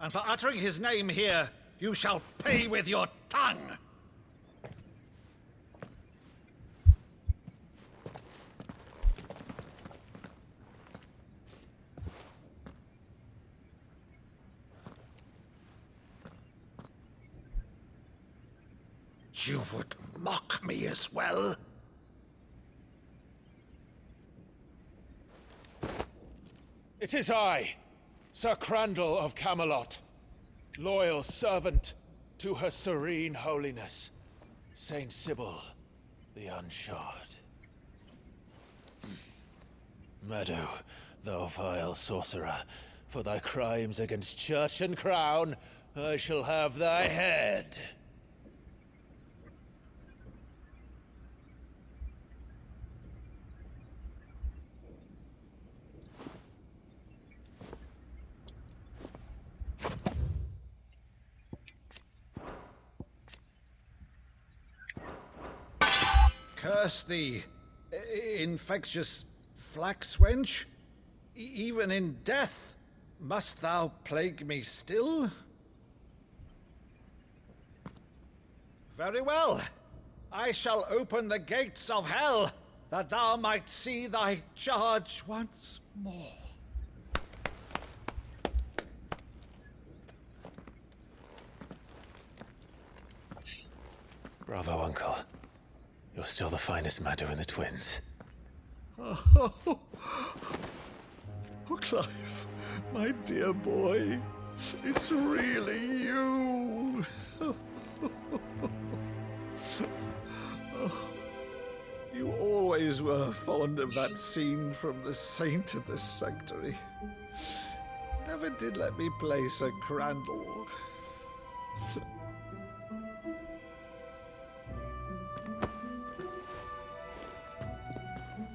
And for uttering his name here, you shall pay with your tongue! You would mock me as well? It is I, Sir Crandall of Camelot, loyal servant to Her Serene Holiness, Saint Sybil the Unshod. Meadow, thou vile sorcerer, for thy crimes against church and crown, I shall have thy head. Curse thee, infectious flax wench. Even in death, must thou plague me still? Very well. I shall open the gates of hell, that thou might see thy charge once more. Bravo, Uncle. You're still the finest Meadow in the twins. Oh, Clive, my dear boy. It's really you. You always were fond of that scene from The Saint of the Sanctuary. Never did let me play Sir Crandall.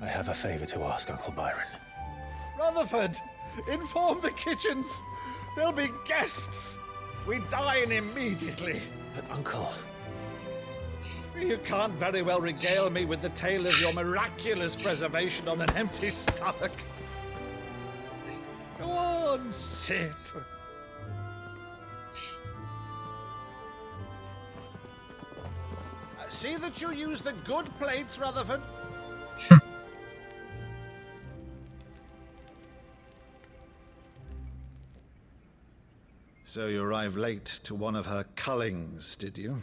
I have a favor to ask, Uncle Byron. Rutherford, inform the kitchens. There'll be guests. We dine immediately. But, Uncle... You can't very well regale me with the tale of your miraculous preservation on an empty stomach. Go on, sit. See that you use the good plates, Rutherford. So you arrived late to one of her cullings, did you?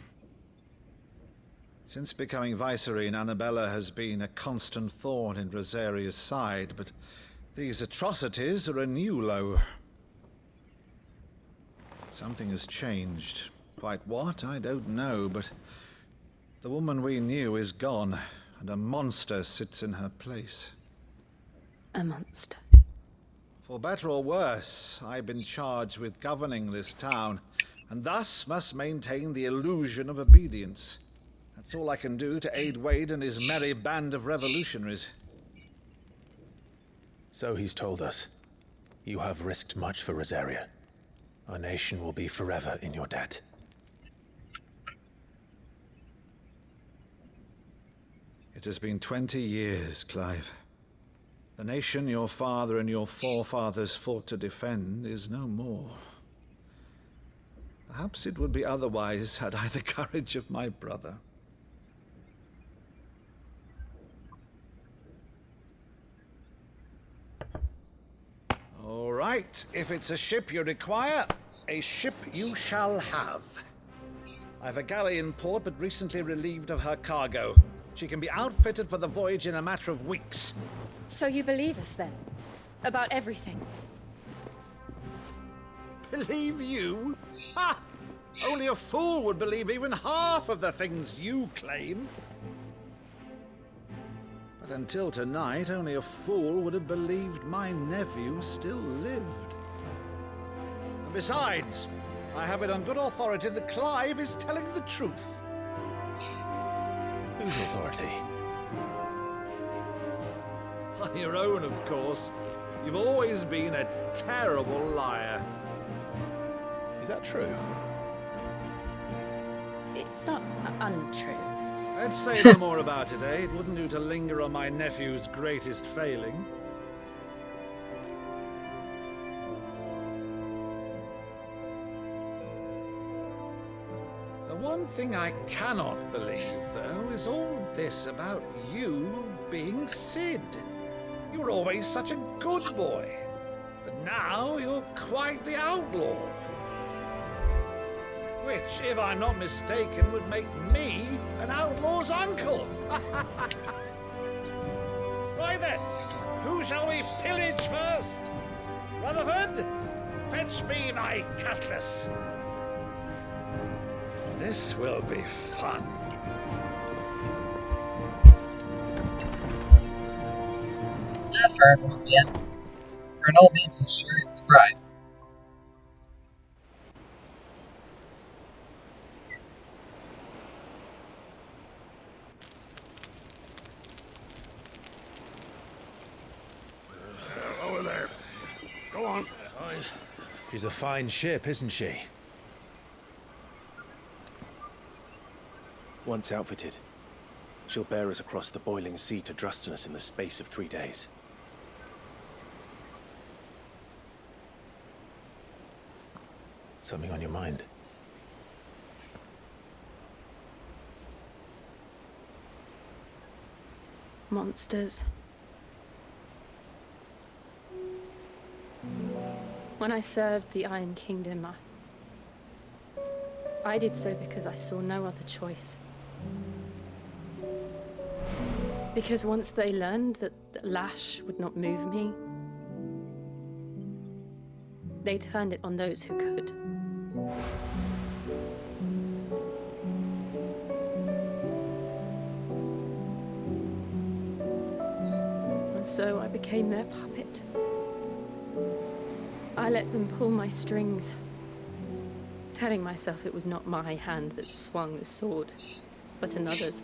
Since becoming Vicereine, Annabella has been a constant thorn in Rosaria's side, but these atrocities are a new low. Something has changed. Quite what, I don't know, but the woman we knew is gone, and a monster sits in her place. A monster? For better or worse, I've been charged with governing this town, and thus must maintain the illusion of obedience. That's all I can do to aid Wade and his merry band of revolutionaries. So he's told us. You have risked much for Rosaria. Our nation will be forever in your debt. It has been 20 years, Clive. The nation your father and your forefathers fought to defend is no more. Perhaps it would be otherwise had I the courage of my brother. All right, if it's a ship you require, a ship you shall have. I've a galley in port, but recently relieved of her cargo. She can be outfitted for the voyage in a matter of weeks. So you believe us then? About everything? Believe you? Ha! Only a fool would believe even half of the things you claim. But until tonight, only a fool would have believed my nephew still lived. And besides, I have it on good authority that Clive is telling the truth. Whose authority? Your own, of course. You've always been a terrible liar. Is that true? It's not untrue. Let's say no more about it, eh? It wouldn't do to linger on my nephew's greatest failing. The one thing I cannot believe, though, is all this about you being Sid. You were always such a good boy, but now you're quite the outlaw. Which, if I'm not mistaken, would make me an outlaw's uncle. Right then, who shall we pillage first? Rutherford, fetch me my cutlass. This will be fun. For an old man, he sure is spry. Over there. Go on. She's a fine ship, isn't she? Once outfitted, she'll bear us across the boiling sea to Drustinus in the space of 3 days. Something on your mind? Monsters. When I served the Iron Kingdom, I did so because I saw no other choice. Because once they learned that Lash would not move me, They turned it on those who could. And so I became their puppet. I let them pull my strings, telling myself it was not my hand that swung the sword, but another's.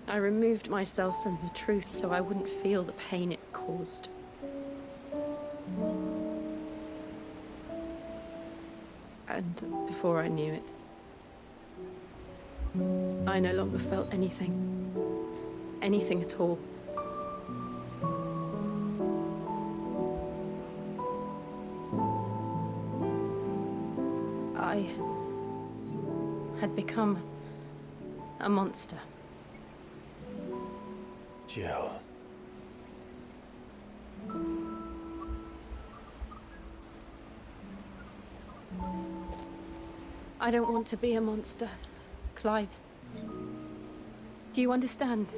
I removed myself from the truth so I wouldn't feel the pain it caused. And before I knew it, I no longer felt anything. Anything at all. I had become a monster. Jill. I don't want to be a monster, Clive. Do you understand?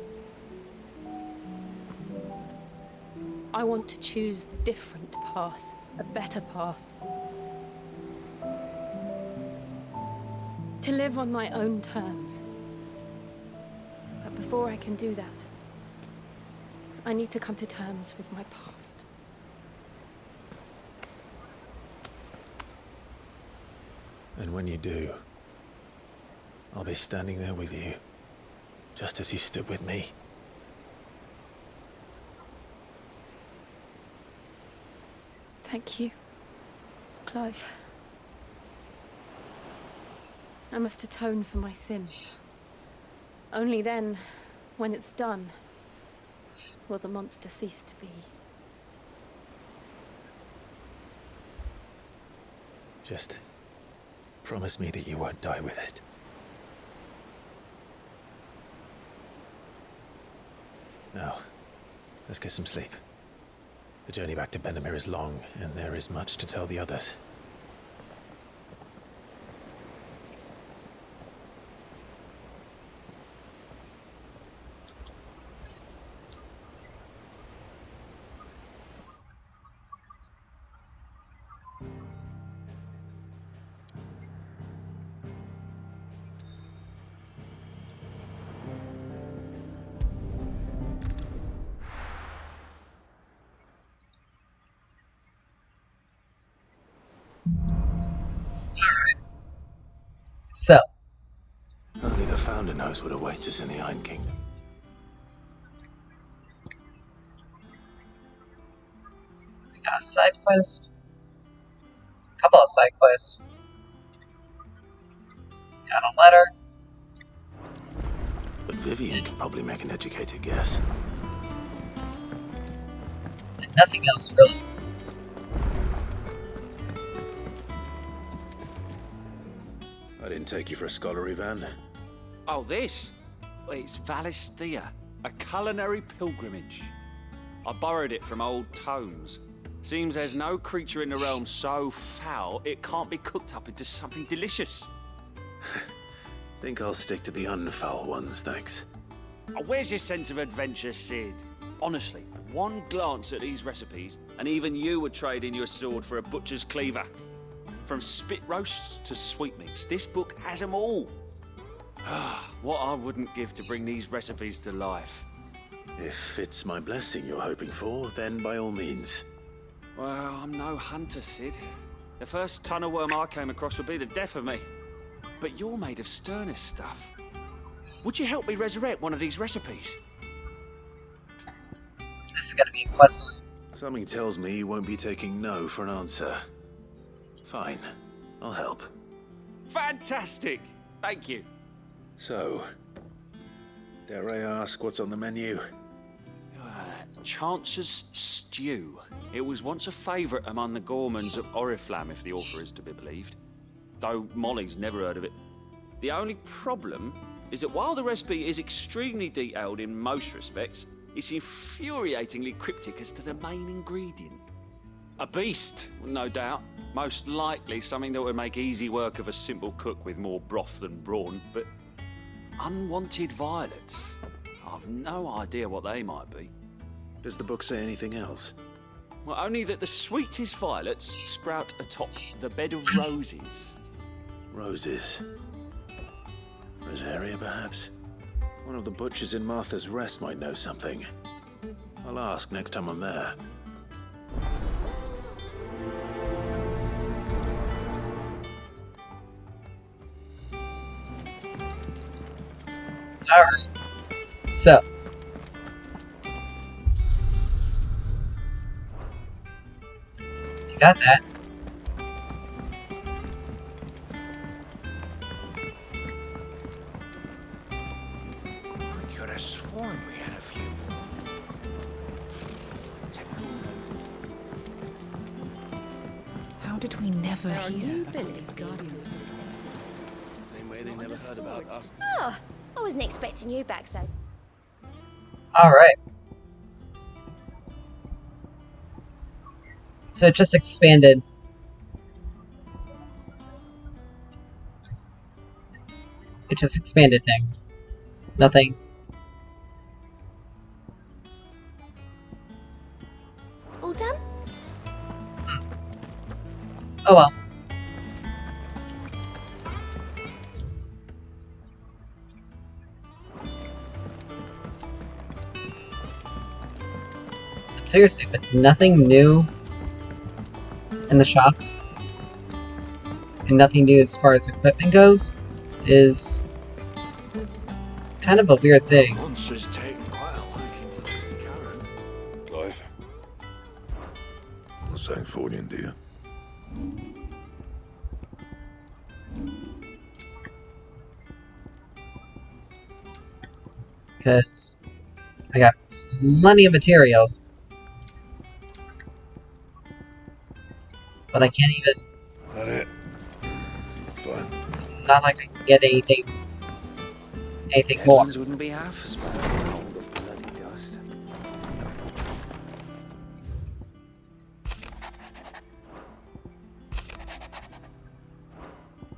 I want to choose a different path, a better path. To live on my own terms. But before I can do that, I need to come to terms with my past. And when you do, I'll be standing there with you, just as you stood with me. Thank you, Clive. I must atone for my sins. Only then, when it's done, will the monster cease to be. Just promise me that you won't die with it. Now, let's get some sleep. The journey back to Benamir is long, and there is much to tell the others. So. Only the Founder knows what awaits us in the Iron Kingdom. We got a side quest. A couple of side quests. Got a letter. But Vivian could probably make an educated guess. And nothing else, really. I didn't take you for a scholar, Ivan. Oh, this? It's Valisthea, a culinary pilgrimage. I borrowed it from old tomes. Seems there's no creature in the realm so foul it can't be cooked up into something delicious. Think I'll stick to the unfoul ones, thanks. Oh, where's your sense of adventure, Sid? Honestly, one glance at these recipes, and even you would trade in your sword for a butcher's cleaver. From spit roasts to sweetmeats, this book has them all. What I wouldn't give to bring these recipes to life. If it's my blessing you're hoping for, then by all means. Well, I'm no hunter, Sid. The first tunnel worm I came across would be the death of me. But you're made of sterner stuff. Would you help me resurrect one of these recipes? This is gonna be a quest line. Something tells me you won't be taking no for an answer. Fine, I'll help. Fantastic! Thank you. So, dare I ask what's on the menu? Chance's Stew. It was once a favourite among the gourmands of Oriflamme, if the author is to be believed. Though Molly's never heard of it. The only problem is that while the recipe is extremely detailed in most respects, it's infuriatingly cryptic as to the main ingredient. A beast, no doubt. Most likely something that would make easy work of a simple cook with more broth than brawn, but unwanted violets. I've no idea what they might be. Does the book say anything else? Well, only that the sweetest violets sprout atop the bed of roses. Roses. Rosaria, perhaps? One of the butchers in Martha's Rest might know something. I'll ask next time I'm there. Alright. So. You got that. I could have sworn we had a few. How did we never There are hear new about villains these guardians of the flame? Same way they never heard about us. Oh, I wasn't expecting you back so. Alright. So it just expanded. It just expanded things. Nothing. All done? Oh well. But seriously, with nothing new in the shops, and nothing new as far as equipment goes, is kind of a weird thing. Monster's taken quite a liking to Karen. Clive. A Sancthornian, do you? Because I got plenty of materials. But I can't even... That it? Fine. It's not like I can get anything more. Headlands wouldn't be half as bad with all the bloody dust.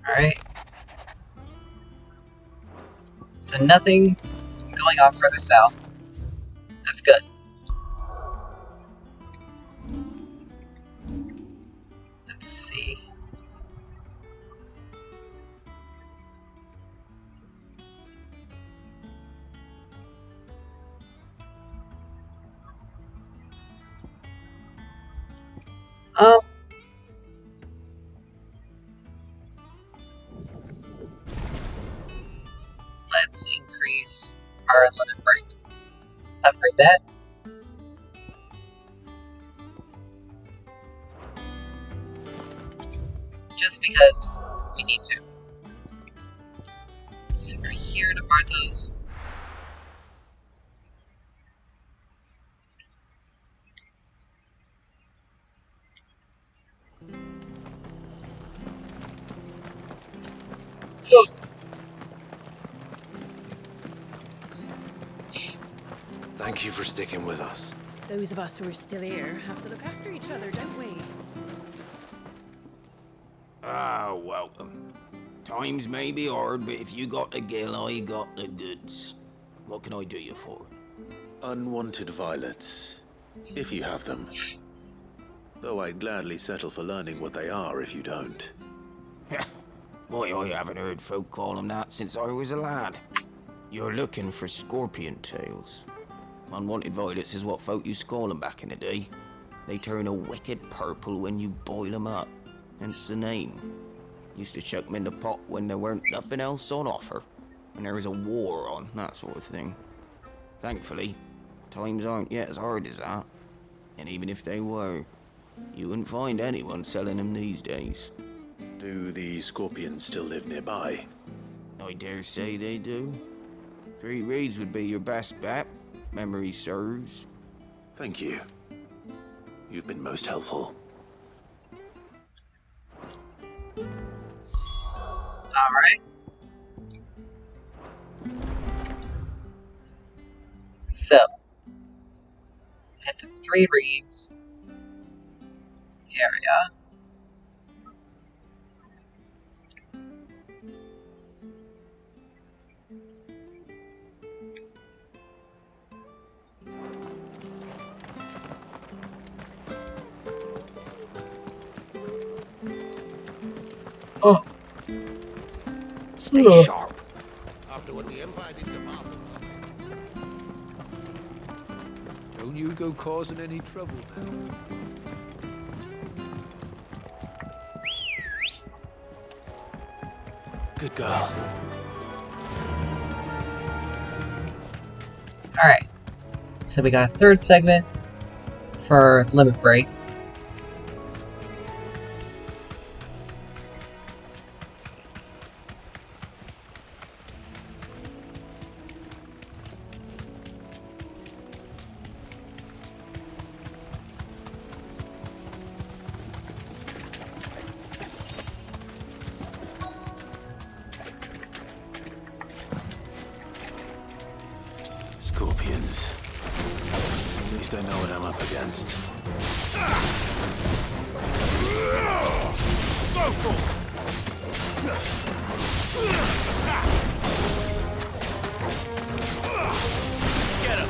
Alright. So nothing's going on further south. That's good. Let's see. Let's increase our limit break. Upgrade that. Just because we need to. So we're here to Martha's. Thank you for sticking with us. Those of us who are still here have to look after each other, don't we? Ah, welcome. Times may be hard, but if you got the gill, I got the goods. What can I do you for? Unwanted violets, if you have them. Though I'd gladly settle for learning what they are if you don't. Boy, I haven't heard folk call them that since I was a lad. You're looking for scorpion tails. Unwanted violets is what folk used to call them back in the day. They turn a wicked purple when you boil them up, hence the name. Used to chuck them in the pot when there weren't nothing else on offer, when there was a war on, that sort of thing. Thankfully, times aren't yet as hard as that. And even if they were, you wouldn't find anyone selling them these days. Do the scorpions still live nearby? I dare say they do. 3 Reeds would be your best bet, if memory serves. Thank you. You've been most helpful. Alright. So, head to 3 Reeds area. Oh. Stay Oh. sharp. After what the Empire did to Martha. Don't you go causing any trouble now. Good girl. Alright. So we got a third segment for Limit Break. Scorpions. At least I know what I'm up against. Get him!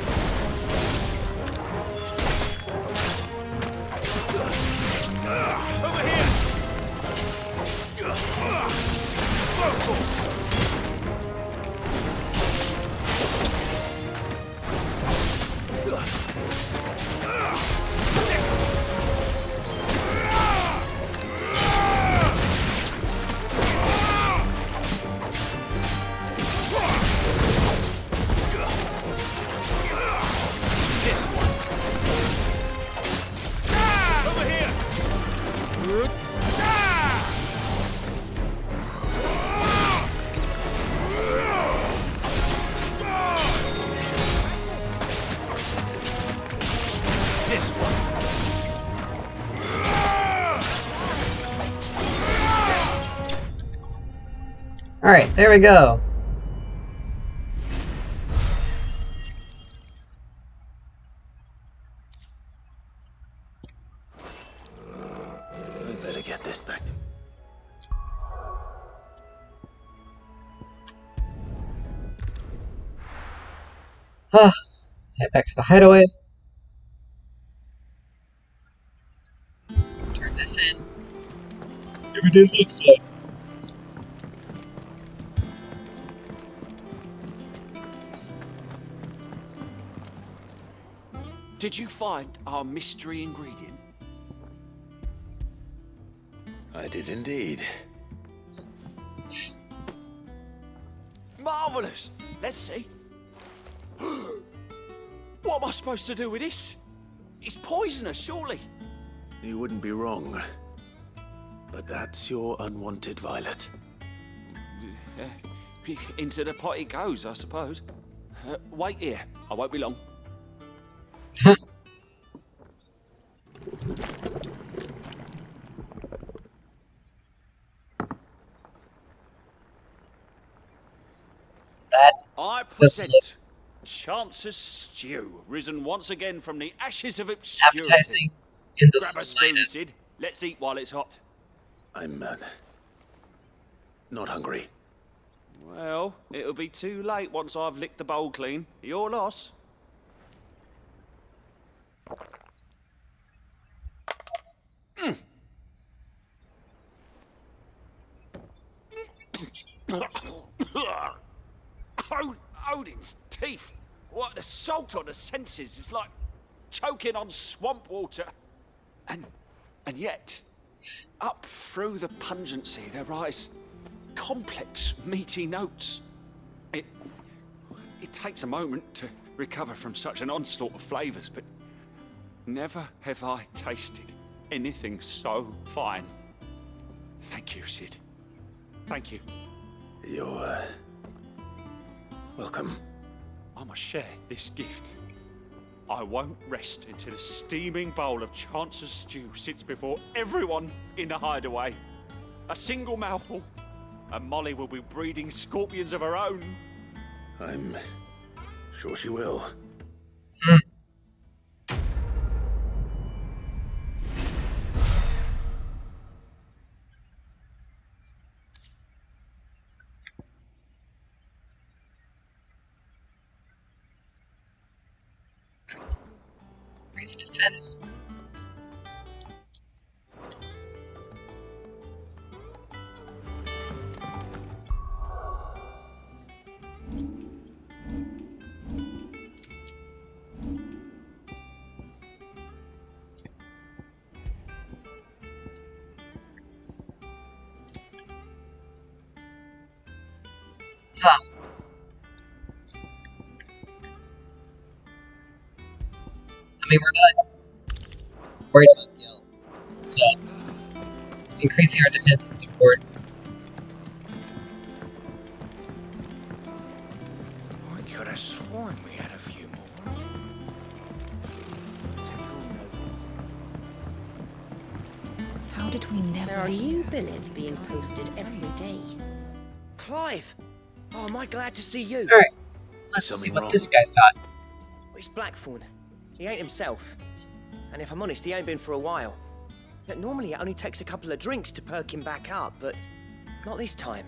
Over here! This one. Over here! This one. Alright, there we go. I better get this back to... Head back to the hideaway. Turn this in. Like we did last time. Did you find our mystery ingredient? I did indeed. Marvelous! Let's see. What am I supposed to do with this? It's poisonous, surely. You wouldn't be wrong. But that's your unwanted violet. Into the pot it goes, I suppose. Wait here. I won't be long. I present Chance's Stew, risen once again from the ashes of obscurity. Appetizing in the Grab a spoon, slightest. Sid. Let's eat while it's hot. I'm not hungry. Well, it'll be too late once I've licked the bowl clean. Your loss. Odin's teeth. What the salt on the senses. It's like choking on swamp water. And yet, up through the pungency there rise complex, meaty notes. It takes a moment to recover from such an onslaught of flavours, but never have I tasted anything so fine. Thank you, Sid. Thank you. You're, welcome. I must share this gift. I won't rest until a steaming bowl of Chance's Stew sits before everyone in the hideaway. A single mouthful, and Molly will be breeding scorpions of her own. I'm sure she will. Increased defense. Huh. I mean, we're not worried about guilt, so increasing our defense is important. I could have sworn we had a few more. How did we never There are hear? new billets being posted every day. Clive! Oh, am I glad to see you? Alright, let's see what this guy's got. It's Blackthorn. He ain't himself. And if I'm honest, he ain't been for a while. Yet normally it only takes a couple of drinks to perk him back up, but not this time.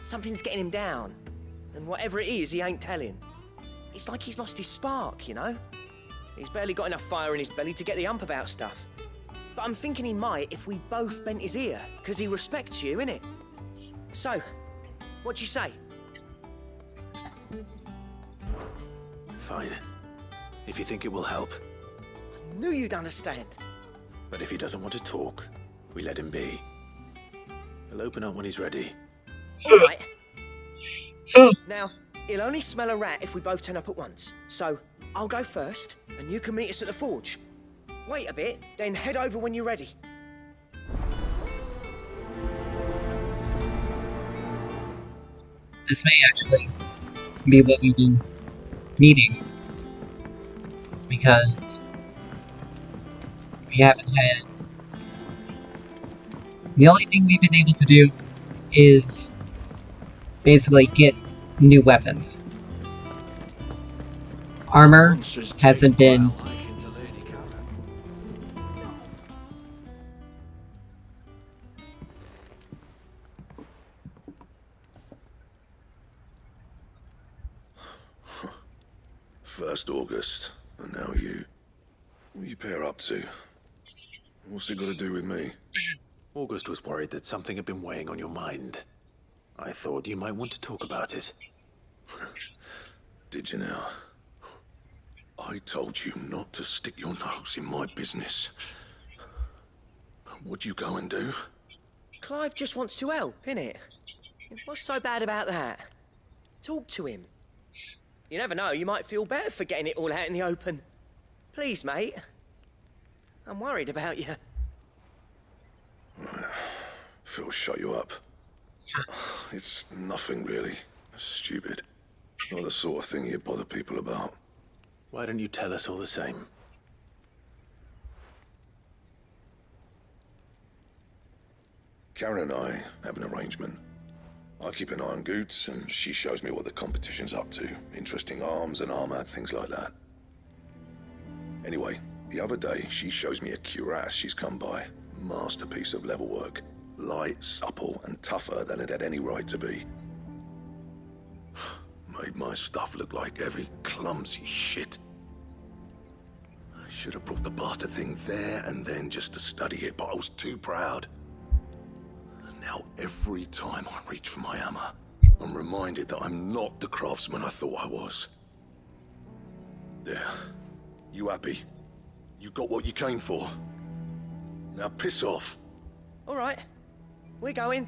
Something's getting him down. And whatever it is, he ain't telling. It's like he's lost his spark, you know? He's barely got enough fire in his belly to get the ump about stuff. But I'm thinking he might if we both bent his ear, because he respects you, innit? So, what you say? Fine. If you think it will help. I knew you'd understand. But if he doesn't want to talk, we let him be. He'll open up when he's ready. All right. Now, he'll only smell a rat if we both turn up at once. So, I'll go first, and you can meet us at the forge. Wait a bit, then head over when you're ready. This may actually be what we've been needing. Because we haven't had... The only thing we've been able to do is basically get new weapons. Armor hasn't been... First August, and now you. What are you pair up to? What's it got to do with me? August was worried that something had been weighing on your mind. I thought you might want to talk about it. Did you now? I told you not to stick your nose in my business. What'd you go and do? Clive just wants to help, innit? What's so bad about that? Talk to him. You never know, you might feel better for getting it all out in the open. Please, mate. I'm worried about you. Phil shut you up. It's nothing really. Stupid. Not the sort of thing you bother people about. Why don't you tell us all the same? Karen and I have an arrangement. I keep an eye on Goots, and she shows me what the competition's up to. Interesting arms and armor, things like that. Anyway, the other day, she shows me a cuirass she's come by. Masterpiece of level work. Light, supple, and tougher than it had any right to be. Made my stuff look like heavy, clumsy shit. I should have brought the bastard thing there and then just to study it, but I was too proud. Now, every time I reach for my hammer, I'm reminded that I'm not the craftsman I thought I was. There. You happy? You got what you came for? Now piss off. All right. We're going.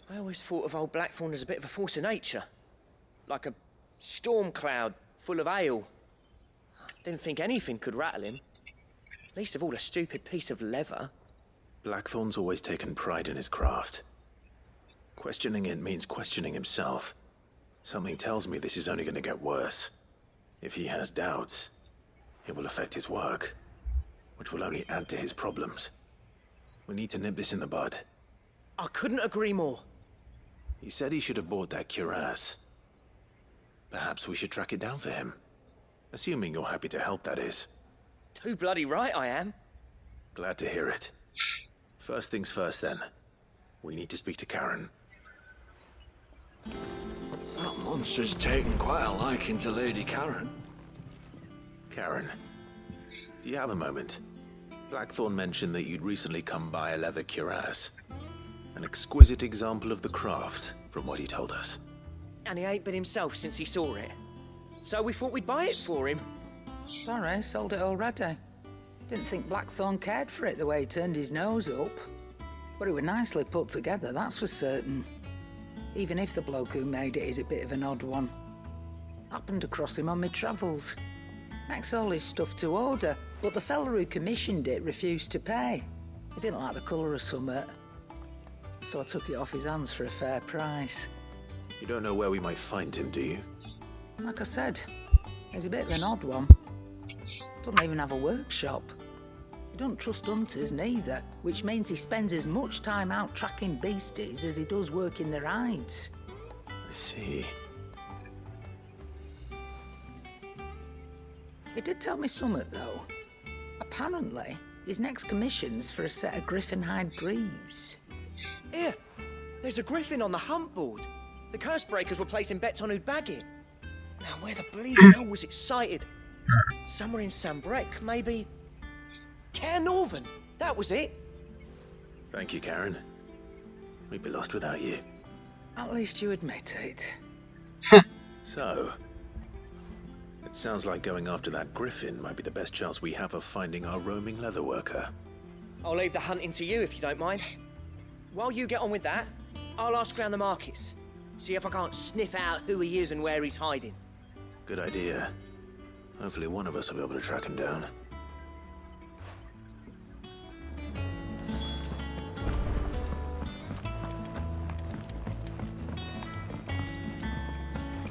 I always thought of old Blackthorn as a bit of a force of nature. Like a storm cloud full of hail. Didn't think anything could rattle him. Least of all a stupid piece of leather. Blackthorn's always taken pride in his craft. Questioning it means questioning himself. Something tells me this is only going to get worse. If he has doubts, it will affect his work, which will only add to his problems. We need to nip this in the bud. I couldn't agree more. He said he should have bought that cuirass. Perhaps we should track it down for him. Assuming you're happy to help, that is. Too bloody right I am. Glad to hear it. First things first, then. We need to speak to Karen. That monster's taken quite a liking to Lady Karen. Karen, do you have a moment? Blackthorn mentioned that you'd recently come by a leather cuirass. An exquisite example of the craft, from what he told us. And he ain't been himself since he saw it. so we thought we'd buy it for him. Sorry, sold it already. Didn't think Blackthorn cared for it the way he turned his nose up. But it was nicely put together, that's for certain. Even if the bloke who made it is a bit of an odd one. Happened across him on my travels. Makes all his stuff to order, but the fella who commissioned it refused to pay. He didn't like the colour of summit. So I took it off his hands for a fair price. You don't know where we might find him, do you? Like I said, he's a bit of an odd one. Doesn't even have a workshop. He don't trust hunters neither, which means he spends as much time out tracking beasties as he does working their hides. I see. He did tell me something, though. Apparently, his next commission's for a set of griffin hide greaves. Here, there's a griffin on the hunt board. The curse breakers were placing bets on who'd bag it. Now, where the bleeding hell was it sighted? Somewhere in Sambrec, maybe. Care Northern, that was it. Thank you, Karen. We'd be lost without you. At least you admit it. So, it sounds like going after that griffin might be the best chance we have of finding our roaming leatherworker. I'll leave the hunting to you if you don't mind. While you get on with that, I'll ask around the markets. See if I can't sniff out who he is and where he's hiding. Good idea. Hopefully one of us will be able to track him down.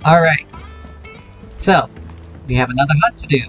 Alright. So, we have another hunt to do.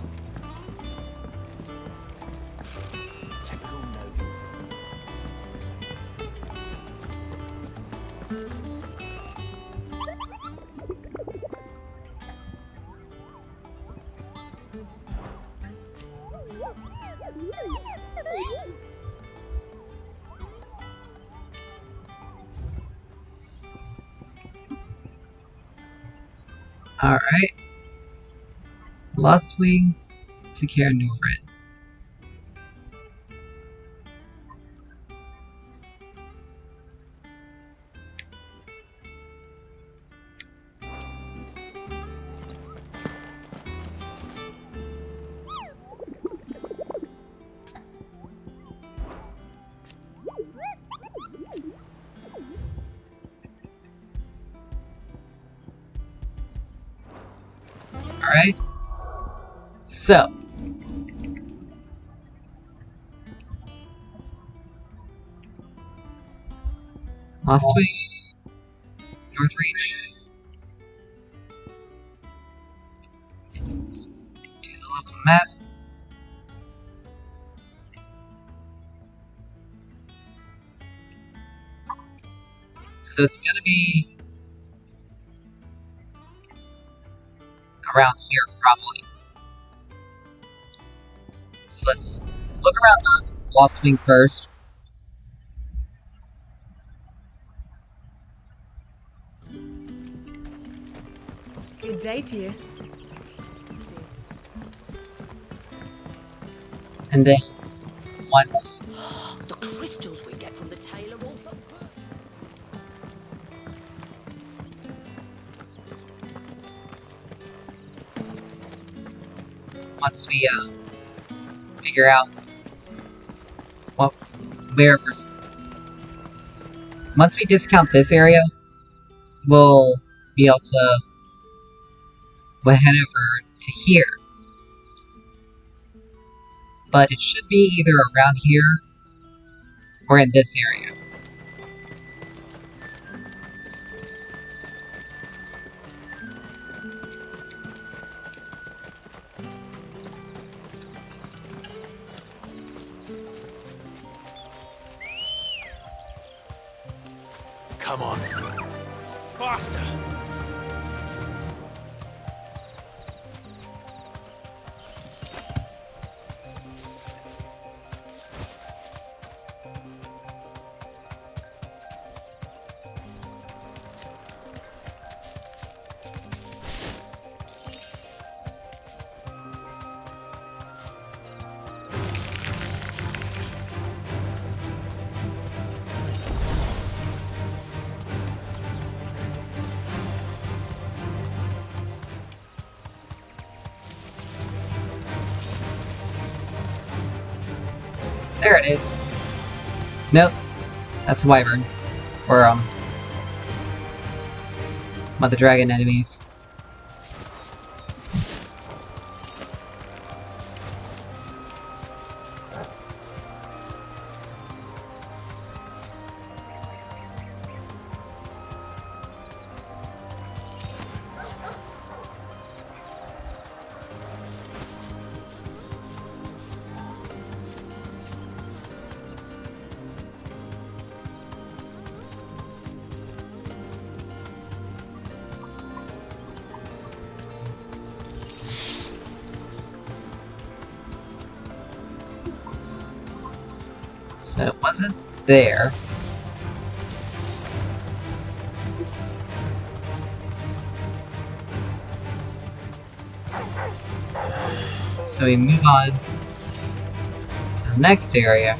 Alright. Lost Wing to Care Norvin. Alright. So. Lost Wing. North Reach. Let's do the local map. So it's gonna be around here, probably. So let's look around Lost Wing first. Good day to you. And then once The crystals we get from the tailor all but once we figure out what where we're once we discount this area, we'll be able to head over to here. But it should be either around here or in this area. Come on. Faster! There it is. Nope. That's Wyvern. Or, Mother Dragon enemies. So it wasn't there. So we move on to the next area.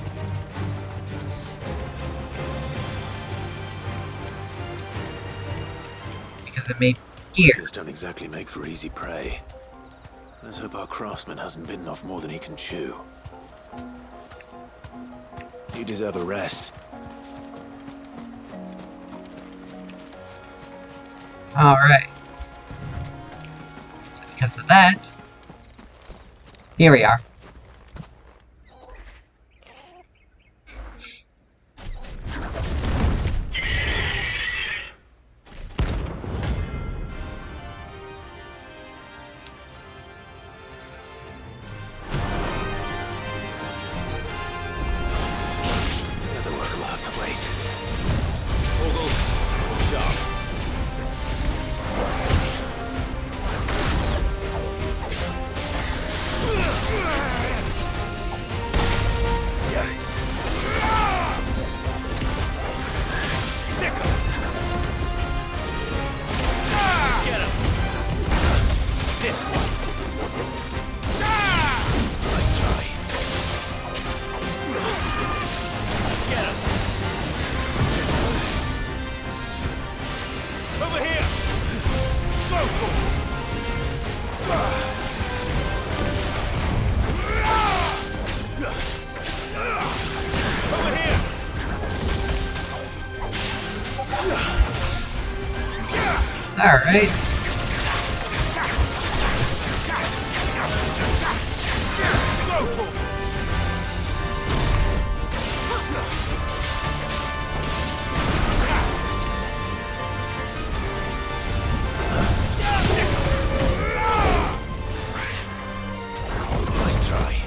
Because it may be here. Figures don't exactly make for easy prey. Let's hope our craftsman hasn't bitten off more than he can chew. You deserve a rest. Alright. So because of that, here we are. Alright. Nice try.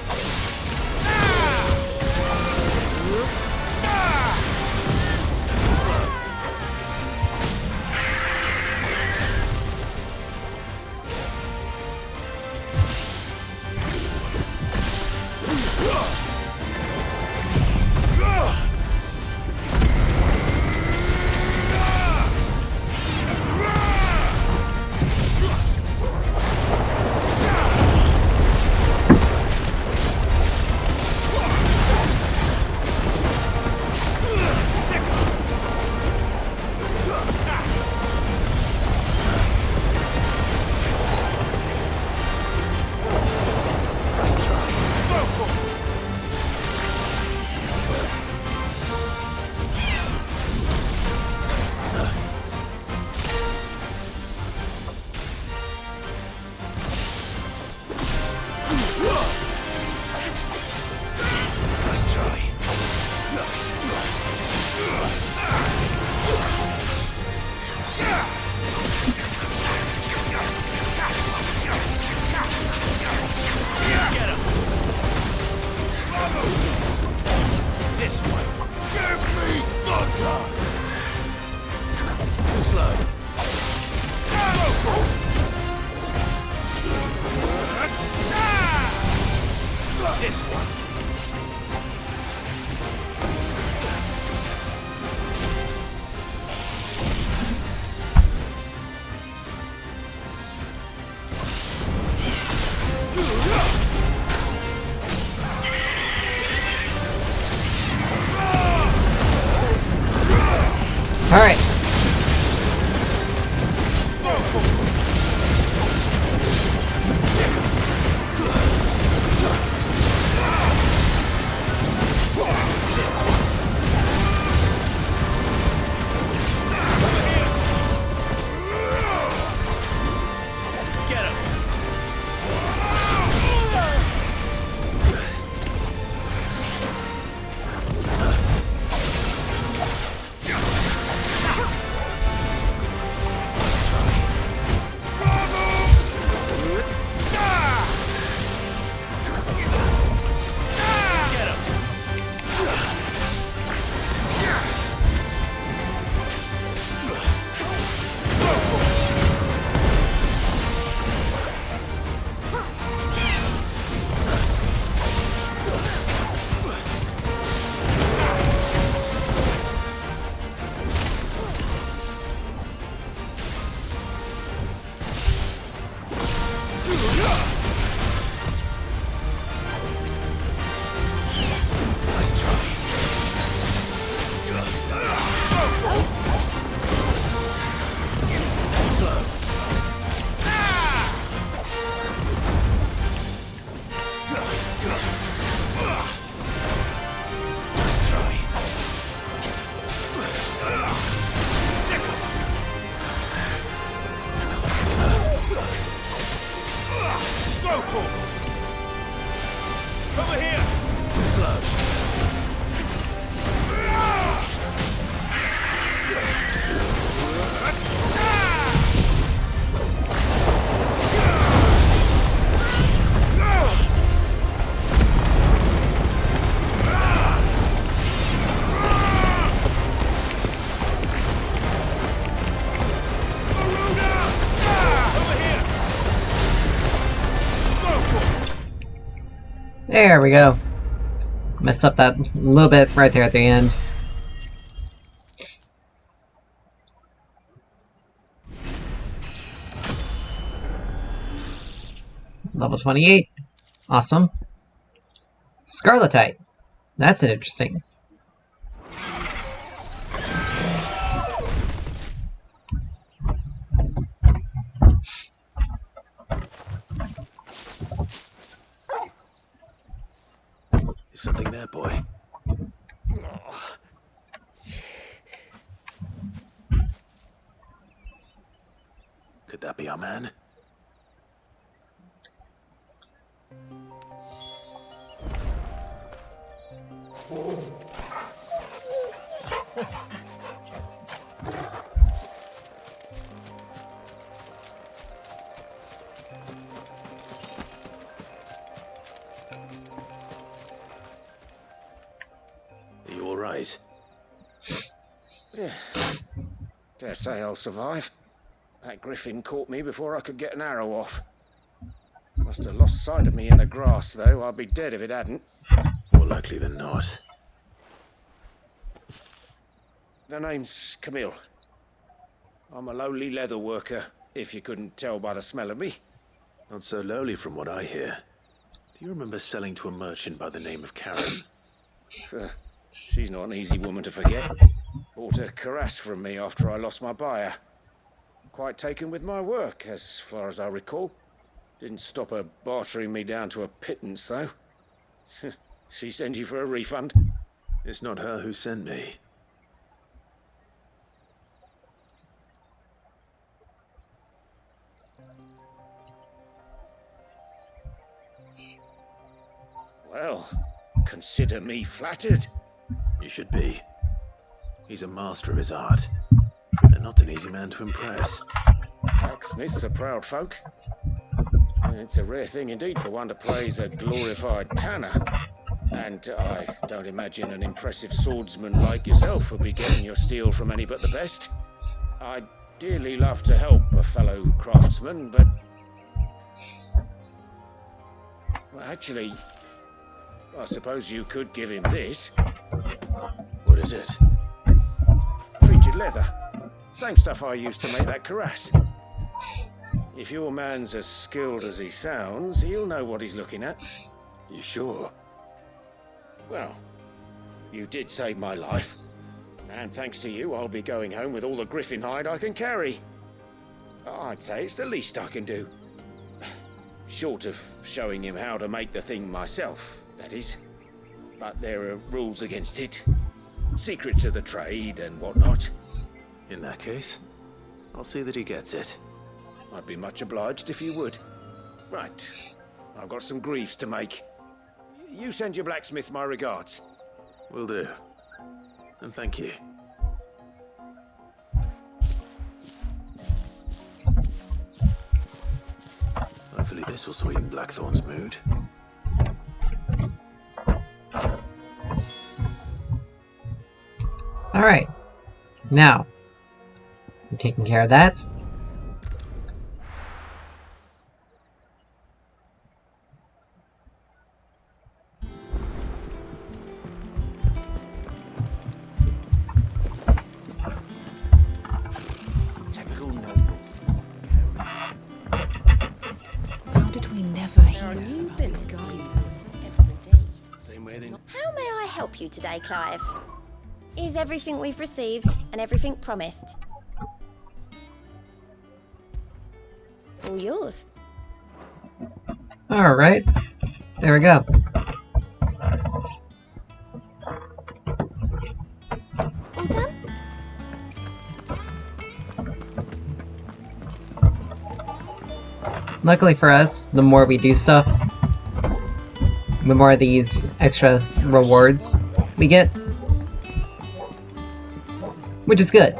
Nice try. Slow. Nice try. Go, Paul! Over here! Too slow. There we go. Messed up that little bit right there at the end. Level 28. Awesome. Scarletite. That's an interesting. Is something there, boy? Could that be our man? Are you all right? Dare say I'll survive. That griffin caught me before I could get an arrow off. Must have lost sight of me in the grass, though. I'd be dead if it hadn't. More likely than not. The name's Camille. I'm a lowly leather worker, if you couldn't tell by the smell of me. Not so lowly from what I hear. Do you remember selling to a merchant by the name of Karen? She's not an easy woman to forget. Bought a cuirass from me after I lost my buyer. Quite taken with my work, as far as I recall. Didn't stop her bartering me down to a pittance, though. She sent you for a refund? It's not her who sent me. Well, consider me flattered. You should be. He's a master of his art, and not an easy man to impress. Blacksmiths are proud folk. It's a rare thing indeed for one to praise a glorified tanner. And I don't imagine an impressive swordsman like yourself would be getting your steel from any but the best. I'd dearly love to help a fellow craftsman, but... Well, actually, I suppose you could give him this. What is it? Treated leather. Same stuff I used to make that cuirass. If your man's as skilled as he sounds, he'll know what he's looking at. You sure? Well, you did save my life. And thanks to you, I'll be going home with all the griffin hide I can carry. I'd say it's the least I can do. Short of showing him how to make the thing myself, that is. But there are rules against it. Secrets of the trade and whatnot. In that case, I'll see that he gets it. I'd be much obliged if you would. Right. I've got some greaves to make. You send your blacksmith my regards. Will do. And thank you. Hopefully this will sweeten Blackthorn's mood. Alright. Now, I'm taking care of that. There are new bills guardians every day. Same way they... How may I help you today, Clive? Is everything we've received and everything promised? All yours. Alright. There we go. All done? Luckily for us, the more we do stuff, the more of these extra rewards we get. Which is good.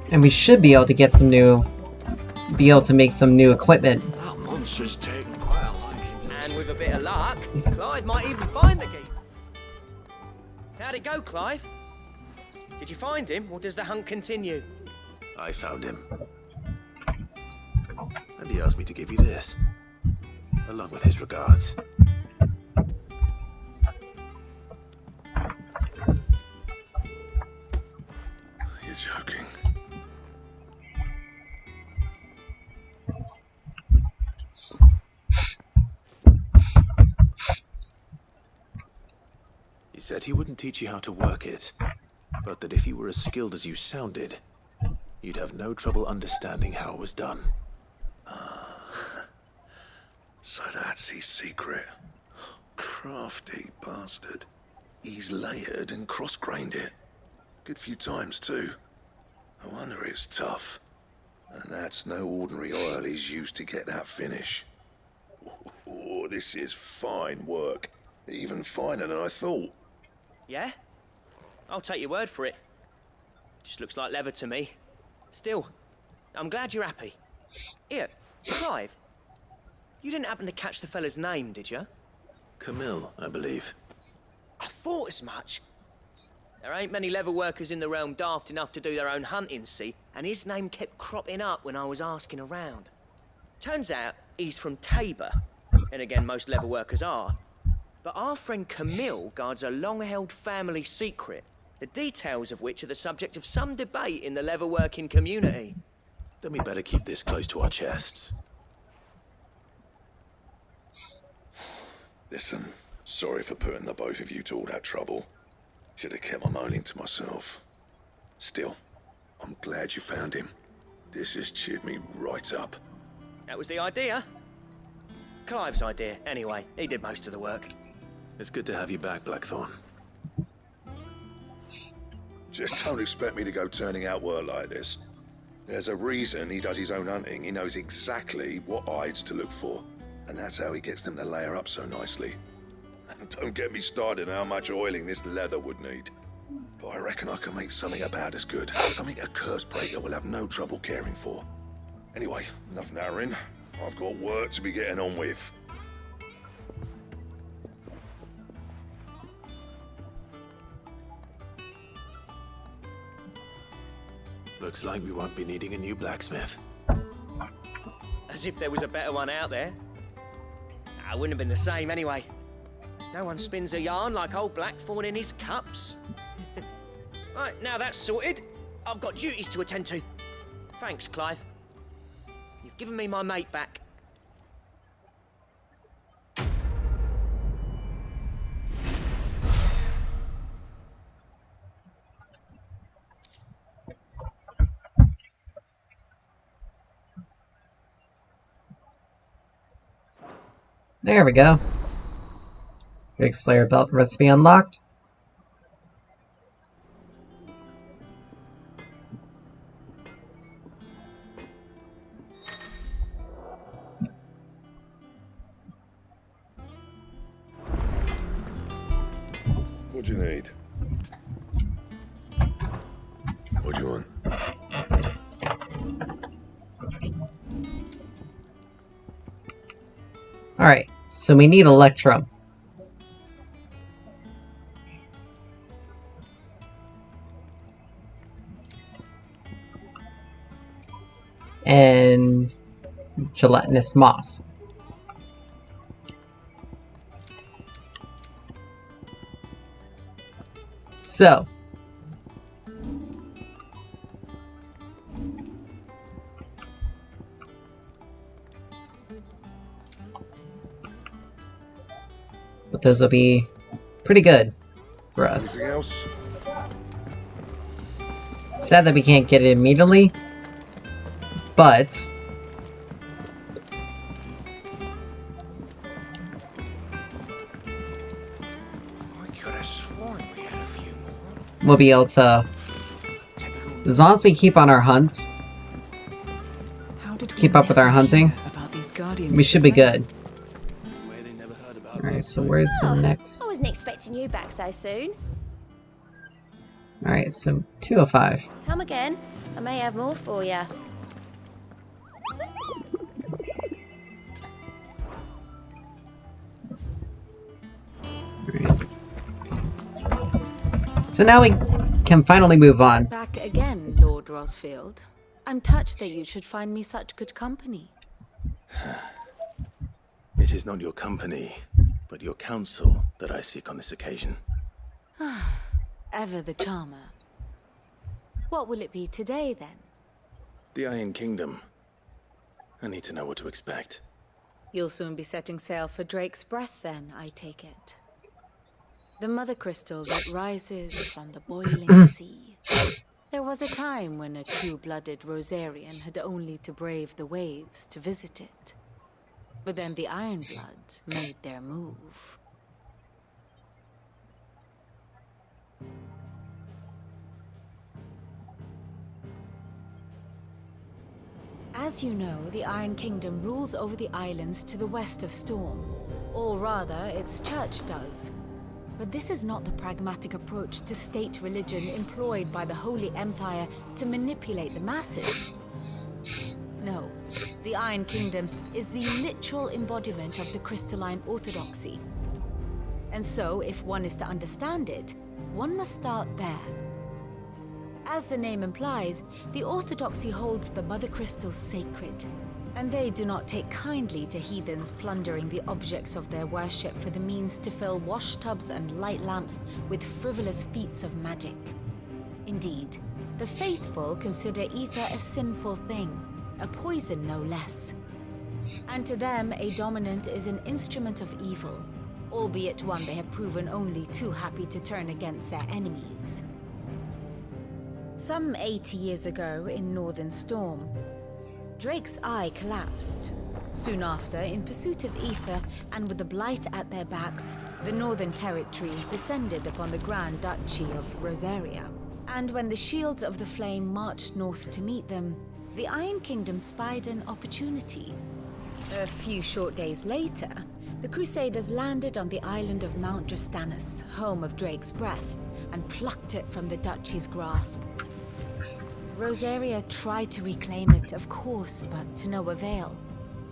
And we should be able to get some new... be able to make some new equipment. That monster's taken quite a liking to... And with a bit of luck, Clive might even find the geek. How'd it go, Clive? Did you find him, or does the hunt continue? I found him. And he asked me to give you this, along with his regards. You're joking. He said he wouldn't teach you how to work it, but that if you were as skilled as you sounded, you'd have no trouble understanding how it was done. So that's his secret. Crafty bastard. He's layered and cross-grained it. Good few times, too. No wonder it's tough. And that's no ordinary oil he's used to get that finish. Oh, this is fine work. Even finer than I thought. Yeah? I'll take your word for it. Just looks like leather to me. Still, I'm glad you're happy. Here, Clive. You didn't happen to catch the fella's name, did you? Camille, I believe. I thought as much. There ain't many leather workers in the realm daft enough to do their own hunting, see? And his name kept cropping up when I was asking around. Turns out he's from Tabor. And again, most leather workers are. But our friend Camille guards a long-held family secret, the details of which are the subject of some debate in the leather-working community. Then we better keep this close to our chests. Listen, sorry for putting the both of you to all that trouble. Should have kept my moaning to myself. Still, I'm glad you found him. This has cheered me right up. That was the idea. Clive's idea, anyway. He did most of the work. It's good to have you back, Blackthorn. Just don't expect me to go turning out work like this. There's a reason he does his own hunting. He knows exactly what hides to look for. And that's how he gets them to layer up so nicely. And don't get me started on how much oiling this leather would need. But I reckon I can make something about as good. Something a curse breaker will have no trouble caring for. Anyway, enough narrowing. I've got work to be getting on with. Looks like we won't be needing a new blacksmith. As if there was a better one out there. It wouldn't have been the same anyway. No one spins a yarn like old Blackthorn in his cups. Right, now that's sorted, I've got duties to attend to. Thanks, Clive. You've given me my mate back. There we go. Big Slayer belt recipe unlocked. What do you need? What do you want? Alright, so we need Electrum. And gelatinous moss. So, Both those will be pretty good for us. Anything else? Sad that we can't get it immediately, but I could have sworn we had a few more. we'll be able to, as long as we keep on our hunts, keep up with our hunting, we should be good. Alright, so where's the next? I wasn't expecting you back so soon. Alright, so 205. Come again. I may have more for you. So now we can finally move on. Back again, Lord Rosfield. I'm touched that you should find me such good company. It is not your company, but your counsel that I seek on this occasion. Ever the charmer. What will it be today, then? The Iron Kingdom. I need to know what to expect. You'll soon be setting sail for Drake's Breath, then, I take it. The mother crystal that rises from the boiling sea. There was a time when a true-blooded Rosarian had only to brave the waves to visit it. But then the Ironblood made their move. As you know, the Iron Kingdom rules over the islands to the west of Storm. Or rather, its church does. But this is not the pragmatic approach to state religion employed by the Holy Empire to manipulate the masses. No, the Iron Kingdom is the literal embodiment of the crystalline orthodoxy. And so, if one is to understand it, one must start there. As the name implies, the orthodoxy holds the mother crystals sacred, and they do not take kindly to heathens plundering the objects of their worship for the means to fill washtubs and light lamps with frivolous feats of magic. Indeed, the faithful consider ether a sinful thing, a poison no less. And to them, a dominant is an instrument of evil, albeit one they have proven only too happy to turn against their enemies. Some 80 years ago in Northern Storm, Drake's eye collapsed. Soon after, in pursuit of ether and with the Blight at their backs, the Northern Territories descended upon the Grand Duchy of Rosaria. And when the Shields of the Flame marched north to meet them, the Iron Kingdom spied an opportunity. A few short days later, the Crusaders landed on the island of Mount Justanus, home of Drake's Breath, and plucked it from the Duchy's grasp. Rosaria tried to reclaim it, of course, but to no avail.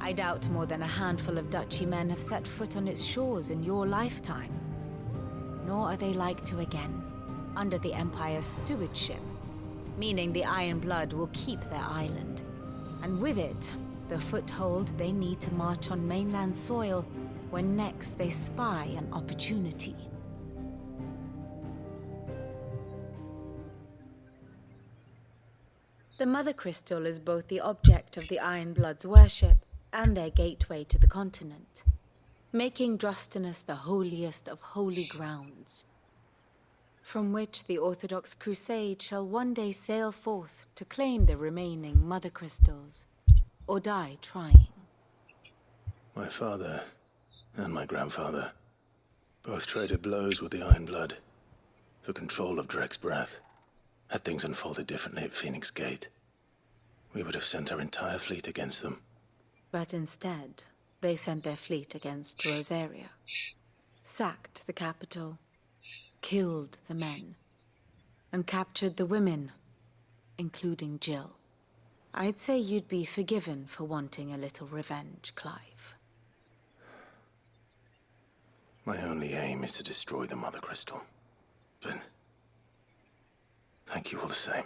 I doubt more than a handful of Duchy men have set foot on its shores in your lifetime. Nor are they like to again, under the Empire's stewardship, meaning the Iron Blood will keep their island, and with it, the foothold they need to march on mainland soil when next they spy an opportunity. The Mother Crystal is both the object of the Iron Blood's worship and their gateway to the continent, making Drustanus the holiest of holy grounds, from which the Orthodox Crusade shall one day sail forth to claim the remaining Mother Crystals, or die trying. My father and my grandfather both traded blows with the Iron Blood for control of Drake's Breath. Had things unfolded differently at Phoenix Gate, we would have sent our entire fleet against them. But instead, they sent their fleet against Rosaria, sacked the capital, killed the men, and captured the women, including Jill. I'd say you'd be forgiven for wanting a little revenge, Clive. My only aim is to destroy the Mother Crystal. But thank you all the same.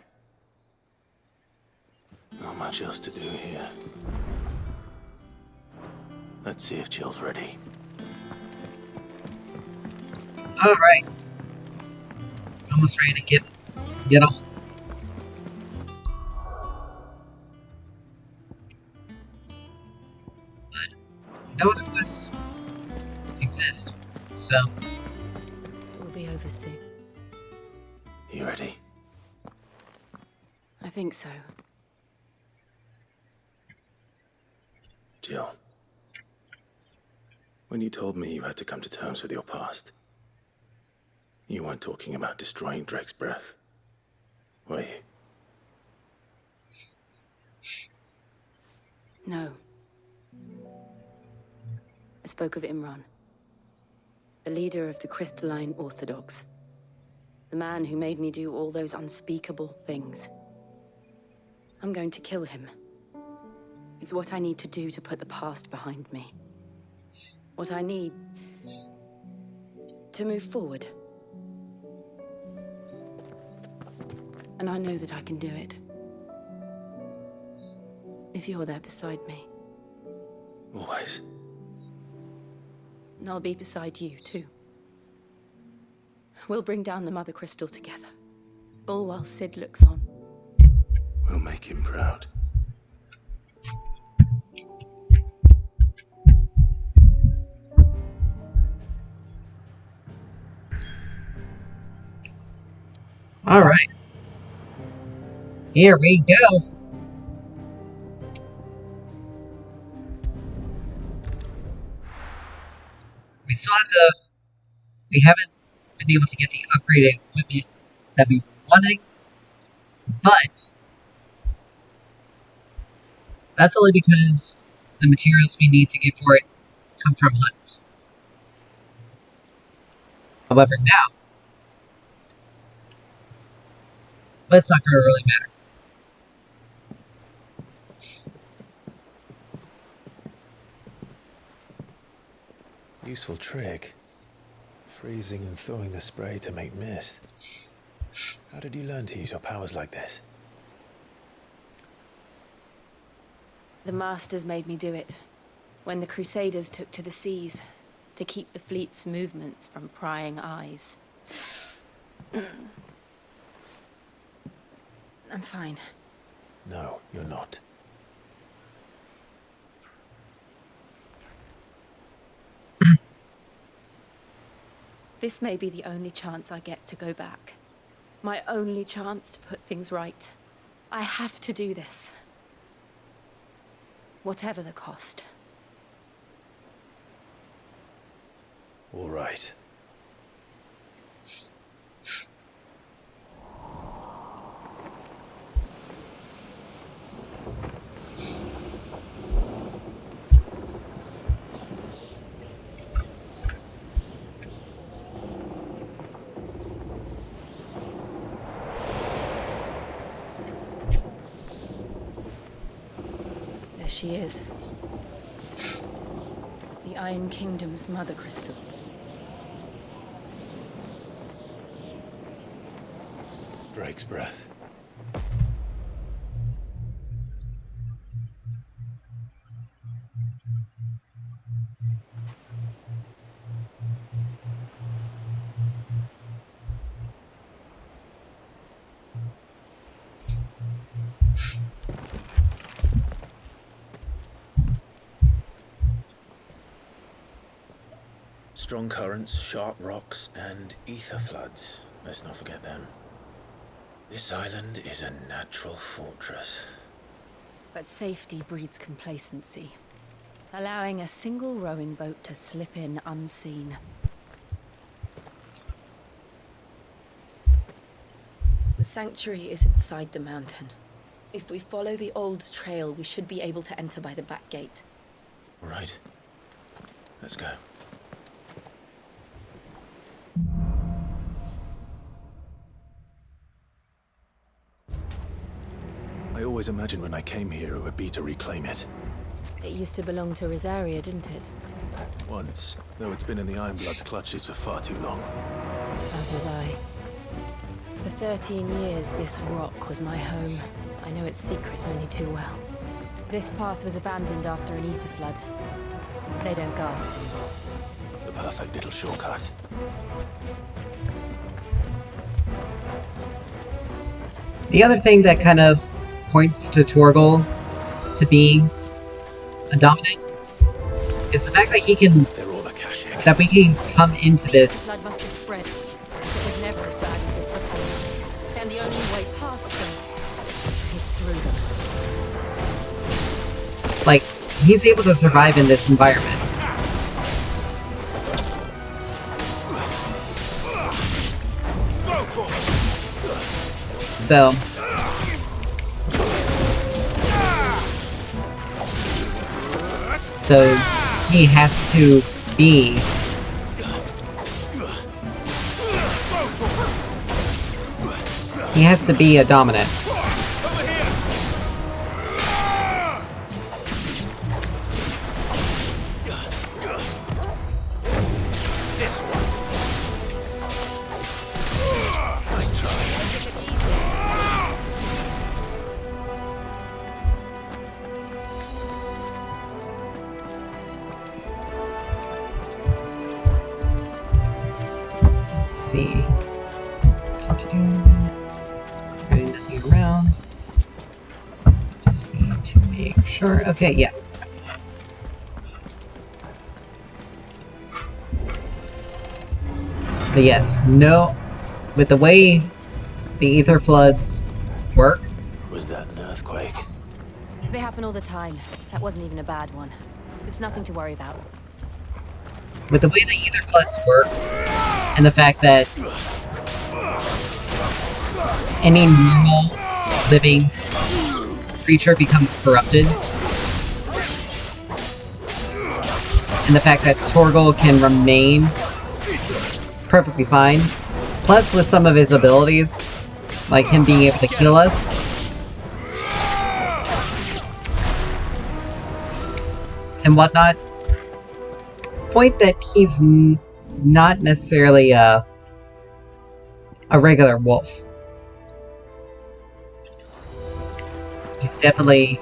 Not much else to do here. Let's see if Jill's ready. Alright. Almost ready to get on. But no other quests exist. So. It will be over soon. You ready? I think so. Jill, when you told me you had to come to terms with your past, you weren't talking about destroying Drake's breath, were you? No. I spoke of Imran, the leader of the Crystalline Orthodox. The man who made me do all those unspeakable things. I'm going to kill him. It's what I need to do to put the past behind me. What I need to move forward. And I know that I can do it. If you're there beside me. Always. And I'll be beside you, too. We'll bring down the Mother Crystal together. All while Sid looks on. We'll make him proud. Alright. Here we go. We still have to... We haven't been able to get the upgraded equipment that we were wanting, but that's only because the materials we need to get for it come from huts. However, now, but it's not going to really matter. Useful trick. Freezing and thawing the spray to make mist. How did you learn to use your powers like this? The Masters made me do it. When the Crusaders took to the seas, to keep the fleet's movements from prying eyes. I'm fine. No, you're not. This may be the only chance I get to go back. My only chance to put things right. I have to do this. Whatever the cost. All right. There she is. The Iron Kingdom's Mother Crystal. Drake's breath. Strong currents, sharp rocks, and ether floods. Let's not forget them. This island is a natural fortress. But safety breeds complacency, allowing a single rowing boat to slip in unseen. The sanctuary is inside the mountain. If we follow the old trail, we should be able to enter by the back gate. All right. Let's go. I always imagined when I came here it would be to reclaim it. It used to belong to Rosaria, didn't it? Once, though it's been in the Ironblood's clutches for far too long. As was I. For 13 years, this rock was my home. I know its secret only too well. This path was abandoned after an ether flood. They don't guard it anymore. The perfect little shortcut. The other thing that kind of points to Torgal to being a dominant is the fact that he can... They're all Akashic. that we can come into this. Blood must have spread. It was never as bad as this before. And the only way past them is through them. Like, he's able to survive in this environment. So... So, he has to be... He has to be a dominant. Nice try. Let's see. What to do? Getting nothing around. Just need to make sure. Okay, yeah. But yes, no. With the way the ether floods work. Was that an earthquake? They happen all the time. That wasn't even a bad one. It's nothing to worry about. With the way the ether floods work, and the fact that any normal living creature becomes corrupted, and the fact that Torgal can remain perfectly fine, plus with some of his abilities, like him being able to kill us, and whatnot, point that he's not necessarily a regular wolf. He's definitely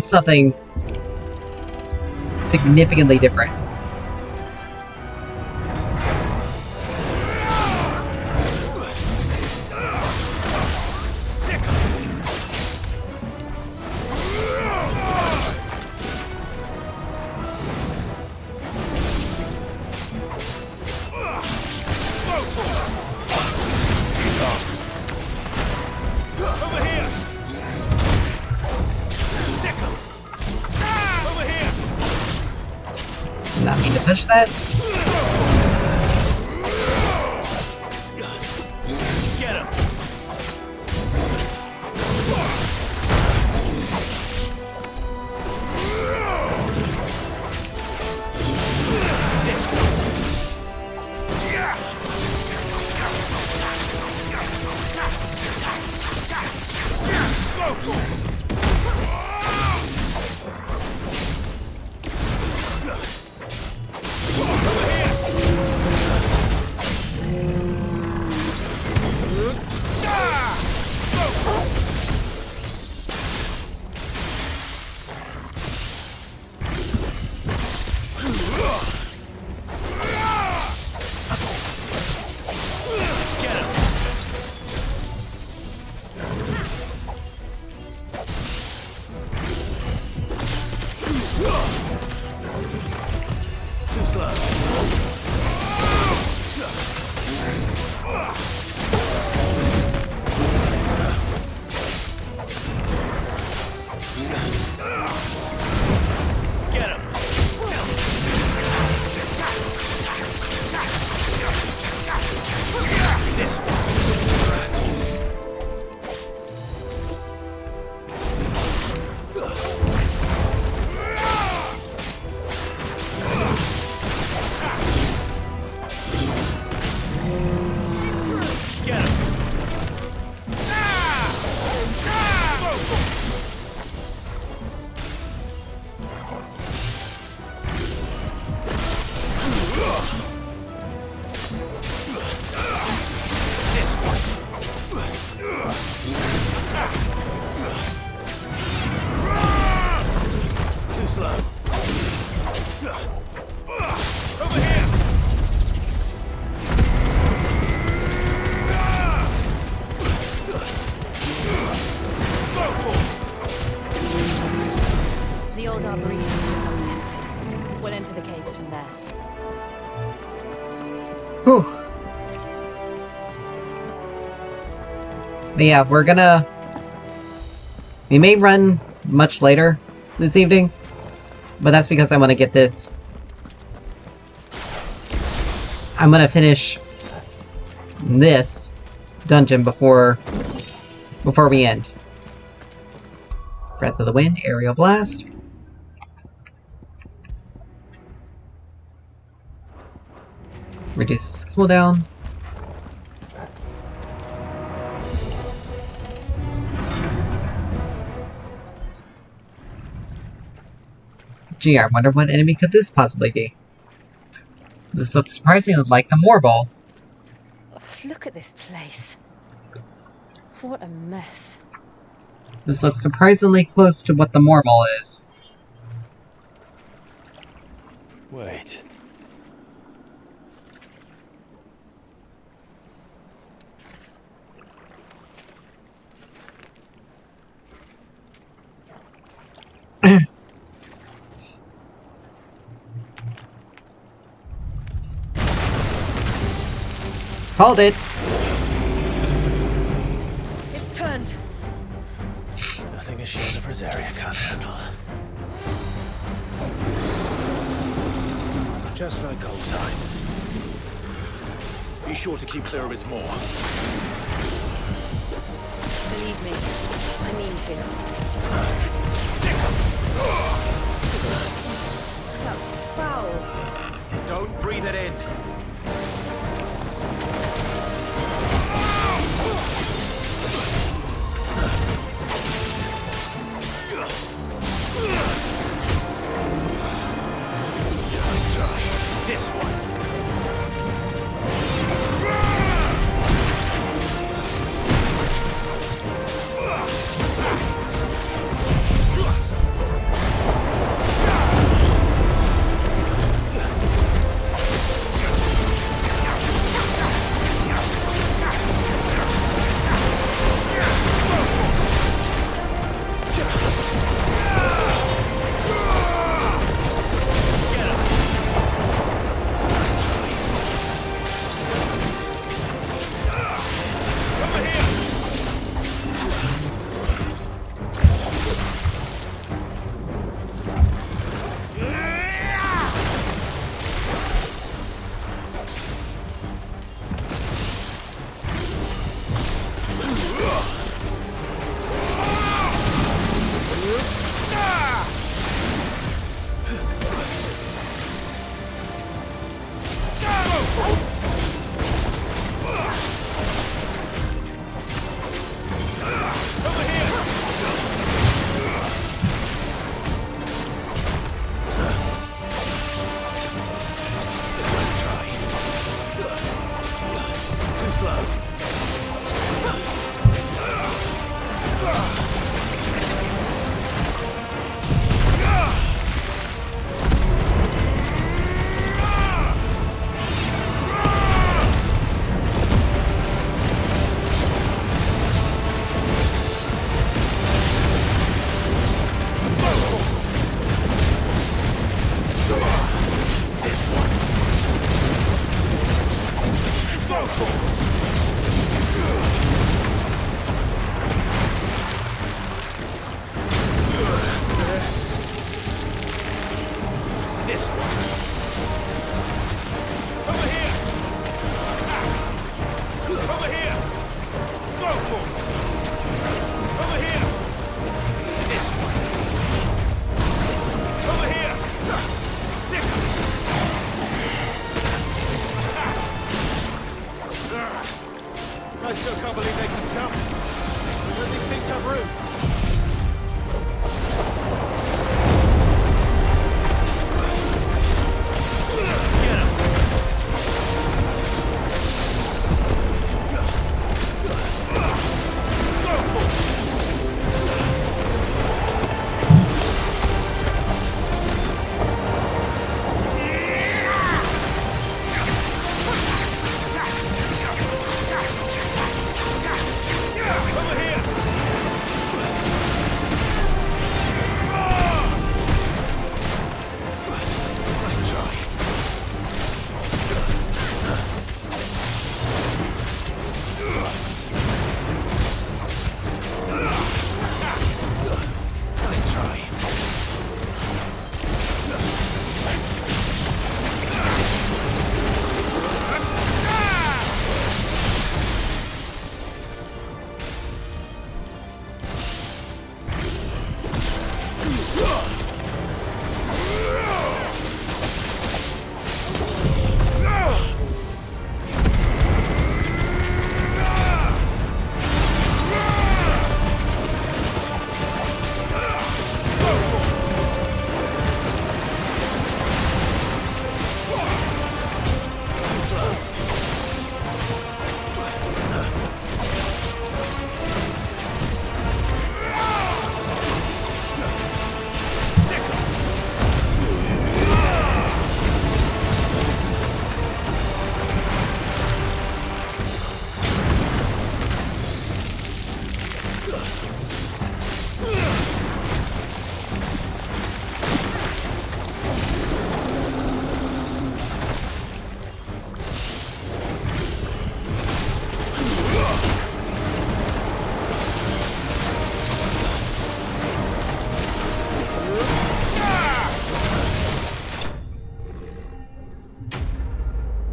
something significantly different. Not mean to push that. Get him. Too slow. Get him. This Get him. Too slow. Over here. The old arboretum is just up there. We'll We'll enter the caves from there. Whew. But yeah, we may run much later this evening, but that's because I want to get this. I'm gonna finish this dungeon before we end. Breath of the Wind, Aerial Blast. Reduces cooldown. Gee, I wonder what enemy could this possibly be? This looks surprisingly like the Moorball. Look at this place. What a mess. This looks surprisingly close to what the Moorball is. Wait. Called it! It's turned. Nothing a shield of Rosaria can't handle. Just like old times. Be sure to keep clear of its maw. Believe me, I mean to. That's foul. Don't breathe it in. Nice try. This one.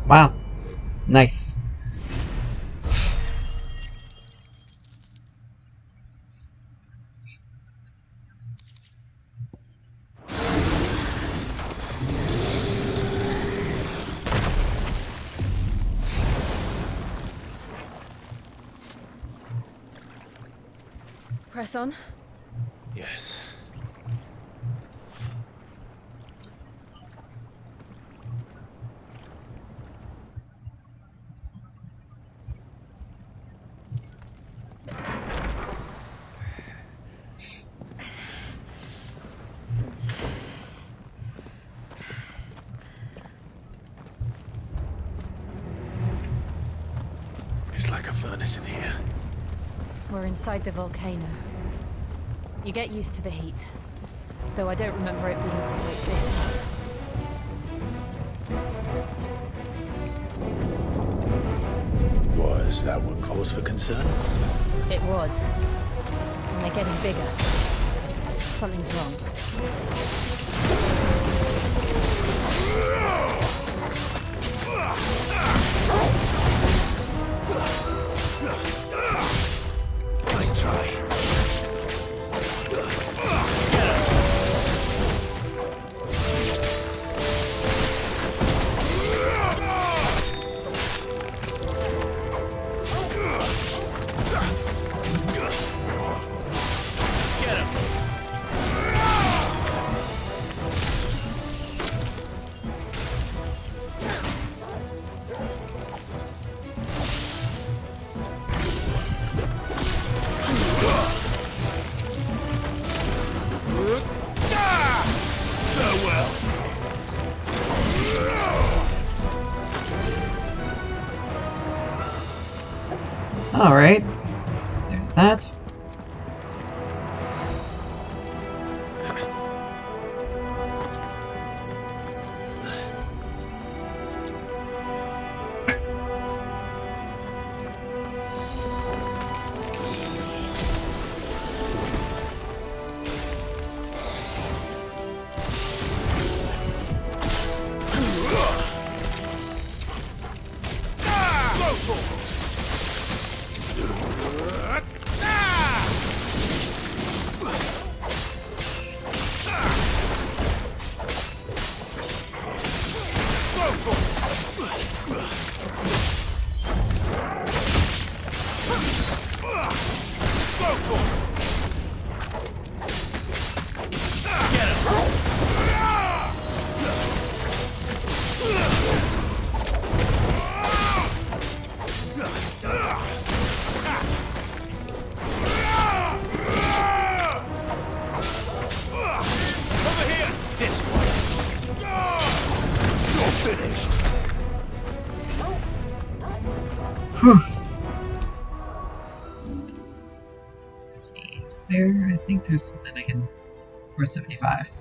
Wow. Nice. Press on. Yes. It's like a furnace in here. We're inside the volcano. You get used to the heat. Though I don't remember it being quite this hot. Was that one cause for concern? It was. And they're getting bigger. Something's wrong. Nice try. Alright. So there's that. See, is there? I think there's something I can. 475.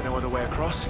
no other way across?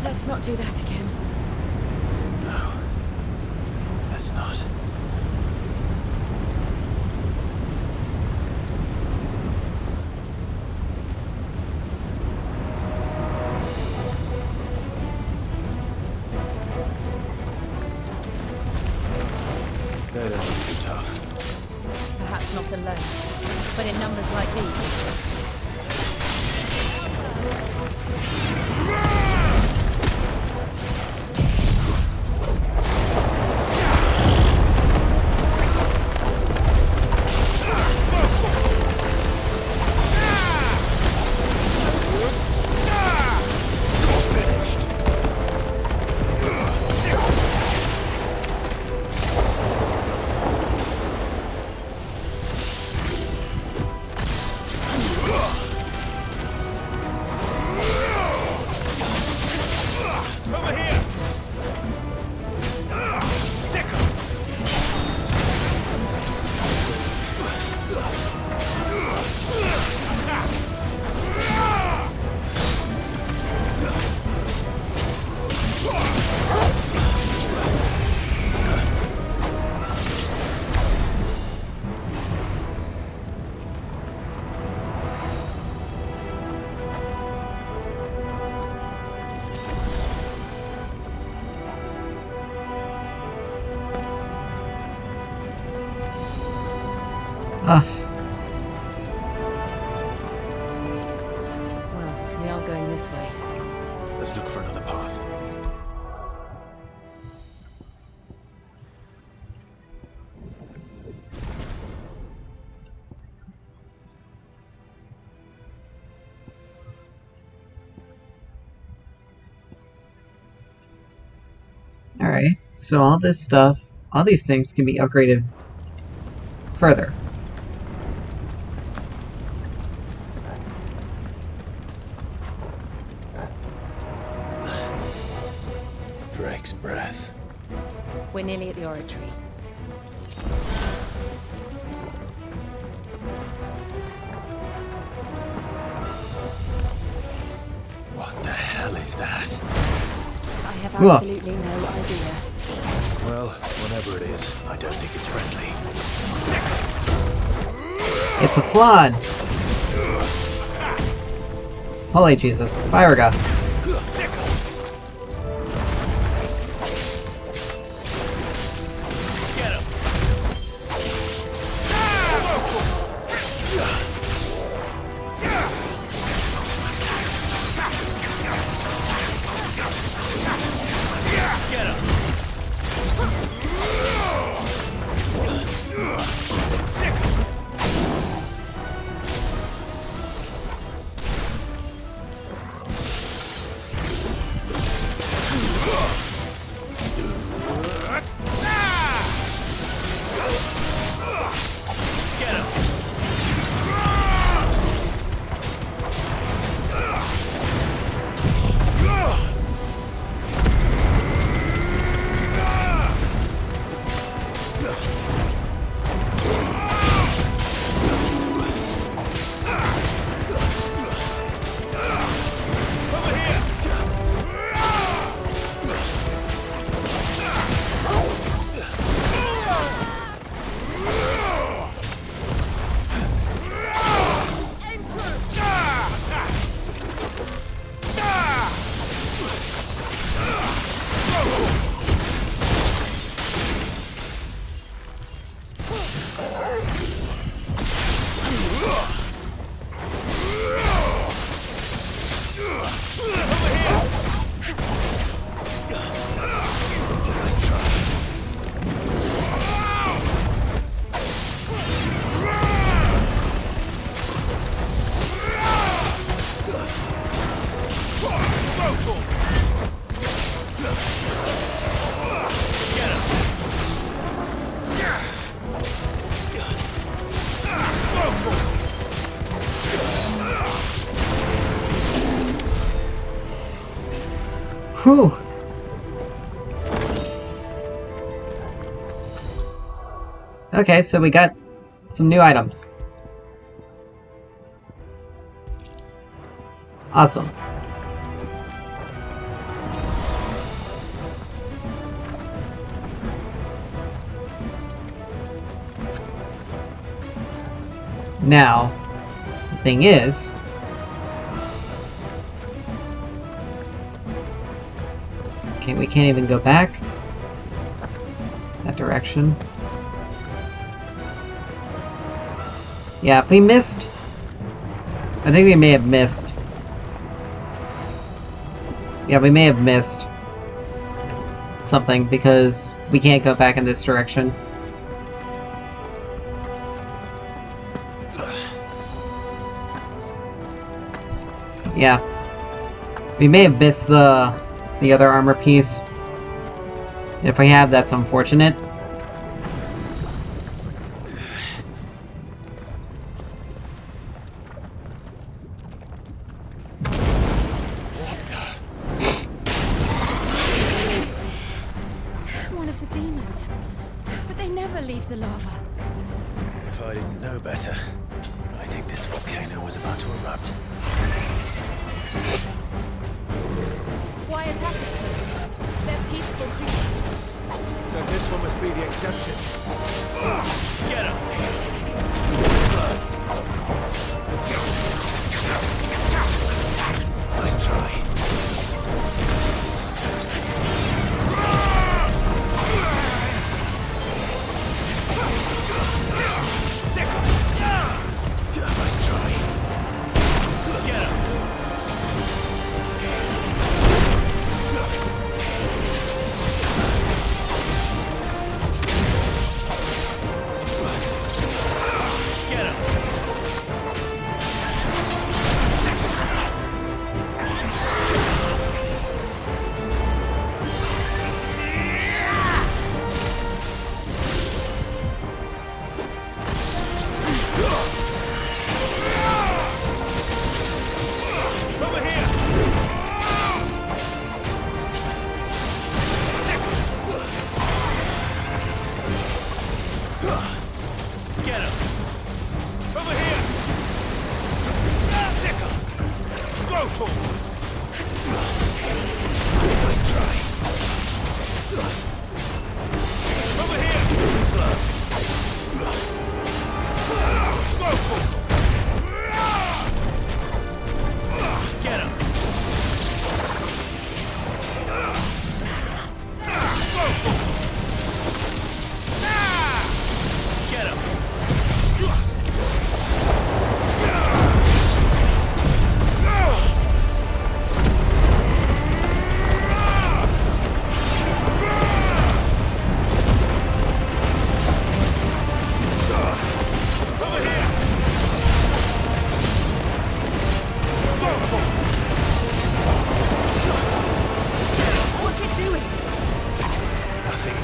Let's not do that again. No. Let's not. They don't look too tough. Perhaps not alone, but in numbers like these. Ah. Well, we are going this way. Let's look for another path. Alright, so all this stuff, all these things can be upgraded further. Drake's breath. We're nearly at the oratory. What the hell is that? I have absolutely no idea. Well, whatever it is, I don't think it's friendly. It's a flood! Holy Jesus, fire god. Whew. Okay, so we got some new items. Awesome. Now, the thing is, okay, we can't even go back that direction. Yeah, if we missed, I think we may have missed. Yeah, we may have missed something because we can't go back in this direction. Yeah. We may have missed the other armor piece. If we have, that's unfortunate. One of the demons. But they never leave the lava. If I didn't know better, I think this volcano was about to erupt. Why attack us then? They're peaceful creatures. Then this one must be the exception. Get him! Nice try. Nice try. Get him!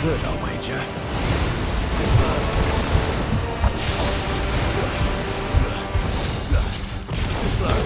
Good, I'll wager. Too slow.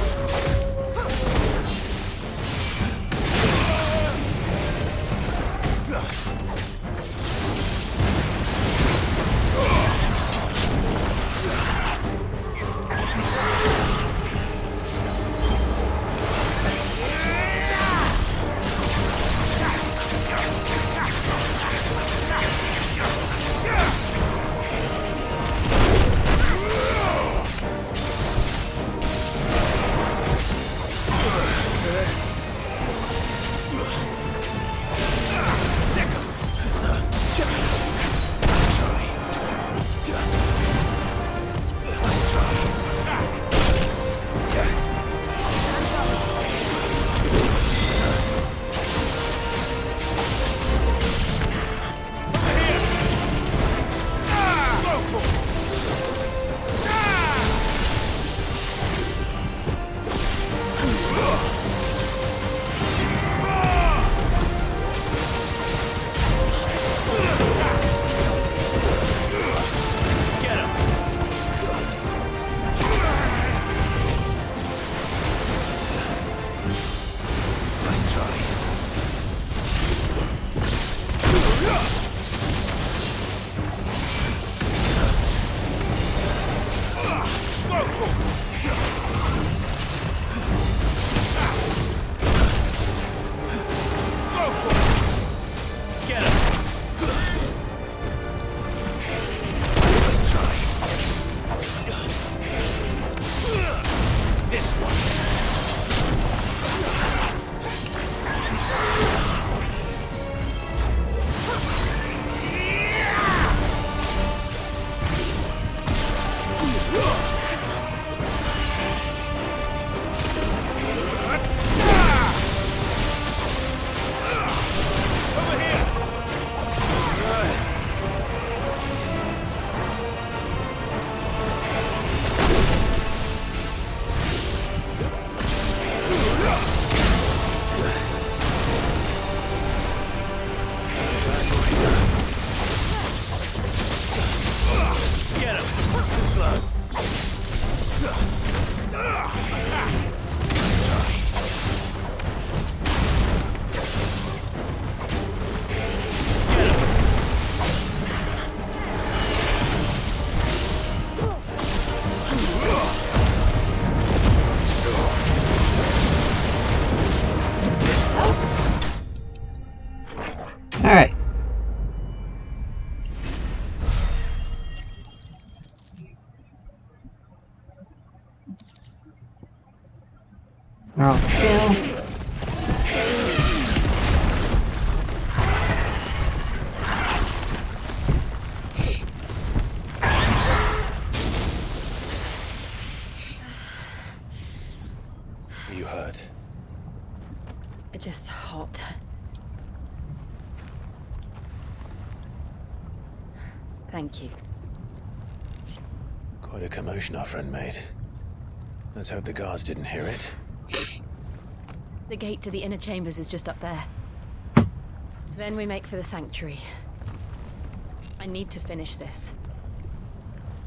Alright. We're all still. Are you hurt? Just hot. Thank you. Quite a commotion our friend made. Let's hope the guards didn't hear it. The gate to the inner chambers is just up there. Then we make for the sanctuary. I need to finish this.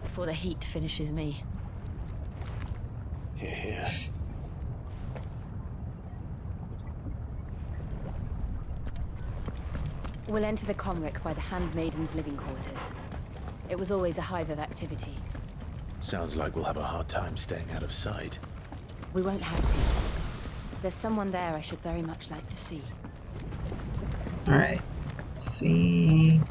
Before the heat finishes me. Hear, hear. We'll enter the Comric by the Handmaiden's living quarters. It was always a hive of activity. Sounds like we'll have a hard time staying out of sight. We won't have to. There's someone there I should very much like to see. Alright. Let's see.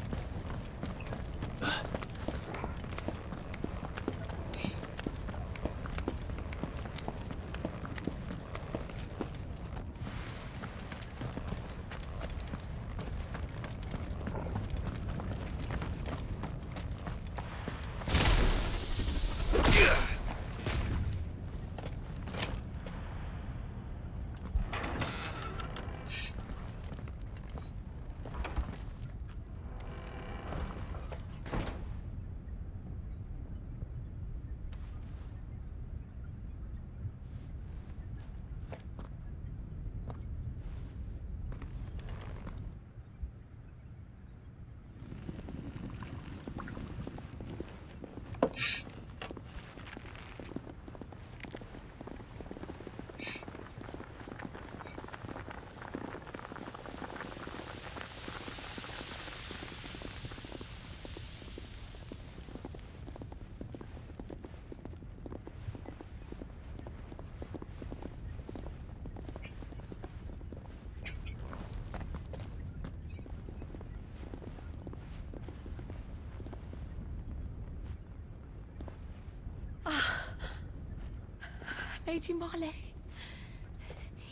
Lady Marley.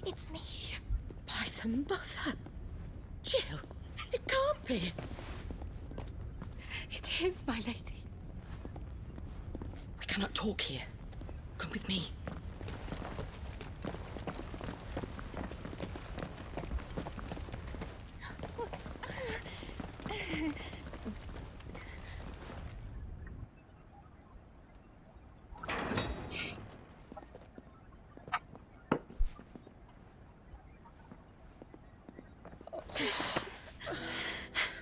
It's me. By the mother. Jill, it can't be. It is, my lady. We cannot talk here. Come with me.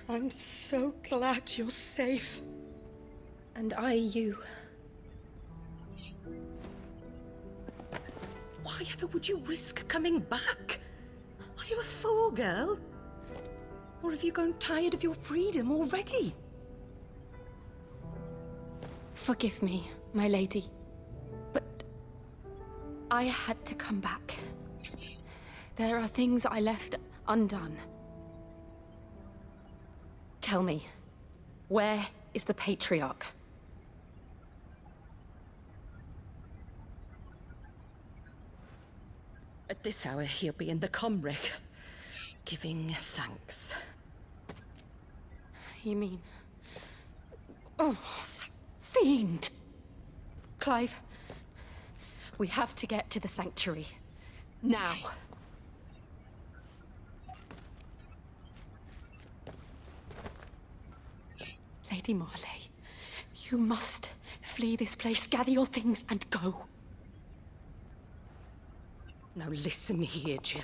I'm so glad you're safe. And I you. Why ever would you risk coming back? Are you you a fool, girl? Or have you grown tired of your freedom already? Forgive me, my lady, but I had to come back. There are things I left undone. Tell me, where is the Patriarch? At this hour, he'll be in the Comric, giving thanks. You mean... Oh, that fiend! Clive, we have to get to the sanctuary. Now. Lady Marley, you must flee this place, gather your things, and go. Now listen here, Jill.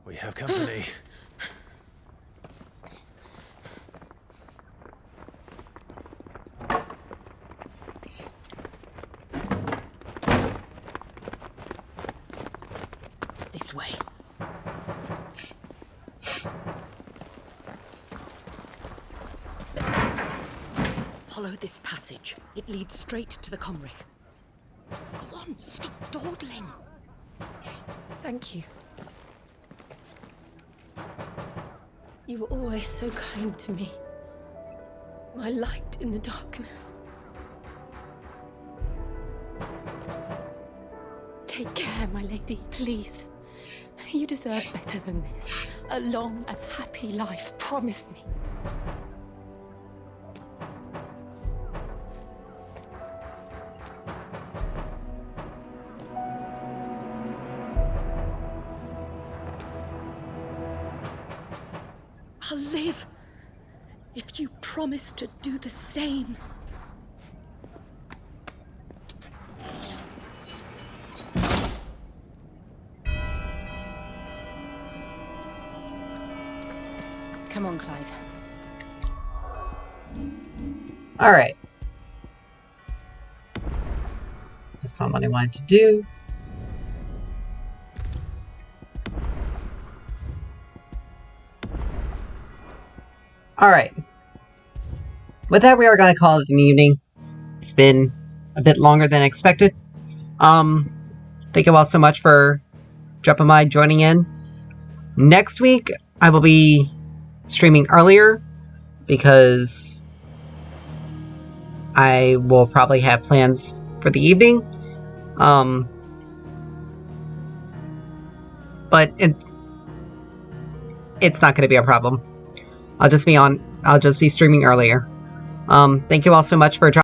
We have company. This way. Follow this passage. It leads straight to the Comric. Go on, stop dawdling. Thank you. You were always so kind to me. My light in the darkness. Take care, my lady, please. You deserve better than this. A long and happy life, promise me. I'll live if you promise to do the same. Come on, Clive. Alright. That's not what I wanted to do. Alright. With that, we are going to call it an evening. It's been a bit longer than expected. Thank you all so much for dropping by, joining in. Next week, I will be streaming earlier because I will probably have plans for the evening. But it's not going to be a problem. I'll just be streaming earlier. Thank you all so much for